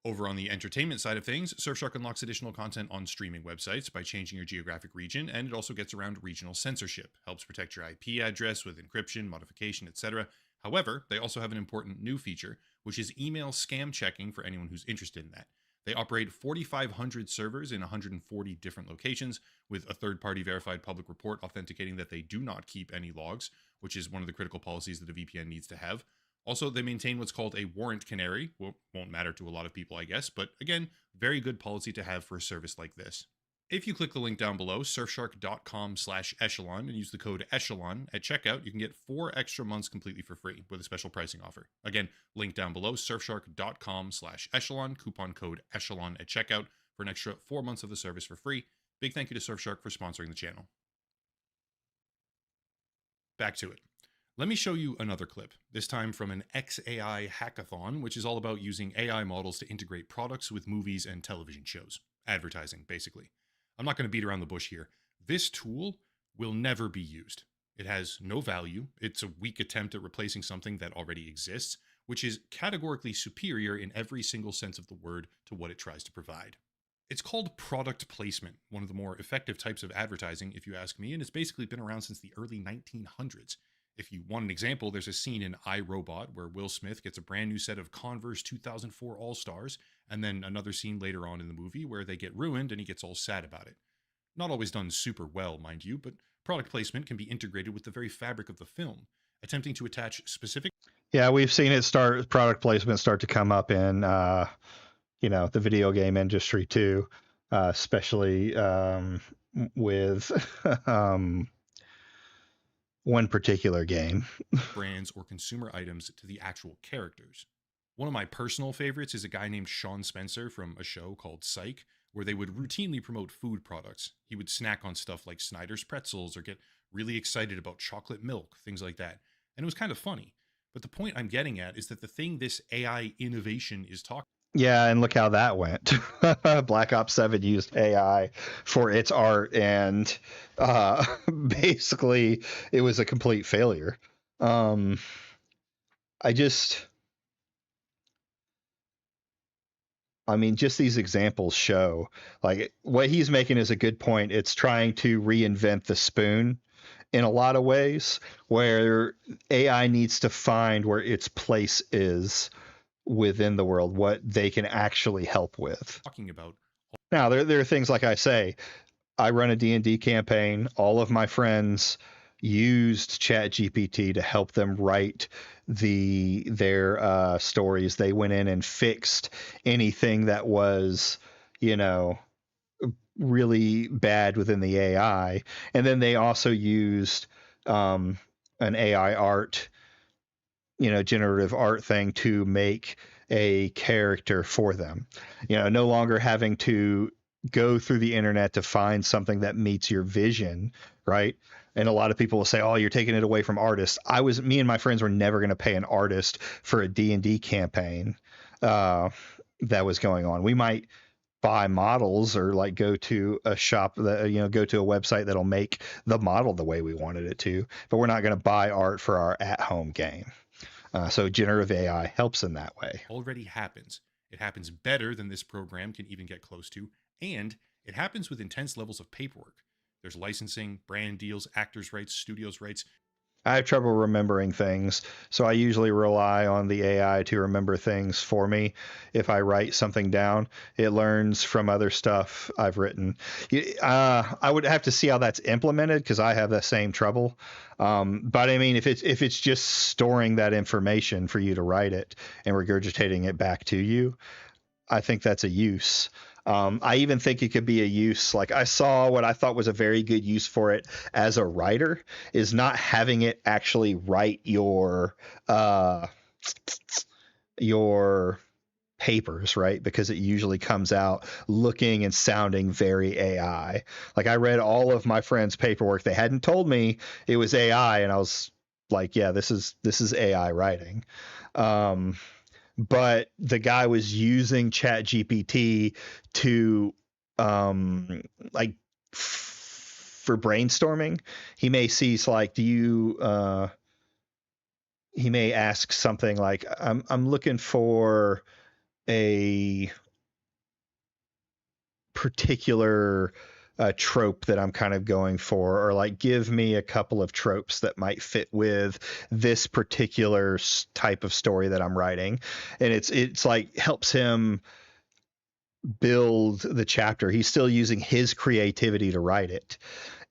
Over on the entertainment side of things, Surfshark unlocks additional content on streaming websites by changing your geographic region, and it also gets around regional censorship, helps protect your IP address with encryption, modification, etc. However, they also have an important new feature, which is email scam checking for anyone who's interested in that. They operate 4,500 servers in 140 different locations, with a third-party verified public report authenticating that they do not keep any logs, which is one of the critical policies that a VPN needs to have. Also, they maintain what's called a warrant canary. Well, won't matter to a lot of people, I guess, but again, very good policy to have for a service like this. If you click the link down below, surfshark.com/echelon, and use the code echelon at checkout, you can get 4 extra months completely for free with a special pricing offer. Again, link down below, surfshark.com/echelon, coupon code echelon at checkout for an extra 4 months of the service for free. Big thank you to Surfshark for sponsoring the channel. Back to it. Let me show you another clip, this time from an XAI hackathon, which is all about using AI models to integrate products with movies and television shows. Advertising, basically. I'm not going to beat around the bush here. This tool will never be used. It has no value. It's a weak attempt at replacing something that already exists, which is categorically superior in every single sense of the word to what it tries to provide. It's called product placement, one of the more effective types of advertising, if you ask me, and it's basically been around since the early 1900s. If you want an example, there's a scene in I, Robot where Will Smith gets a brand new set of Converse 2004 All-Stars, and then another scene later on in the movie where they get ruined and he gets all sad about it. Not always done super well, mind you, but product placement can be integrated with the very fabric of the film, attempting to attach specific... Yeah, we've seen product placement start to come up in, the video game industry too, especially with... one particular game. brands or consumer items to the actual characters. One of my personal favorites is a guy named Sean Spencer from a show called Psych, where they would routinely promote food products. He would snack on stuff like Snyder's pretzels or get really excited about chocolate milk, things like that. And it was kind of funny. But the point I'm getting at is that the thing this AI innovation is talking... Yeah, and look how that went. Black Ops 7 used AI for its art, and basically it was a complete failure. Just these examples show, like, what he's making is a good point. It's trying to reinvent the spoon in a lot of ways, where AI needs to find where its place is within the world, what they can actually help with. Talking about now, there are things like I say, I run a D&D campaign. All of my friends used ChatGPT to help them write their stories. They went in and fixed anything that was, really bad within the AI. And then they also used an AI art, generative art thing to make a character for them. No longer having to go through the internet to find something that meets your vision, right? And a lot of people will say, "Oh, you're taking it away from artists." Me and my friends were never going to pay an artist for a D&D campaign that was going on. We might buy models or like go to a shop that, go to a website that'll make the model the way we wanted it to, but we're not going to buy art for our at-home game. So generative AI helps in that way. Already happens. It happens better than this program can even get close to, and it happens with intense levels of paperwork. There's licensing, brand deals, actors' rights, studios' rights. I have trouble remembering things, so I usually rely on the AI to remember things for me. If I write something down, it learns from other stuff I've written. I would have to see how that's implemented because I have the same trouble. But I mean, if it's just storing that information for you to write it and regurgitating it back to you, I think that's a use. I even think it could be a use. Like I saw what I thought was a very good use for it as a writer is not having it actually write your papers, right? Because it usually comes out looking and sounding very AI. Like I read all of my friends' paperwork. They hadn't told me it was AI, and I was like, yeah, this is AI writing. But the guy was using ChatGPT to for brainstorming. He may see like, he may ask something like, I'm looking for a particular trope that I'm kind of going for, or like give me a couple of tropes that might fit with this particular type of story that I'm writing. And it's like helps him build the chapter. He's still using his creativity to write it.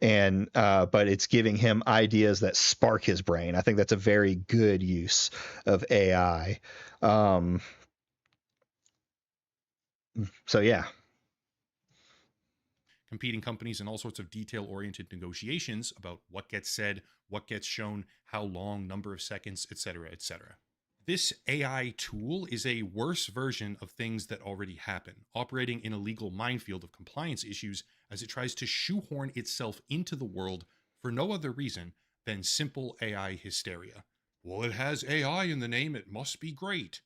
And but it's giving him ideas that spark his brain. I think that's a very good use of AI. So yeah. Competing companies and all sorts of detail-oriented negotiations about what gets said, what gets shown, how long, number of seconds, etc., etc. This AI tool is a worse version of things that already happen, operating in a legal minefield of compliance issues as it tries to shoehorn itself into the world for no other reason than simple AI hysteria. Well, it has AI in the name, it must be great.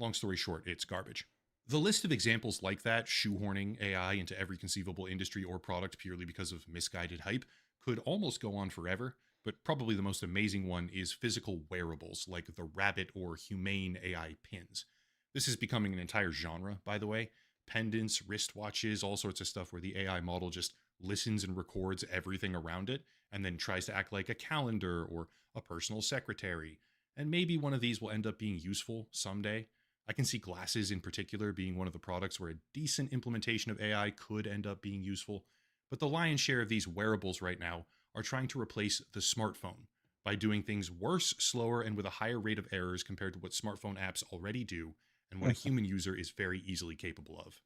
Long story short, it's garbage. The list of examples like that, shoehorning AI into every conceivable industry or product purely because of misguided hype, could almost go on forever, but probably the most amazing one is physical wearables like the rabbit or humane AI pins. This is becoming an entire genre, by the way. Pendants, wristwatches, all sorts of stuff where the AI model just listens and records everything around it and then tries to act like a calendar or a personal secretary. And maybe one of these will end up being useful someday. I can see glasses in particular being one of the products where a decent implementation of AI could end up being useful, but the lion's share of these wearables right now are trying to replace the smartphone by doing things worse, slower, and with a higher rate of errors compared to what smartphone apps already do, and what a human user is very easily capable of.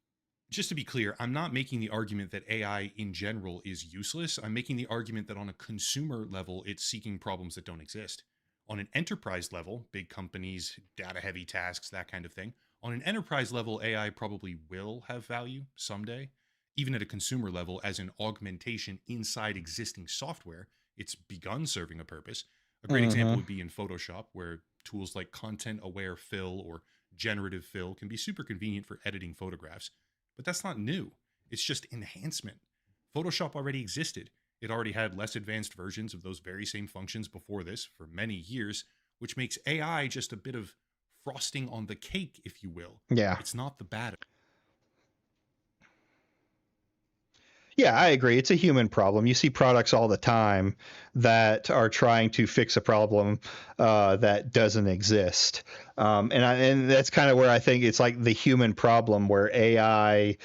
Just to be clear, I'm not making the argument that AI in general is useless. I'm making the argument that on a consumer level, it's seeking problems that don't exist. On an enterprise level, big companies, data-heavy tasks, that kind of thing. On an enterprise level, AI probably will have value someday. Even at a consumer level, as an augmentation inside existing software, it's begun serving a purpose. A great example would be in Photoshop, where tools like content-aware fill or generative fill can be super convenient for editing photographs. But that's not new. It's just enhancement. Photoshop already existed. It already had less advanced versions of those very same functions before this for many years, which makes AI just a bit of frosting on the cake, if you will. Yeah. It's not the batter. Yeah, I agree. It's a human problem. You see products all the time that are trying to fix a problem that doesn't exist. And that's kind of where I think it's like the human problem where AI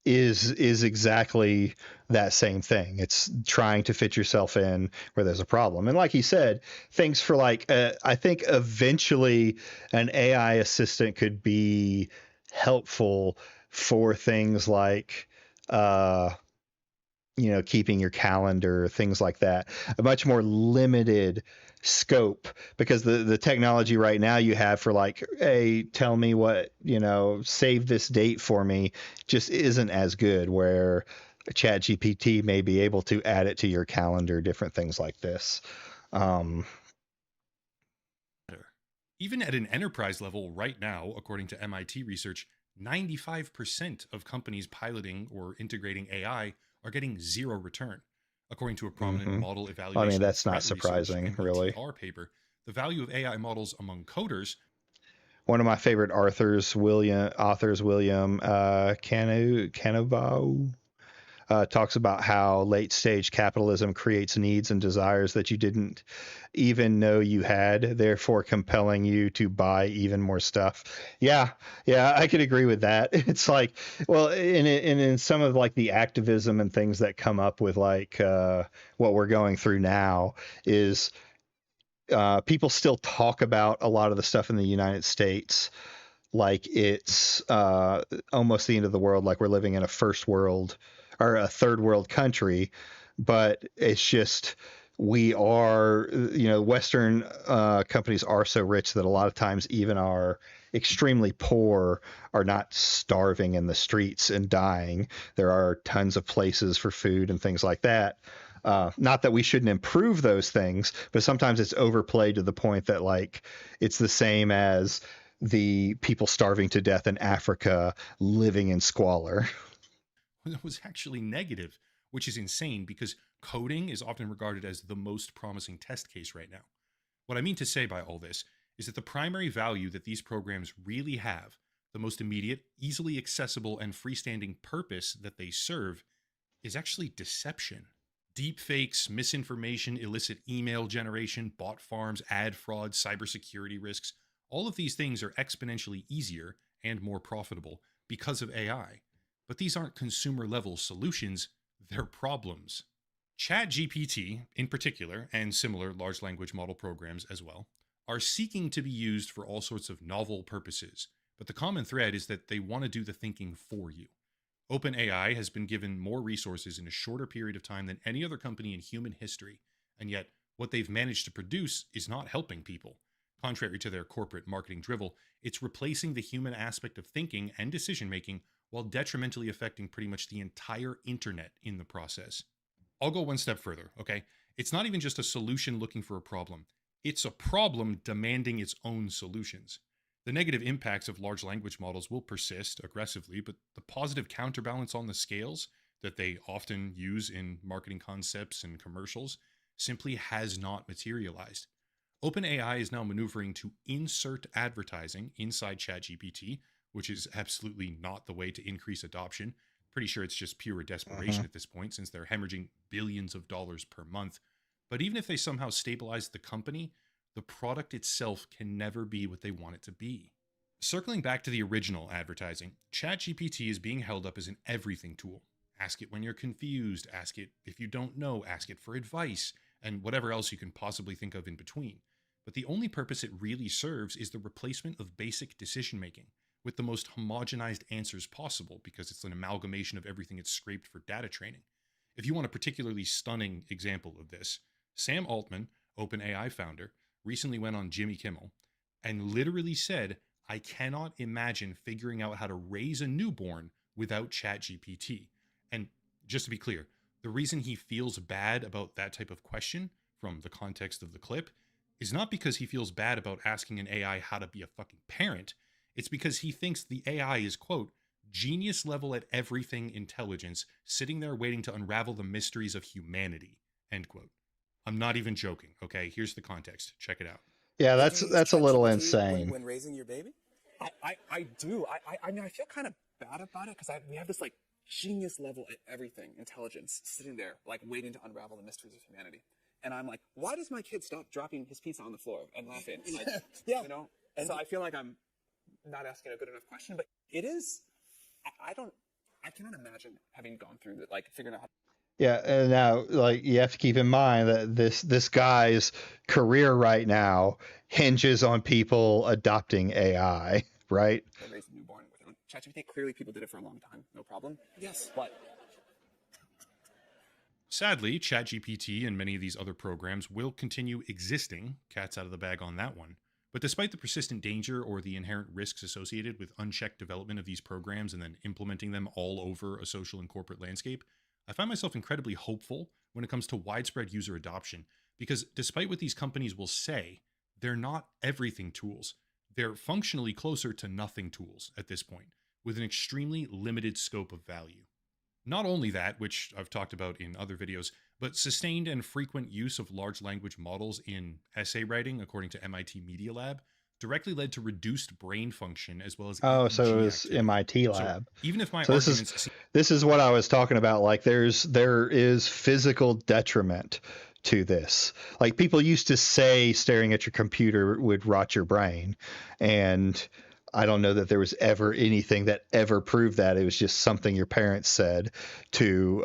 is exactly that same thing. It's trying to fit yourself in where there's a problem. And like he said, things for like, I think eventually an AI assistant could be helpful for things like, keeping your calendar, things like that. A much more limited scope, because the technology right now you have for like, hey, tell me what, save this date for me, just isn't as good, where ChatGPT may be able to add it to your calendar, different things like this. Even at an enterprise level right now, according to MIT research, 95% of companies piloting or integrating AI are getting zero return. According to a prominent model evaluation, I mean, that's not threat research surprising, really. MITR paper, the value of AI models among coders. One of my favorite authors, William Canavo, talks about how late stage capitalism creates needs and desires that you didn't even know you had, therefore compelling you to buy even more stuff. Yeah, I could agree with that. It's like, well, in some of like the activism and things that come up with like what we're going through now is people still talk about a lot of the stuff in the United States like it's almost the end of the world, like we're living in a first world or a third world country, but it's just, we are, Western companies are so rich that a lot of times even our extremely poor are not starving in the streets and dying. There are tons of places for food and things like that. Not that we shouldn't improve those things, but sometimes it's overplayed to the point that like it's the same as the people starving to death in Africa living in squalor. It was actually negative, which is insane because coding is often regarded as the most promising test case right now. What I mean to say by all this is that the primary value that these programs really have, the most immediate, easily accessible, and freestanding purpose that they serve, is actually deception. Deepfakes, misinformation, illicit email generation, bot farms, ad fraud, cybersecurity risks, all of these things are exponentially easier and more profitable because of AI. But these aren't consumer-level solutions, they're problems. ChatGPT, in particular, and similar large language model programs as well, are seeking to be used for all sorts of novel purposes, but the common thread is that they want to do the thinking for you. OpenAI has been given more resources in a shorter period of time than any other company in human history, and yet what they've managed to produce is not helping people. Contrary to their corporate marketing drivel, it's replacing the human aspect of thinking and decision-making while detrimentally affecting pretty much the entire internet in the process. I'll go one step further, okay? It's not even just a solution looking for a problem. It's a problem demanding its own solutions. The negative impacts of large language models will persist aggressively, but the positive counterbalance on the scales that they often use in marketing concepts and commercials simply has not materialized. OpenAI is now maneuvering to insert advertising inside ChatGPT, which is absolutely not the way to increase adoption. Pretty sure it's just pure desperation at this point, since they're hemorrhaging billions of dollars per month. But even if they somehow stabilize the company, the product itself can never be what they want it to be. Circling back to the original advertising, ChatGPT is being held up as an everything tool. Ask it when you're confused, ask it if you don't know, ask it for advice, and whatever else you can possibly think of in between. But the only purpose it really serves is the replacement of basic decision making, with the most homogenized answers possible, because it's an amalgamation of everything it's scraped for data training. If you want a particularly stunning example of this, Sam Altman, OpenAI founder, recently went on Jimmy Kimmel and literally said, "I cannot imagine figuring out how to raise a newborn without ChatGPT." And just to be clear, the reason he feels bad about that type of question, from the context of the clip, is not because he feels bad about asking an AI how to be a fucking parent. It's because he thinks the AI is, quote, genius level at everything intelligence, sitting there waiting to unravel the mysteries of humanity, end quote. I'm not even joking, okay? Here's the context. Check it out. Yeah, that's a little insane. When raising your baby? I do. I mean, I feel kind of bad about it because we have this like genius level at everything intelligence sitting there like waiting to unravel the mysteries of humanity. And I'm like, why does my kid stop dropping his pizza on the floor and laughing? Like, yeah. You know? And so I feel like I'm not asking a good enough question, but it is, I I cannot imagine having gone through that, like figuring out how. Yeah, and now like you have to keep in mind that this guy's career right now hinges on people adopting AI, right? To raise a newborn without ChatGPT. Clearly, people did it for a long time, no problem. Yes, but Sadly, ChatGPT and many of these other programs will continue existing, cat's out of the bag on that one. But despite the persistent danger or the inherent risks associated with unchecked development of these programs and then implementing them all over a social and corporate landscape, I find myself incredibly hopeful when it comes to widespread user adoption, because despite what these companies will say, they're not everything tools. They're functionally closer to nothing tools at this point, with an extremely limited scope of value. Not only that, which I've talked about in other videos, but sustained and frequent use of large language models in essay writing, according to MIT Media Lab, directly led to reduced brain function as well as Oh, so it EEG was activity. MIT lab. So even if my So arguments this is what I was talking about. Like there is physical detriment to this. Like people used to say staring at your computer would rot your brain, and I don't know that there was ever anything that ever proved that. It was just something your parents said to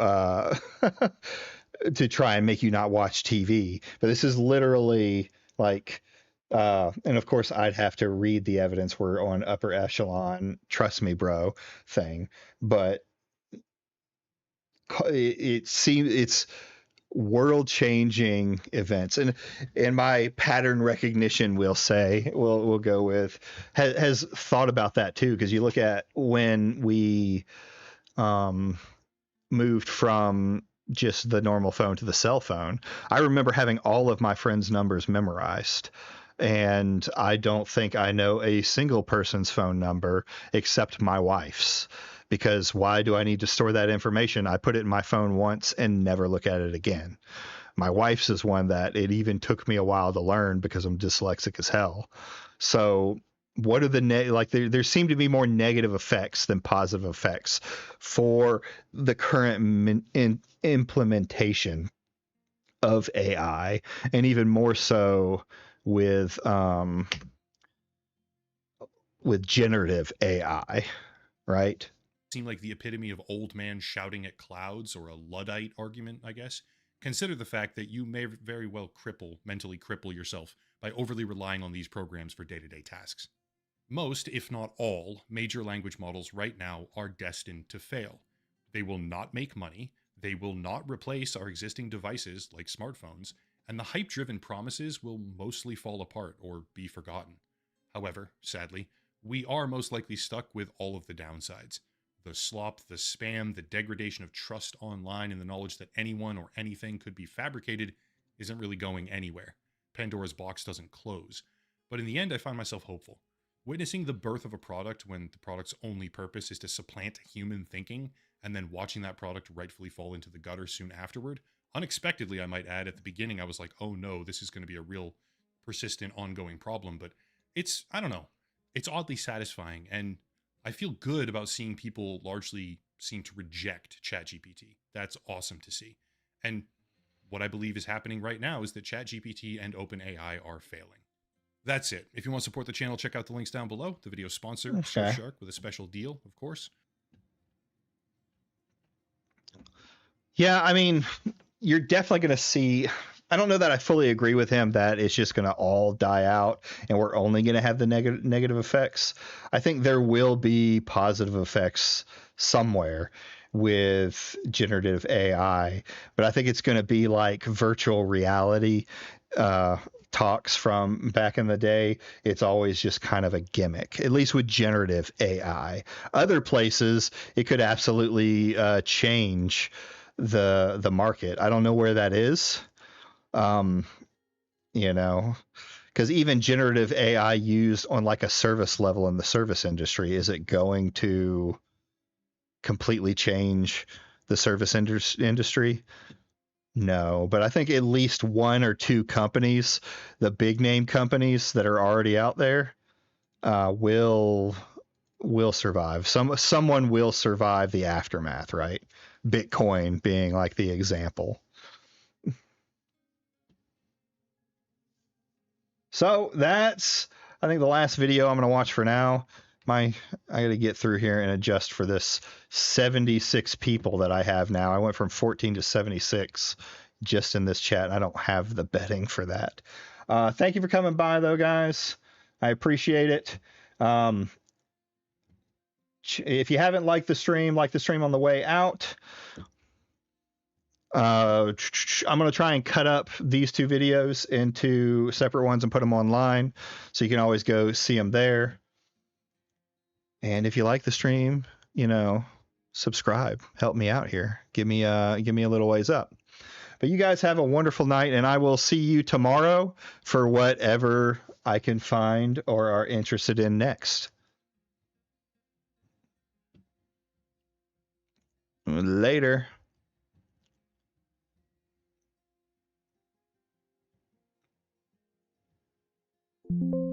to try and make you not watch TV. But this is literally like, and of course I'd have to read the evidence. We're on upper echelon, trust me, bro, thing. But it seems it's world-changing events, and my pattern recognition will say we'll go with has thought about that too, because you look at when we moved from just the normal phone to the cell phone. I remember having all of my friends' numbers memorized, and I don't think I know a single person's phone number except my wife's. Because why do I need to store that information? I put it in my phone once and never look at it again. My wife's is one that it even took me a while to learn because I'm dyslexic as hell. So what are the there seem to be more negative effects than positive effects for the current implementation of AI, and even more so with generative AI, right? Seem like the epitome of old man shouting at clouds, or a Luddite argument, I guess. Consider the fact that you may very well mentally cripple yourself by overly relying on these programs for day-to-day tasks. Most, if not all, major language models right now are destined to fail. They will not make money, they will not replace our existing devices like smartphones, and the hype-driven promises will mostly fall apart or be forgotten. However, sadly, we are most likely stuck with all of the downsides. The slop, the spam, the degradation of trust online, and the knowledge that anyone or anything could be fabricated isn't really going anywhere. Pandora's box doesn't close. But in the end, I find myself hopeful. Witnessing the birth of a product when the product's only purpose is to supplant human thinking, and then watching that product rightfully fall into the gutter soon afterward, unexpectedly, I might add, at the beginning I was like, oh no, this is going to be a real persistent, ongoing problem. But it's, I don't know, it's oddly satisfying, and I feel good about seeing people largely seem to reject ChatGPT. That's awesome to see. And what I believe is happening right now is that ChatGPT and OpenAI are failing. That's it. If you want to support the channel, check out the links down below. The video sponsor, Surfshark, with a special deal, of course. Yeah, I mean, you're definitely going to see. I don't know that I fully agree with him that it's just going to all die out and we're only going to have the negative effects. I think there will be positive effects somewhere with generative AI, but I think it's going to be like virtual reality talks from back in the day. It's always just kind of a gimmick, at least with generative AI. Other places, it could absolutely change the market. I don't know where that is. You know, because even generative AI used on like a service level in the service industry, is it going to completely change the service industry? No, but I think at least one or two companies, the big name companies that are already out there, will survive. Someone will survive the aftermath, right? Bitcoin being like the example. So that's, I think, the last video I'm going to watch for now. I got to get through here and adjust for this 76 people that I have now. I went from 14 to 76 just in this chat. I don't have the betting for that. Thank you for coming by, though, guys. I appreciate it. If you haven't liked the stream, like the stream on the way out. I'm going to try and cut up these two videos into separate ones and put them online, so you can always go see them there. And if you like the stream, you know, subscribe, help me out here. Give me a little ways up. But you guys have a wonderful night, and I will see you tomorrow for whatever I can find or are interested in next. Later. Thank you.